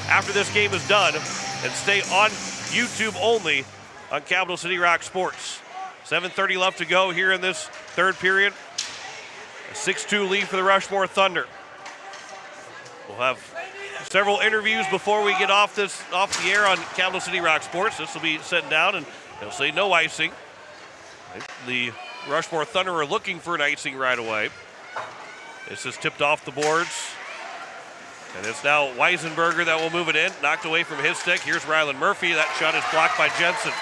after this game is done and stay on YouTube only on Capital City Rock Sports. 7:30 left to go here in this 3rd period. A 6-2 lead for the Rushmore Thunder. We'll have several interviews before we get off the air on Capital City Rock Sports. This will be sitting down, and they'll say no icing. The Rushmore Thunder are looking for an icing right away. This is tipped off the boards. And it's now Weisenberger that will move it in. Knocked away from his stick. Here's Rylan Murphy. That shot is blocked by Jensen.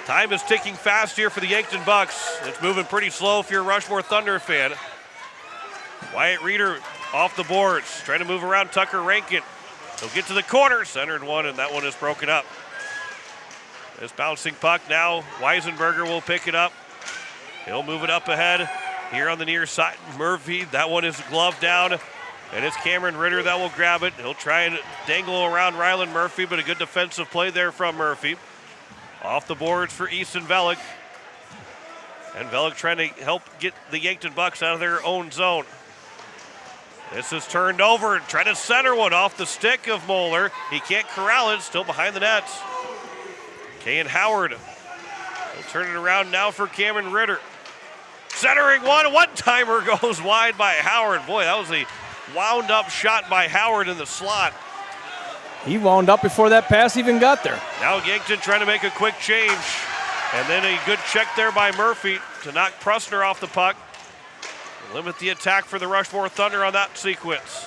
Time is ticking fast here for the Yankton Bucks. It's moving pretty slow if you're a Rushmore Thunder fan. Wyatt Reeder off the boards. Trying to move around Tucker Rankin. He'll get to the corner. Centered one, and that one is broken up. This bouncing puck now. Weisenberger will pick it up. He'll move it up ahead. Here on the near side, Murphy. That one is gloved down. And it's Cameron Ritter that will grab it. He'll try and dangle around Rylan Murphy, but a good defensive play there from Murphy. Off the boards for Easton Velick. And Velick trying to help get the Yankton Bucks out of their own zone. This is turned over, trying to center one off the stick of Moeller. He can't corral it, still behind the nets. Kayan Howard. He'll turn it around now for Cameron Ritter. Centering one-timer goes wide by Howard. Boy, that was a wound-up shot by Howard in the slot. He wound up before that pass even got there. Now Yankton trying to make a quick change. And then a good check there by Murphy to knock Prusner off the puck. Limit the attack for the Rushmore Thunder on that sequence.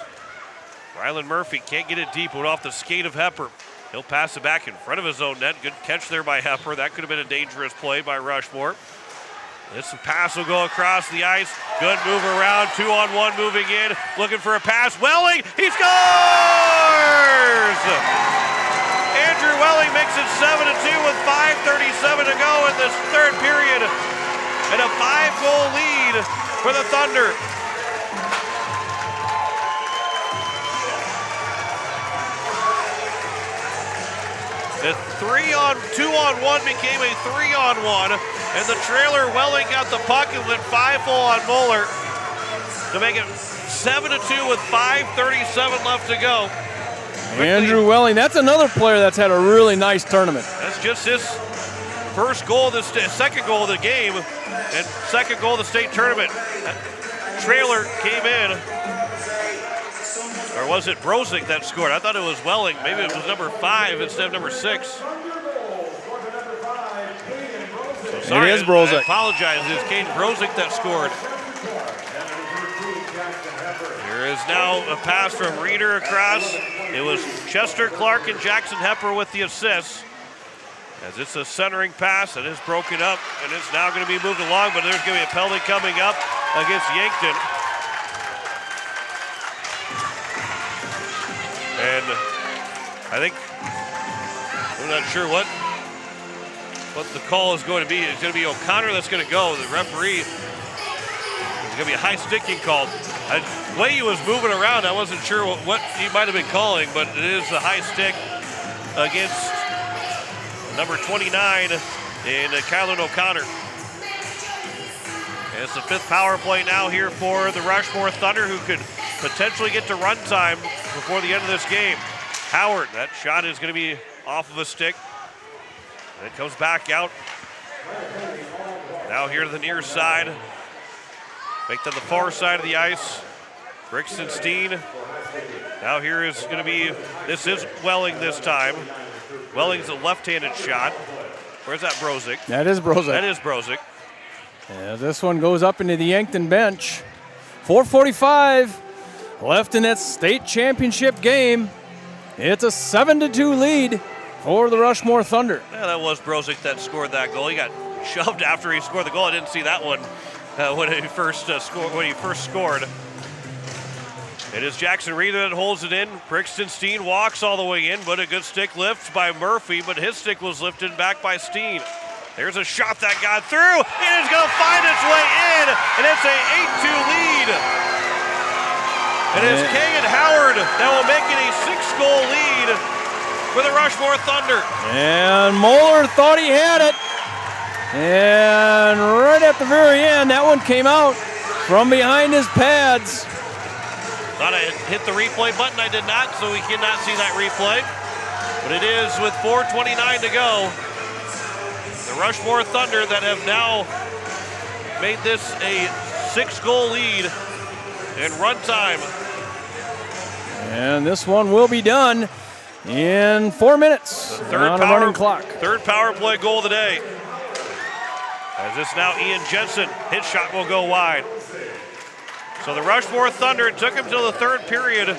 Rylan Murphy can't get it deep, went off the skate of Hepper. He'll pass it back in front of his own net. Good catch there by Hepper. That could have been a dangerous play by Rushmore. This pass will go across the ice. Good move around, 2-on-1 moving in. Looking for a pass. Welling, he scores! Andrew Welling makes it 7-2 with 5:37 to go in this 3rd period. And a 5-goal lead for the Thunder. The 2-on-1 became a 3-on-1, and the trailer Welling got the puck and went 5-0 on Moeller to make it 7-2 with 5:37 left to go. Andrew Welling, that's another player that's had a really nice tournament. That's just his first goal, second goal of the game, and second goal of the state tournament. That trailer came in. Or was it Brozick that scored? I thought it was Welling. Maybe it was number 5 instead of number 6. So sorry, it is Brozick. I apologize. It's Caden Brozick that scored. There is now a pass from Reeder across. It was Chester Clark and Jackson Hepper with the assists. As it's a centering pass, it is broken up, and it's now going to be moved along, but there's going to be a penalty coming up against Yankton. And I think, I'm not sure what the call is going to be. It's going to be O'Connor that's going to go. The referee, there's going to be a high sticking call. The way he was moving around, I wasn't sure what he might have been calling, but it is a high stick. against number 29 in Kylan O'Connor. And it's the 5th power play now here for the Rushmore Thunder, who could potentially get to run time before the end of this game. Howard, that shot is going to be off of a stick. And it comes back out. Now here to the near side. Make to the far side of the ice. Brixton Steen. Now here is going to be, this is Welling this time. Welling's a left-handed shot. Where's that, Brozick? That is Brozick. That is Brozick. Yeah, this one goes up into the Yankton bench. 4:45 left in that state championship game. It's a 7-2 lead for the Rushmore Thunder. Yeah, that was Brozick that scored that goal. He got shoved after he scored the goal. I didn't see that one when he first scored. It is Jackson Reeder that holds it in. Brixton Steen walks all the way in, but a good stick lift by Murphy, but his stick was lifted back by Steen. There's a shot that got through. It is going to find its way in, and it's a 8-2 lead. And it's Kagan Howard that will make it a 6-goal lead for the Rushmore Thunder. And Moeller thought he had it. And right at the very end, that one came out from behind his pads. Thought I hit the replay button. I did not, so we cannot see that replay. But it is with 4:29 to go. The Rushmore Thunder that have now made this a 6-goal lead in run time. And this one will be done in 4 minutes on a running clock. Third power play goal of the day. As this now Ian Jensen, his shot will go wide. So the Rushmore Thunder, it took them till the third period.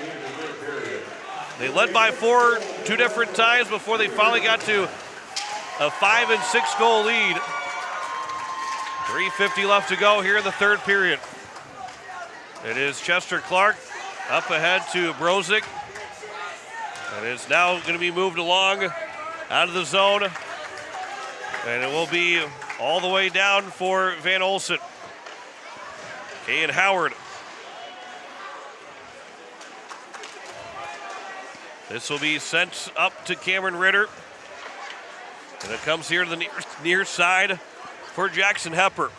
They led by 4 2 different times before they finally got to a 5- and 6-goal lead. 3:50 left to go here in the third period. It is Chester Clark up ahead to Brozick. And it's now going to be moved along out of the zone. And it will be all the way down for Van Olsen. Kayan Howard. This will be sent up to Cameron Ritter. And it comes here to the near side for Jackson Hepper.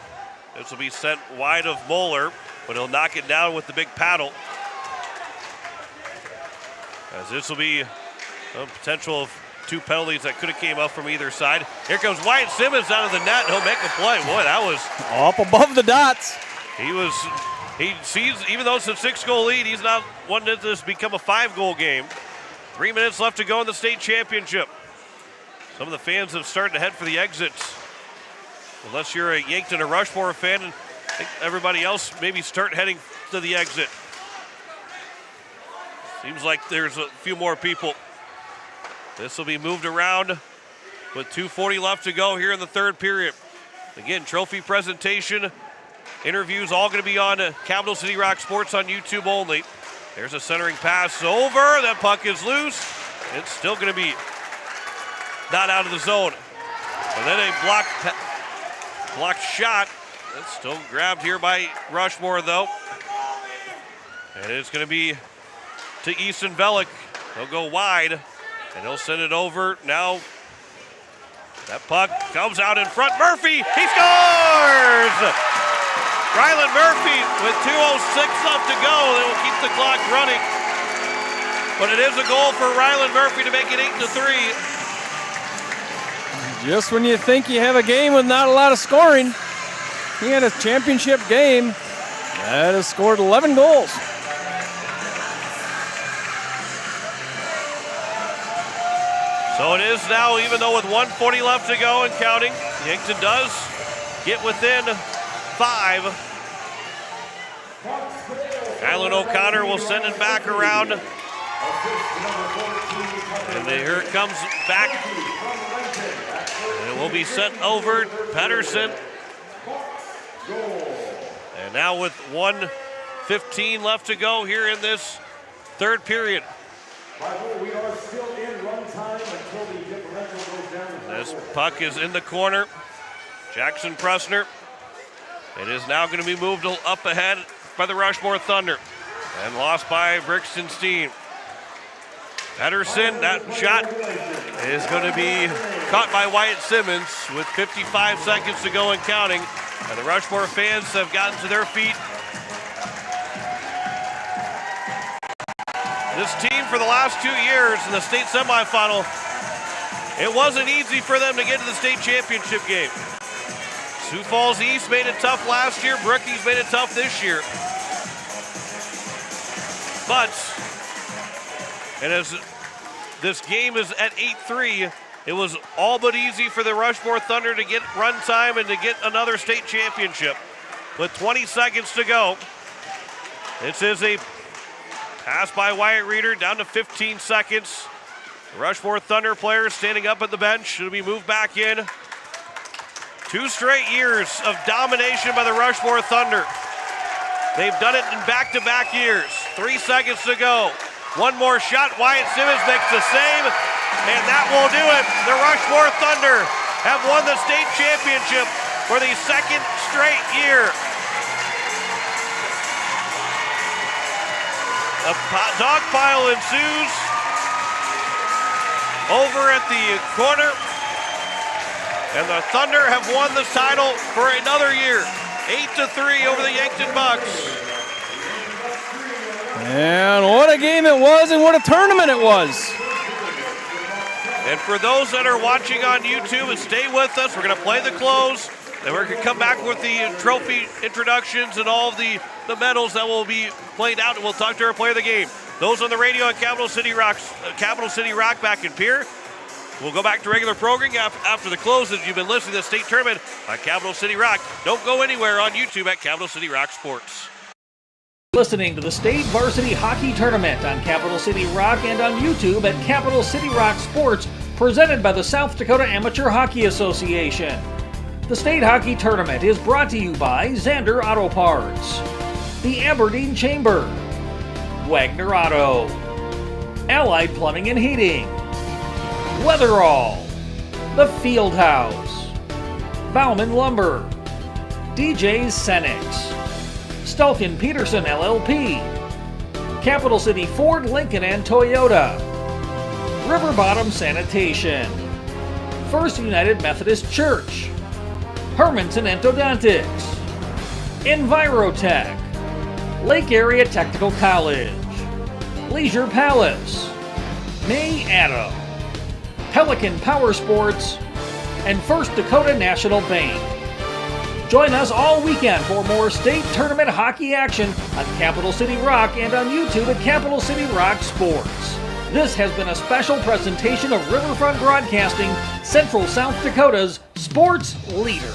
This will be sent wide of Moeller, but he'll knock it down with the big paddle. As this will be a potential of 2 penalties that could have came up from either side. Here comes Wyatt Simmons out of the net. He'll make a play. Boy, that was up above the dots. He sees, even though it's a 6-goal lead, he's not wanting this to become a 5-goal game. 3 minutes left to go in the state championship. Some of the fans have started to head for the exits. Unless you're a Yankton or Rushmore fan, and I think everybody else maybe start heading to the exit. Seems like there's a few more people. This will be moved around with 2:40 left to go here in the third period. Again, trophy presentation, interviews, all going to be on Capital City Rock Sports on YouTube only. There's a centering pass over. That puck is loose. It's still going to be not out of the zone. And then a blocked shot. It's still grabbed here by Rushmore, though. And it's going to be to Easton Velick. He'll go wide, and he'll send it over. Now, that puck comes out in front. Murphy, he scores! Ryland Murphy with 2:06 left to go. They will keep the clock running. But it is a goal for Ryland Murphy to make it 8-3. Just when you think you have a game with not a lot of scoring, he had a championship game that has scored 11 goals. So it is now, even though with 1:40 left to go and counting, Yankton does get within 5. Kylan O'Connor will send it back around. And here it comes back. And it will be sent over Pedersen. And now with 1:15 left to go here in this third period. We are still in run time until the differential goes down. This puck is in the corner. Jackson Pressner. It is now going to be moved up ahead by the Rushmore Thunder. And lost by Brixton Steen. Pedersen, that shot is going to be caught by Wyatt Simmons with 55 seconds to go and counting. And the Rushmore fans have gotten to their feet. This team for the last 2 years in the state semifinal, it wasn't easy for them to get to the state championship game. Sioux Falls East made it tough last year. Brookings made it tough this year. But, and as this game is at 8-3, it was all but easy for the Rushmore Thunder to get run time and to get another state championship. With 20 seconds to go, this is a pass by Wyatt Reeder down to 15 seconds. The Rushmore Thunder players standing up at the bench. It'll be moved back in. 2 straight years of domination by the Rushmore Thunder. They've done it in back-to-back years. 3 seconds to go. One more shot. Wyatt Simmons makes the save, and that will do it. The Rushmore Thunder have won the state championship for the 2nd straight year. A dog pile ensues over at the corner, and the Thunder have won the title for another year. 8-3 over the Yankton Bucks. And what a game it was, and what a tournament it was. And for those that are watching on YouTube, and stay with us, we're going to play the close, and we're going to come back with the trophy introductions and all of the medals that will be played out, and we'll talk to our player of the game. Those on the radio at Capital City Rock back in Pierre. We'll go back to regular programming after the close as you've been listening to the state tournament on Capital City Rock. Don't go anywhere on YouTube at Capital City Rock Sports. Listening to the State Varsity Hockey Tournament on Capital City Rock and on YouTube at Capital City Rock Sports, presented by the South Dakota Amateur Hockey Association. The State Hockey Tournament is brought to you by Zander Auto Parts, the Aberdeen Chamber, Wagner Auto, Allied Plumbing and Heating, Weatherall, The Field House, Bauman Lumber, DJ's Cenex, Stulkin Peterson LLP, Capital City Ford, Lincoln and Toyota, River Bottom Sanitation, First United Methodist Church, Hermanson Endodontics, Envirotech, Lake Area Technical College, Leisure Palace, May Adam, Pelican Power Sports, and First Dakota National Bank. Join us all weekend for more state tournament hockey action on Capital City Rock and on YouTube at Capital City Rock Sports. This has been a special presentation of Riverfront Broadcasting, Central South Dakota's sports leader.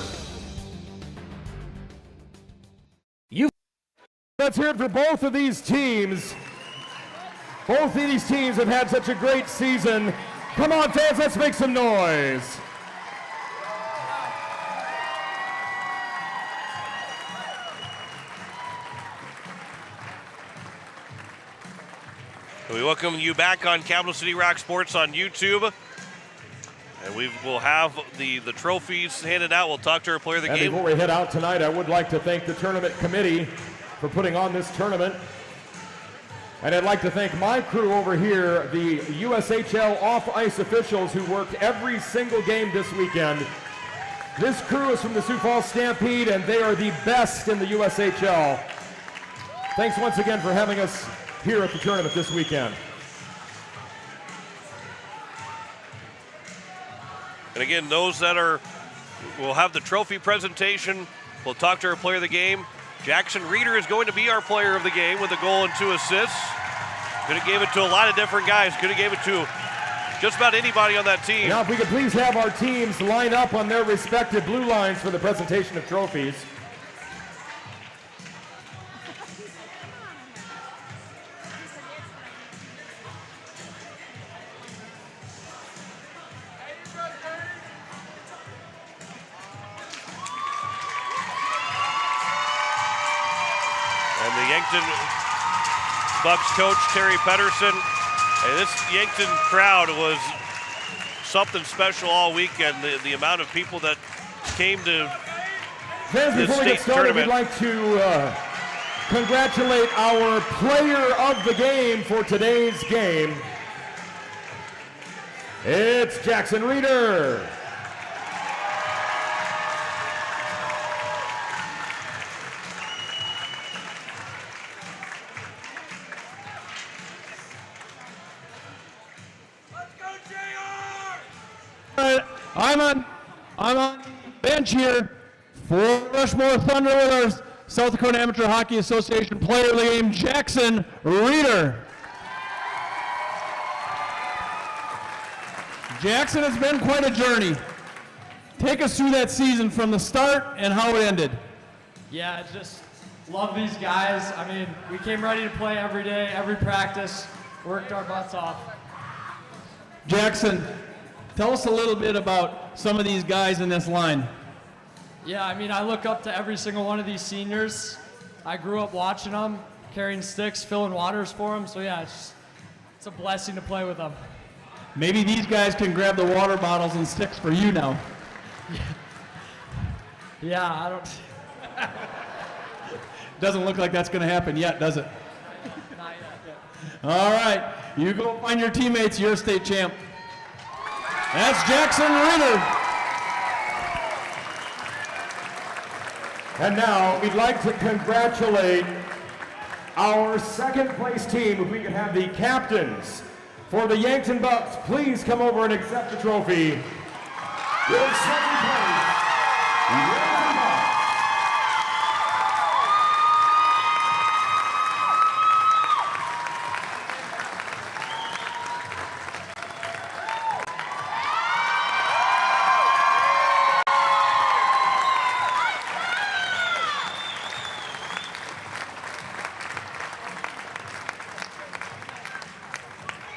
Let's hear it for both of these teams. Both of these teams have had such a great season. Come on, fans, let's make some noise. We welcome you back on Capital City Rock Sports on YouTube. And we will have the trophies handed out. We'll talk to our player of the game. Before we head out tonight, I would like to thank the tournament committee for putting on this tournament. And I'd like to thank my crew over here, the USHL off-ice officials who worked every single game this weekend. This crew is from the Sioux Falls Stampede, and they are the best in the USHL. Thanks once again for having us here at the tournament this weekend. And again, those that will have the trophy presentation. We'll talk to our player of the game. Jackson Reeder is going to be our player of the game with a goal and 2 assists. Could have gave it to a lot of different guys. Could have gave it to just about anybody on that team. Now, if we could please have our teams line up on their respective blue lines for the presentation of trophies. And the Yankton Bucks coach, Terry Pedersen. And this Yankton crowd was something special all weekend. The amount of people that came to Fans, this before we state get started, tournament. we'd like to congratulate our player of the game for today's game. it's Jackson Reeder. I'm on bench here for Rushmore Thunder with our South Dakota Amateur Hockey Association player of the game, Jackson Reeder. Jackson, has been quite a journey. Take us through that season from the start and how it ended. Yeah, I just love these guys. I mean, we came ready to play every day, every practice, worked our butts off. Jackson, tell us a little bit about some of these guys in this line. Yeah, I mean, I look up to every single one of these seniors. I grew up watching them, carrying sticks, filling waters for them. So yeah, it's a blessing to play with them. Maybe these guys can grab the water bottles and sticks for you now. Yeah, I don't. Doesn't look like that's going to happen yet, does it? Not yet. All right, you go find your teammates. You're a state champ. That's Jackson Reeder. And now we'd like to congratulate our second place team. If we could have the captains for the Yankton Bucks, please come over and accept the trophy. Your second place, Yankton Bucks.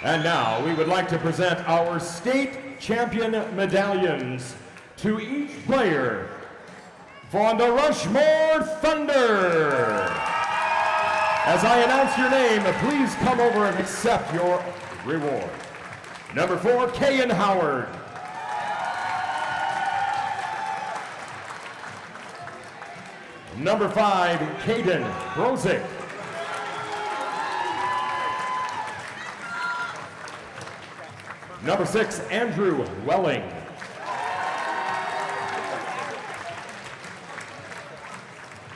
And now we would like to present our state champion medallions to each player from the Rushmore Thunder. As I announce your name, please come over and accept your reward. Number 4, Kayan Howard. Number 5, Caden Brozick. Number 6, Andrew Welling.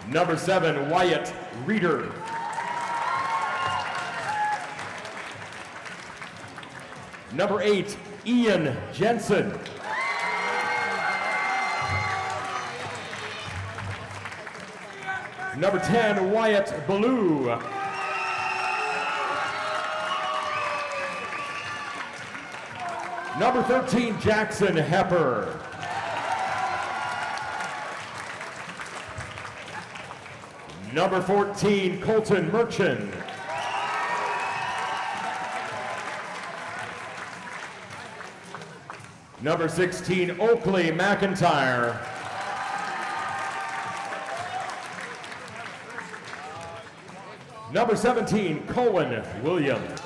Number 7, Wyatt Reeder. Number 8, Ian Jensen. Number 10, Wyatt Ballou. Number 13, Jackson Hepper. Number 14, Colton Merchant. Number 16, Oakley McIntyre. Number 17, Cohen Williams.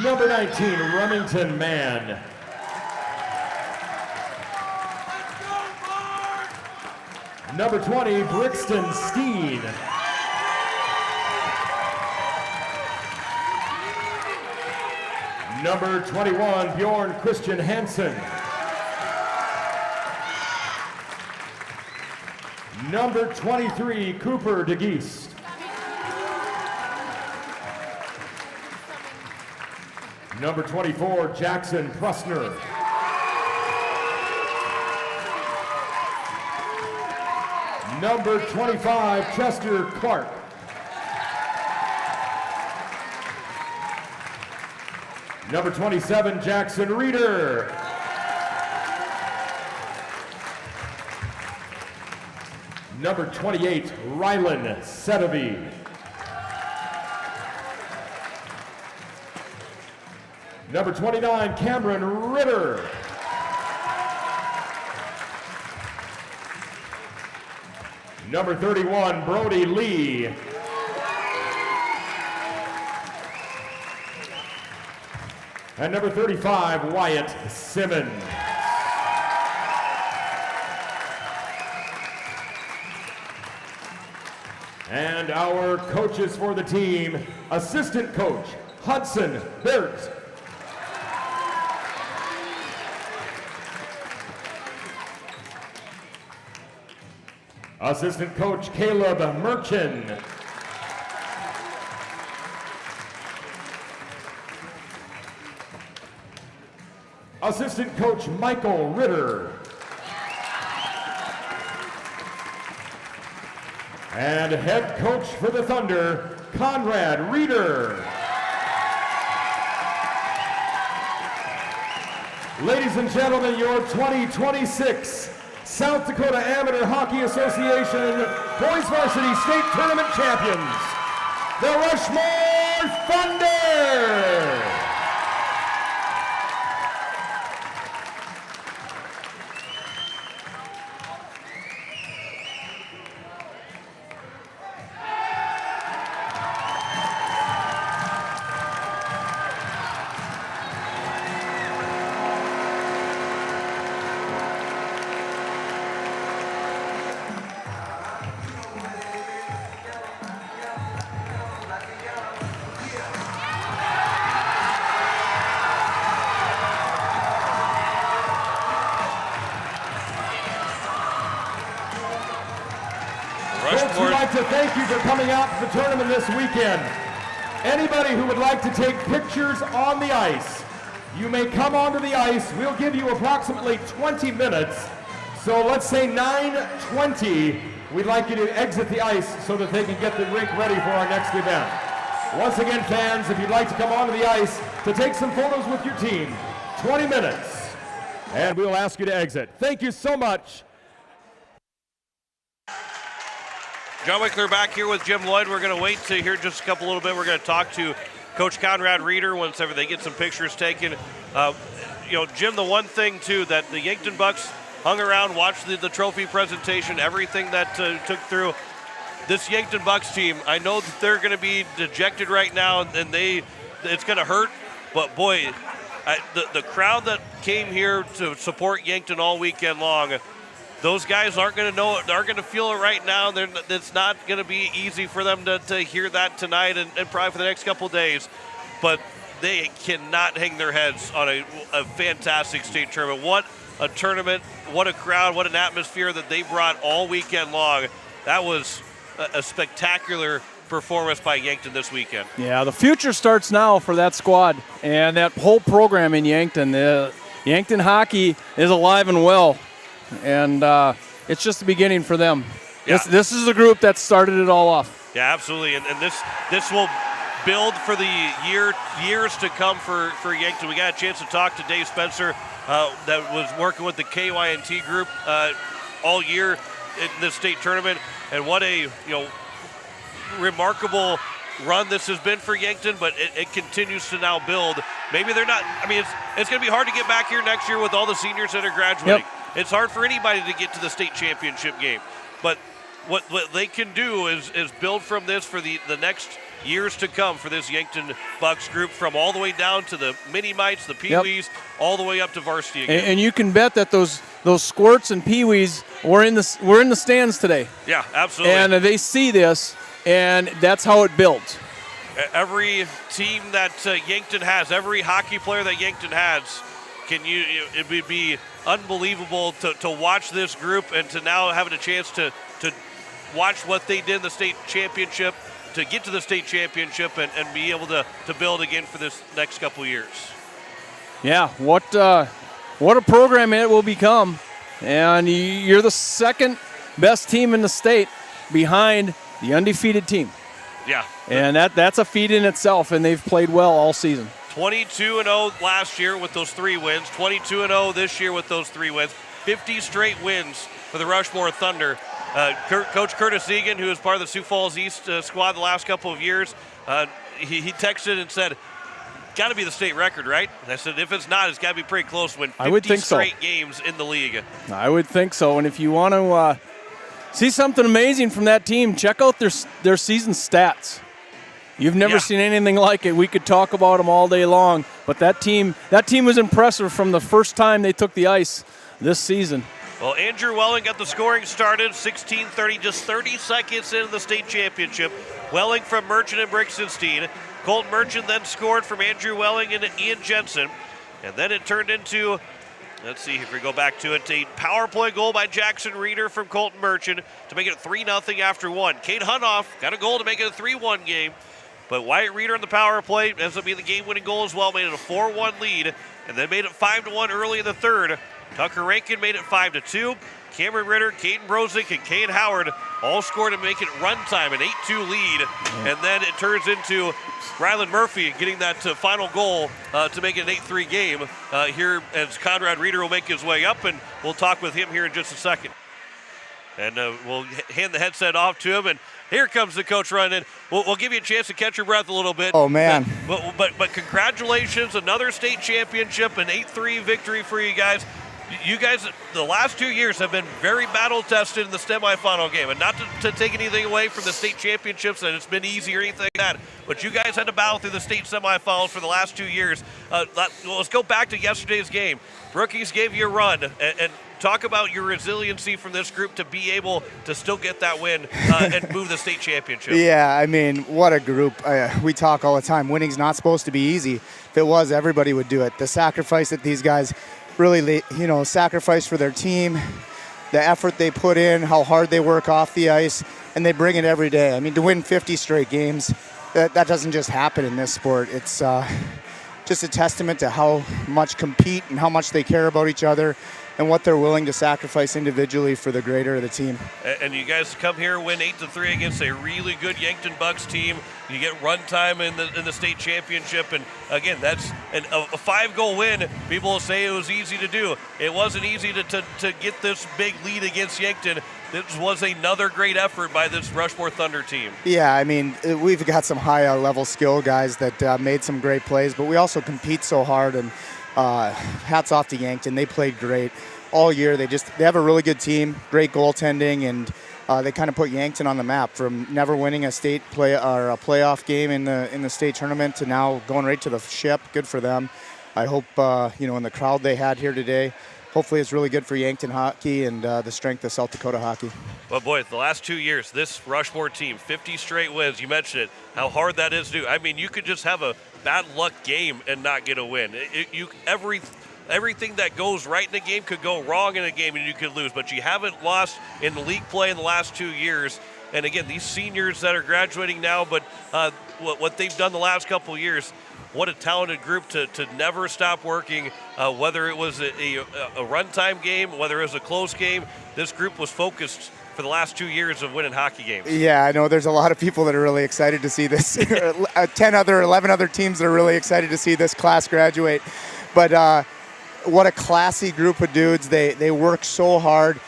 Number 19, Remington Mann. Number 20, Brixton Steen. Number 21, Bjorn Christian Hansen. Number 23, Cooper DeGeest. Number 24, Jackson Prusner. Number 25, Chester Clark. Number 27, Jackson Reeder. Number 28, Rylan Sedovey. Number 29, Cameron Ritter. Number 31, Brody Lee. And number 35, Wyatt Simmons. And our coaches for the team, assistant coach Hudson Bert. Assistant coach Caleb Merkin. Assistant coach Michael Ritter. And head coach for the Thunder, Conrad Reeder. Ladies and gentlemen, your 2026 South Dakota Amateur Hockey Association Boys Varsity State Tournament champions, the Rushmore Thunder! We'd like to thank you for coming out to the tournament this weekend. Anybody who would like to take pictures on the ice, you may come onto the ice. We'll give you approximately 20 minutes. So let's say 9:20, we'd like you to exit the ice so that they can get the rink ready for our next event. Once again, fans, if you'd like to come onto the ice to take some photos with your team, 20 minutes, and we'll ask you to exit. Thank you so much. John Wickler back here with Jim Lloyd. We're going to wait to hear just a little bit. We're going to talk to Coach Conrad Reeder once they get some pictures taken. Jim, the one thing, too, that the Yankton Bucks hung around, watched the trophy presentation, everything that took through. This Yankton Bucks team, I know that they're going to be dejected right now, and it's going to hurt. But, boy, the crowd that came here to support Yankton all weekend long, those guys aren't going to know it. They're going to feel it right now. It's not going to be easy for them to hear that tonight and probably for the next couple of days. But they cannot hang their heads on a fantastic state tournament. What a tournament, what a crowd, what an atmosphere that they brought all weekend long. That was a spectacular performance by Yankton this weekend. Yeah, the future starts now for that squad and that whole program in Yankton. Yankton hockey is alive and well. And it's just the beginning for them. Yeah. This is the group that started it all off. Yeah, absolutely. And this will build for the years to come for Yankton. We got a chance to talk to Dave Spencer that was working with the KYNT group all year in this state tournament. And what a remarkable run this has been for Yankton, but it continues to now build. Maybe they're not, it's going to be hard to get back here next year with all the seniors that are graduating. Yep. It's hard for anybody to get to the state championship game. But what they can do is build from this for the next years to come for this Yankton Bucks group, from all the way down to the mini-mites, the Pee-wees, all the way up to varsity again. And you can bet that those squirts and Pee-wees were in the stands today. Yeah, absolutely. And they see this, and that's how it builds. Every team that Yankton has, every hockey player that Yankton has, it would be unbelievable to watch this group and to now having a chance to watch what they did in the state championship, to get to the state championship and be able to build again for this next couple years. Yeah, what a program it will become. And you're the second best team in the state behind the undefeated team. Yeah. And that's a feat in itself, and they've played well all season. 22-0 last year with those 3 wins, 22-0 this year with those 3 wins, 50 straight wins for the Rushmore Thunder. Coach Curtis Egan, who is part of the Sioux Falls East squad the last couple of years, he texted and said, got to be the state record, right? And I said, if it's not, it's got to be pretty close. Win 50 straight games in the league. I would think so. And if you want to see something amazing from that team, check out their season stats. You've never seen anything like it. We could talk about them all day long, but that team was impressive from the first time they took the ice this season. Well, Andrew Welling got the scoring started, 16:30, just 30 seconds into the state championship. Welling from Merchant and Brixenstein. Colton Merchant then scored from Andrew Welling and Ian Jensen. And then it turned into, let's see if we go back to it, a power play goal by Jackson Reeder from Colton Merchant to make it 3-0 after one. Kate Hunoff got a goal to make it a 3-1 game. But Wyatt Reeder on the power play ends up being the game-winning goal as well, made it a 4-1 lead, and then made it 5-1 early in the third. Tucker Rankin made it 5-2. Cameron Ritter, Caden Brozick, and Kane Howard all scored to make it run time, an 8-2 lead. And then it turns into Rylan Murphy getting that final goal to make it an 8-3 game here as Conrad Reeder will make his way up, and we'll talk with him here in just a second. And we'll hand the headset off to him, and here comes the coach running. We'll give you a chance to catch your breath a little bit. Oh, man. But congratulations, another state championship, an 8-3 victory for you guys. You guys, the last 2 years have been very battle-tested in the semifinal game. And not to take anything away from the state championships, and it's been easy or anything like that, but you guys had to battle through the state semifinals for the last 2 years. Let's go back to yesterday's game. Brookings gave you a run, and talk about your resiliency from this group to be able to still get that win and move the state championship. Yeah, I mean, what a group. We talk all the time. Winning's not supposed to be easy. If it was, everybody would do it. The sacrifice that these guys really, sacrifice for their team, the effort they put in, how hard they work off the ice, and they bring it every day. I mean, to win 50 straight games, that doesn't just happen in this sport. It's just a testament to how much compete and how much they care about each other and what they're willing to sacrifice individually for the greater of the team. And you guys come here, win 8-3 against a really good Yankton Bucks team. You get run time in the state championship, and again, that's a 5-goal win. People will say it was easy to do. It wasn't easy to get this big lead against Yankton. This was another great effort by this Rushmore Thunder team. Yeah, I memean, we've got some high-level skill guys that made some great plays, but we also compete so hard, and hats off to Yankton. They played great all year. They have a really good team, great goaltending, and they kind of put Yankton on the map from never winning a state play or a playoff game in the state tournament to now going right to the ship. Good for them. I hope in the crowd they had here today, hopefully it's really good for Yankton hockey and the strength of South Dakota hockey. Well, boy, the last 2 years, this Rushmore team, 50 straight wins. You mentioned it, how hard that is to do. I mean, you could just have a bad luck game and not get a win. Everything that goes right in a game could go wrong in a game and you could lose, but you haven't lost in league play in the last 2 years. And again, these seniors that are graduating now, but what they've done the last couple of years, what a talented group to never stop working, whether it was a runtime game, whether it was a close game. This group was focused for the last 2 years of winning hockey games. Yeah, I know there's a lot of people that are really excited to see this. 11 other teams that are really excited to see this class graduate. But what a classy group of dudes. They work so hard.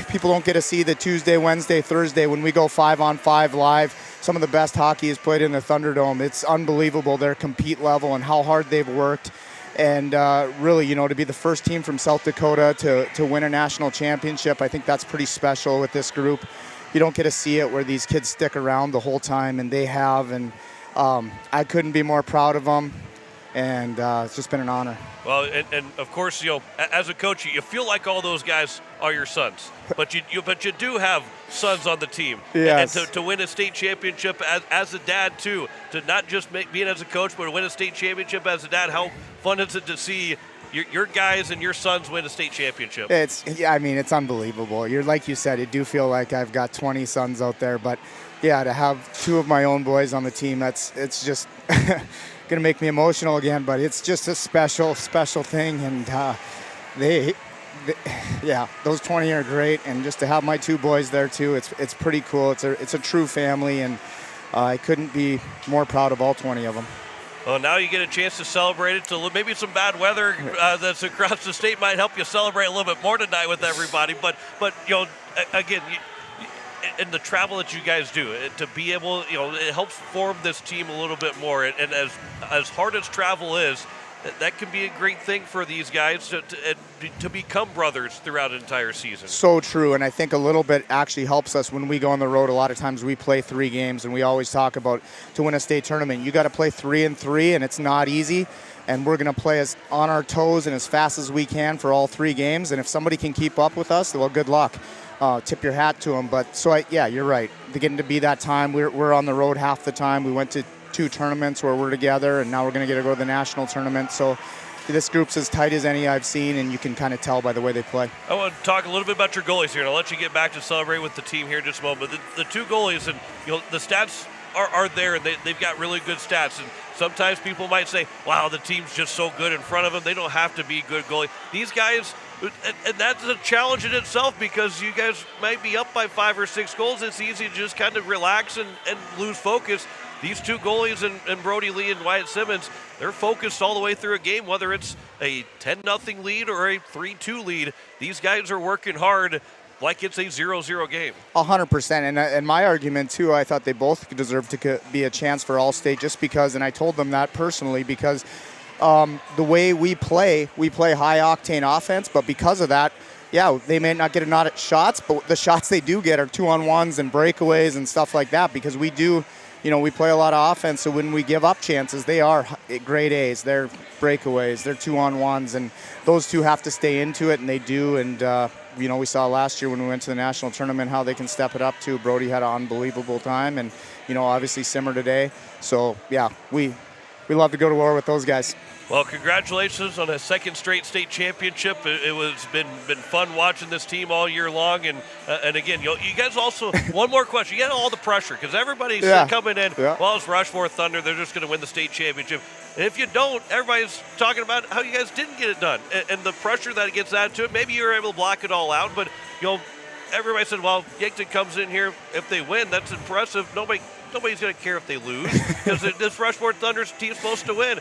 People don't get to see the Tuesday, Wednesday, Thursday when we go 5-on-5 live. Some of the best hockey is played in the Thunderdome. It's unbelievable, their compete level and how hard they've worked. And really, to be the first team from South Dakota to win a national championship, I think that's pretty special with this group. You don't get to see it where these kids stick around the whole time, and they have. And I couldn't be more proud of them. And it's just been an honor. Well, and of course, as a coach, you feel like all those guys are your sons, but you do have sons on the team. Yes. And to win a state championship as a dad too, to not just being as a coach, but to win a state championship as a dad. How fun is it to see your guys and your sons win a state championship? It's unbelievable. Like you said, you do feel like I've got 20 sons out there, but yeah, to have 2 of my own boys on the team, it's just going to make me emotional again, but it's just a special thing. And those 20 are great. And just to have my 2 boys there too, it's pretty cool. It's a true family, and I couldn't be more proud of all 20 of them. Well, now you get a chance to celebrate it. So maybe some bad weather that's across the state might help you celebrate a little bit more tonight with everybody. But again, and the travel that you guys do, to be able, it helps form this team a little bit more. And as hard as travel is, that can be a great thing for these guys to become brothers throughout an entire season. So true, and I think a little bit actually helps us when we go on the road. A lot of times we play 3 games, and we always talk about to win a state tournament, you got to play 3-3, and it's not easy. and we're going to play as on our toes and as fast as we can for all 3 games. And if somebody can keep up with us, well, good luck. Tip your hat to them. But yeah, you're right. They're getting to be that time. We're on the road half the time. We went to 2 tournaments where we're together, and now we're going to get to go to the national tournament. So this group's as tight as any I've seen, and you can kind of tell by the way they play. I want to talk a little bit about your goalies here, and I'll let you get back to celebrate with the team here in just a moment. But the 2 goalies, and the stats are there, and they've got really good stats. And sometimes people might say, wow, the team's just so good in front of them. They don't have to be good goalie. These guys, and that's a challenge in itself, because you guys might be up by 5 or 6 goals. It's easy to just kind of relax and lose focus. These 2 goalies and Brody Lee and Wyatt Simmons, they're focused all the way through a game, whether it's a 10-0 lead or a 3-2 lead. These guys are working hard like it's a 0-0 game. 100%. And my argument, too, I thought they both deserved to be a chance for All-State just because, and I told them that personally, because the way we play high-octane offense, but because of that, yeah, they may not get a nod at shots, but the shots they do get are 2-on-1s and breakaways and stuff like that, because we do, we play a lot of offense, so when we give up chances, they are grade A's. They're breakaways. They're 2-on-1s, and those 2 have to stay into it, and they do. And, we saw last year when we went to the national tournament how they can step it up, too. Brody had an unbelievable time, and, obviously Simmer today. So, yeah, we love to go to war with those guys. Well, congratulations on a 2nd straight state championship. It was been fun watching this team all year long, and again, you guys also. One more question: you get all the pressure because everybody's coming in. Yeah. Well, it's Rushmore Thunder; they're just going to win the state championship. And if you don't, everybody's talking about how you guys didn't get it done, and the pressure that gets added to it. Maybe you were able to block it all out, but everybody said, "Well, Yankton comes in here. If they win, that's impressive." Nobody's going to care if they lose because this Rushmore Thunder's team's supposed to win.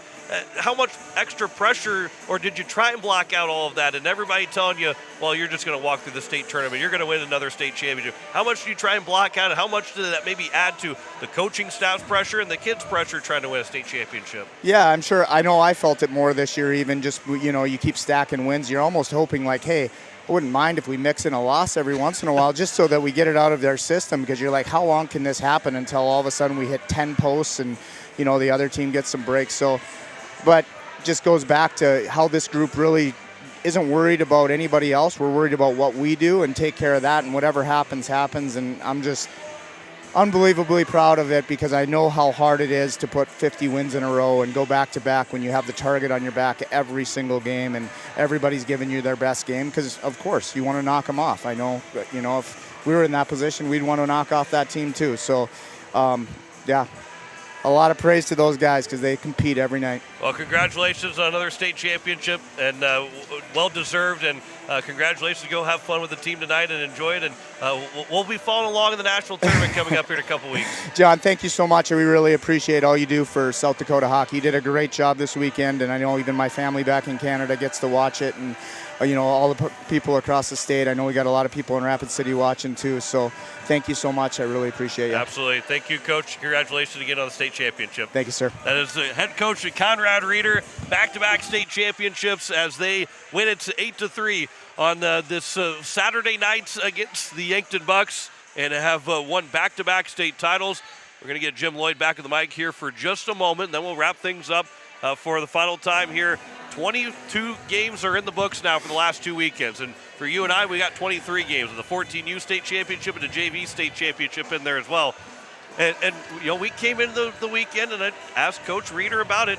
How much extra pressure, or did you try and block out all of that? And everybody telling you, well, you're just going to walk through the state tournament. You're going to win another state championship. How much do you try and block out, and how much did that maybe add to the coaching staff's pressure and the kids' pressure trying to win a state championship? Yeah, I'm sure. I know I felt it more this year even. Just, you keep stacking wins. You're almost hoping like, hey, I wouldn't mind if we mix in a loss every once in a while just so that we get it out of their system, because you're like, how long can this happen until all of a sudden we hit 10 posts and, the other team gets some breaks. So, but just goes back to how this group really isn't worried about anybody else. We're worried about what we do and take care of that, and whatever happens, happens. And I'm just unbelievably proud of it because I know how hard it is to put 50 wins in a row and go back-to-back when you have the target on your back every single game and everybody's giving you their best game because, of course, you want to knock them off. I know, if we were in that position, we'd want to knock off that team too. So, yeah, a lot of praise to those guys because they compete every night. Well, congratulations on another state championship, and well-deserved, and congratulations. Go have fun with the team tonight and enjoy it, and we'll be following along in the national tournament coming up here in a couple weeks. John, thank you so much. We really appreciate all you do for South Dakota hockey. You did a great job this weekend, and I know even my family back in Canada gets to watch it, and all the people across the state. I know we got a lot of people in Rapid City watching too, so thank you so much. I really appreciate you. Absolutely. Thank you, Coach. Congratulations again on the state championship. Thank you, sir. That is the head coach of Conrad Reeder, back-to-back state championships as they win it 8-3 on this Saturday night against the Yankton Bucks and have won back-to-back state titles. We're going to get Jim Lloyd back at the mic here for just a moment, and then we'll wrap things up for the final time here. 22 games are in the books now for the last 2 weekends. And for you and I, we got 23 games with the 14U state championship and the JV state championship in there as well. And we came into the weekend and I asked Coach Reeder about it.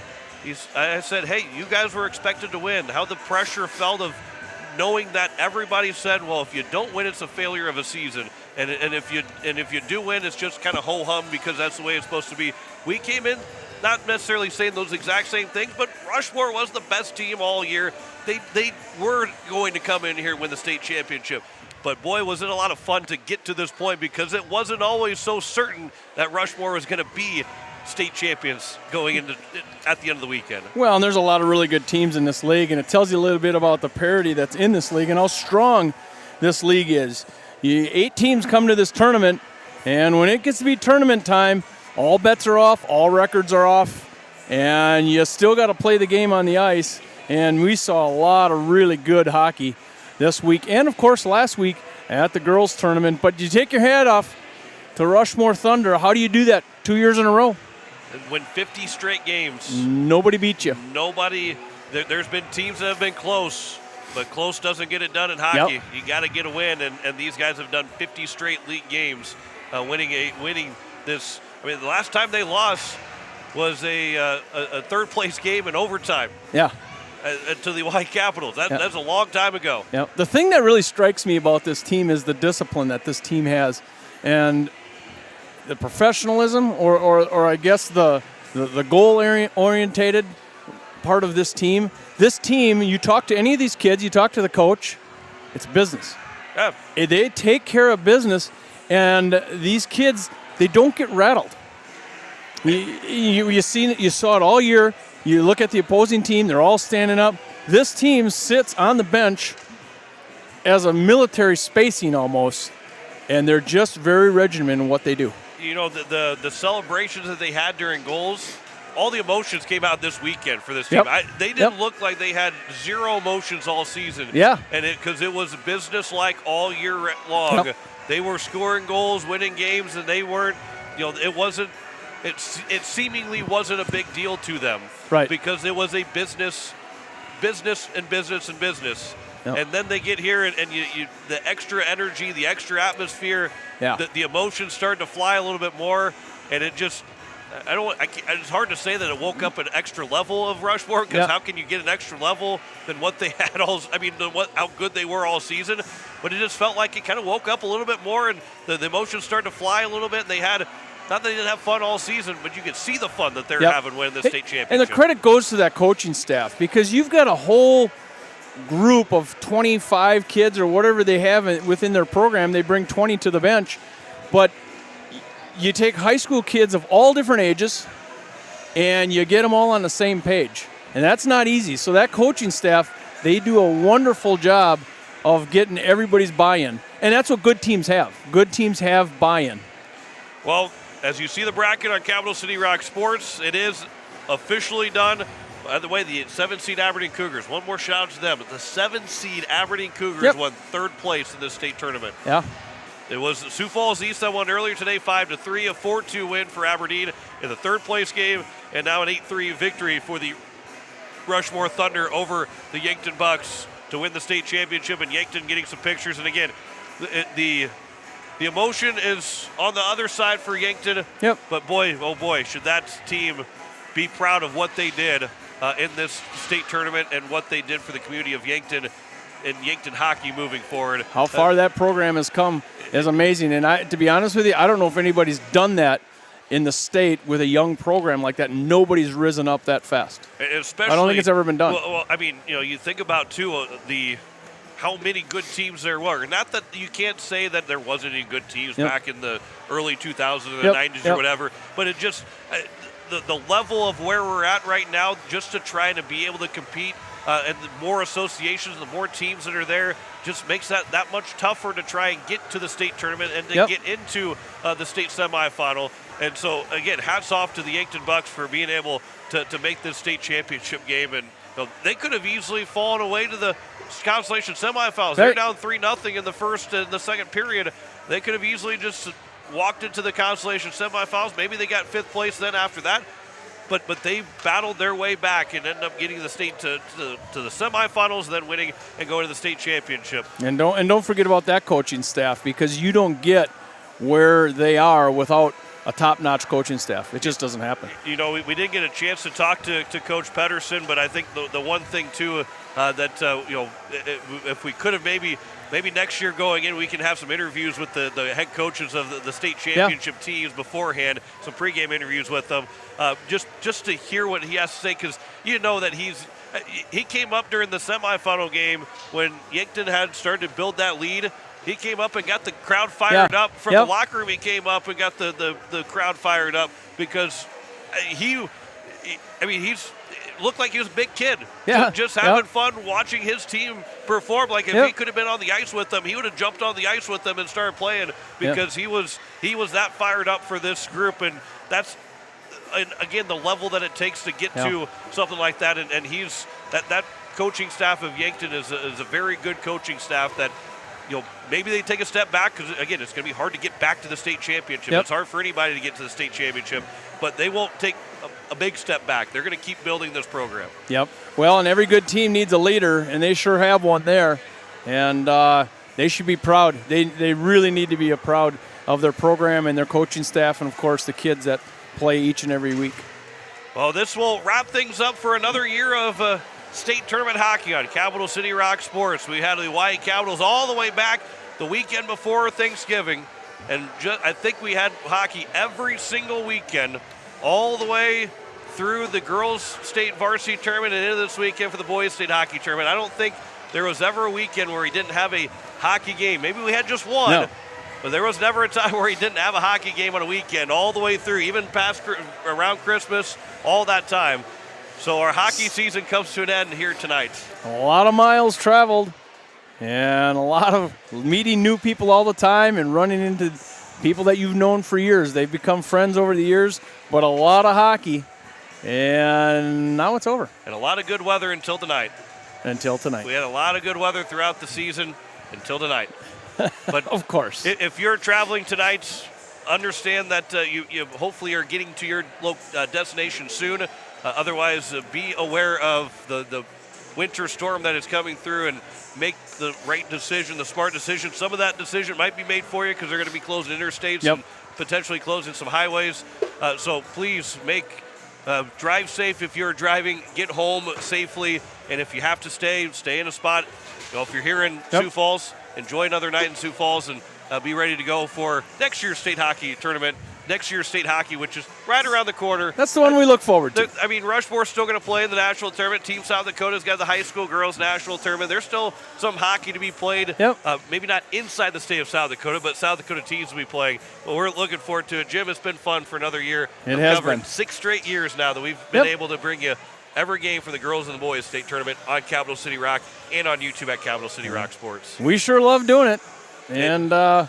I said, hey, you guys were expected to win. How the pressure felt of knowing that everybody said, well, if you don't win, it's a failure of a season. And if you do win, it's just kind of ho-hum because that's the way it's supposed to be. We came in not necessarily saying those exact same things, but Rushmore was the best team all year. They were going to come in here and win the state championship. But boy, was it a lot of fun to get to this point because it wasn't always so certain that Rushmore was going to be state champions going into at the end of the weekend. Well, and there's a lot of really good teams in this league, and it tells you a little bit about the parity that's in this league and how strong this league is. 8 teams come to this tournament, and when it gets to be tournament time, all bets are off, all records are off, and you still got to play the game on the ice. And we saw a lot of really good hockey this week and, of course, last week at the girls' tournament. But you take your hat off to Rushmore Thunder. How do you do that 2 years in a row? and win 50 straight games. Nobody beat you. Nobody. There's been teams that have been close, but close doesn't get it done in hockey. Yep. You got to get a win, and these guys have done 50 straight league games, winning this. I mean, the last time they lost was a third place game in overtime. Yeah. To the White Capitals. That's a long time ago. Yeah. The thing that really strikes me about this team is the discipline that this team has, and the professionalism, or I guess the goal orientated part of this team. This team, you talk to any of these kids, you talk to the coach, it's business. Yeah. They take care of business, and these kids, they don't get rattled. You saw it all year. You look at the opposing team, they're all standing up. This team sits on the bench as a military spacing almost, and they're just very regimented in what they do. You know, the celebrations that they had during goals, all the emotions came out this weekend for this team. They didn't look like they had zero emotions all season. Yeah. And because it was business-like all year long. Yep. They were scoring goals, winning games, and they weren't, it seemingly wasn't a big deal to them. Right. Because it was a business. Yep. And then they get here, and you the extra energy, the extra atmosphere, the emotions start to fly a little bit more, and it just, it's hard to say that it woke up an extra level of Rushmore, because how can you get an extra level than what they had how good they were all season? But it just felt like it kind of woke up a little bit more, and the emotions started to fly a little bit, and they had, not that they didn't have fun all season, but you could see the fun that they're having winning the state championship. And the credit goes to that coaching staff, because you've got a whole group of 25 kids or whatever they have within their program. They bring 20 to the bench, but you take high school kids of all different ages and you get them all on the same page, and that's not easy. So that coaching staff, they do a wonderful job of getting everybody's buy-in, and that's what good teams have. Good teams have buy-in. Well, as you see the bracket on Capital City Rock Sports, it is officially done. By the way, the 7-seed Aberdeen Cougars, one more shout out to them. The 7-seed Aberdeen Cougars won third place in this state tournament. Yeah. It was Sioux Falls East that won earlier today, 5-3, a 4-2 win for Aberdeen in the third place game, and now an 8-3 victory for the Rushmore Thunder over the Yankton Bucks to win the state championship, and Yankton getting some pictures. And again, the emotion is on the other side for Yankton. Yep. But boy, oh boy, should that team be proud of what they did in this state tournament and what they did for the community of Yankton and Yankton hockey moving forward. How far that program has come is amazing. And to be honest with you, I don't know if anybody's done that in the state with a young program like that. Nobody's risen up that fast. Especially, I don't think it's ever been done. Well, I mean, you think about, too, how many good teams there were. Not that you can't say that there wasn't any good teams back in the early 2000s and the 90s or whatever, but it just the level of where we're at right now, just to try to be able to compete, and the more associations, the more teams that are there, just makes that much tougher to try and get to the state tournament and to get into the state semifinal. And so, again, hats off to the Yankton Bucks for being able to make this state championship game. And they could have easily fallen away to the consolation semifinals. They're down 3-0 in the first and the second period. They could have easily just walked into the consolation semifinals. Maybe they got fifth place then after that. But they battled their way back and ended up getting the state to the semifinals, then winning and going to the state championship. And don't forget about that coaching staff, because you don't get where they are without a top-notch coaching staff. It just doesn't happen. We didn't get a chance to talk to Coach Pedersen, but I think the one thing too if we could have maybe next year going in, we can have some interviews with the head coaches of the state championship teams beforehand, some pregame interviews with them, just to hear what he has to say, because that he came up during the semifinal game when Yankton had started to build that lead. He came up and got the crowd fired up. From the locker room, he came up and got the crowd fired up, because he looked like he was a big kid. Just having fun watching his team perform. Like, if he could have been on the ice with them, he would have jumped on the ice with them and started playing, because he was that fired up for this group. And that's, again, the level that it takes to get to something like that. And he's that coaching staff of Yankton is a very good coaching staff that maybe they take a step back because, again, it's going to be hard to get back to the state championship. Yep. It's hard for anybody to get to the state championship, but they won't take a big step back. They're going to keep building this program. Yep. Well, and every good team needs a leader, and they sure have one there. And they should be proud. They really need to be proud of their program and their coaching staff and, of course, the kids that play each and every week. Well, this will wrap things up for another year of state tournament hockey on Capital City Rock Sports. We had the Hawaii Capitals all the way back the weekend before Thanksgiving, and I think we had hockey every single weekend all the way through the girls' state varsity tournament and into this weekend for the boys' state hockey tournament. I don't think there was ever a weekend where he didn't have a hockey game. Maybe we had just one. No. But there was never a time where he didn't have a hockey game on a weekend all the way through, even past around Christmas, all that time. So our hockey season comes to an end here tonight. A lot of miles traveled and a lot of meeting new people all the time and running into people that you've known for years. They've become friends over the years, but a lot of hockey, and now it's over. And a lot of good weather until tonight. Until tonight. We had a lot of good weather throughout the season until tonight. But of course, if you're traveling tonight, understand that you hopefully are getting to your destination soon. Otherwise, be aware of the winter storm that is coming through and make the right decision, the smart decision. Some of that decision might be made for you because they're going to be closing interstates and potentially closing some highways. So please drive safe if you're driving. Get home safely, and if you have to stay in a spot. If you're here in Sioux Falls, enjoy another night in Sioux Falls and be ready to go for next year's state hockey tournament. Next year's state hockey, which is right around the corner. That's the one we look forward to. I mean, Rushmore's still going to play in the national tournament. Team South Dakota's got the high school girls national tournament. There's still some hockey to be played. Maybe not inside the state of South Dakota, but South Dakota teams will be playing. Well, we're looking forward to it. Jim, it's been fun for another year. It has been 6 straight years now that we've been able to bring you every game for the girls and the boys state tournament on Capital City Rock and on YouTube at Capital City Rock Sports. We sure love doing it, and I'm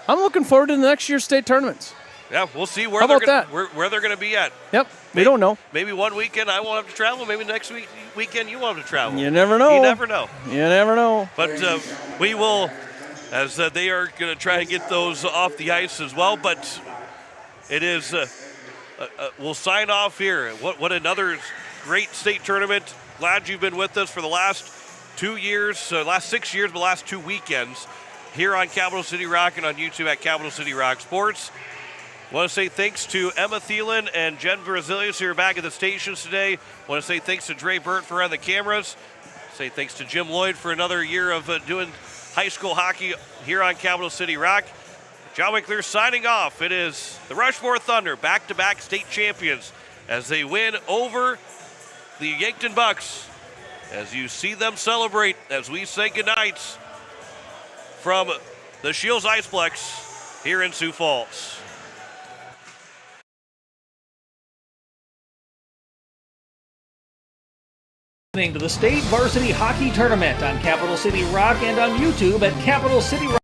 looking forward to the next year's state tournaments. Yeah, we'll see where they're going to be at. Yep, we don't know. Maybe one weekend I won't have to travel. Maybe next weekend you won't have to travel. You never know. You never know. You never know. But we will, as they are going to try and get those off the ice as well. But it is, we'll sign off here. What another great state tournament. Glad you've been with us for the last 2 years, last 6 years, but last 2 weekends here on Capital City Rock and on YouTube at Capital City Rock Sports. Want to say thanks to Emma Thielen and Jen Brazilius who are back at the stations today. Want to say thanks to Dre Burt for running the cameras. Say thanks to Jim Lloyd for another year of doing high school hockey here on Capital City Rock. John McClure signing off. It is the Rushmore Thunder, back-to-back state champions, as they win over the Yankton Bucks. As you see them celebrate, as we say goodnight from the Shields Iceplex here in Sioux Falls. Listening to the State Varsity Hockey Tournament on Capital City Rock and on YouTube at Capital City Rock.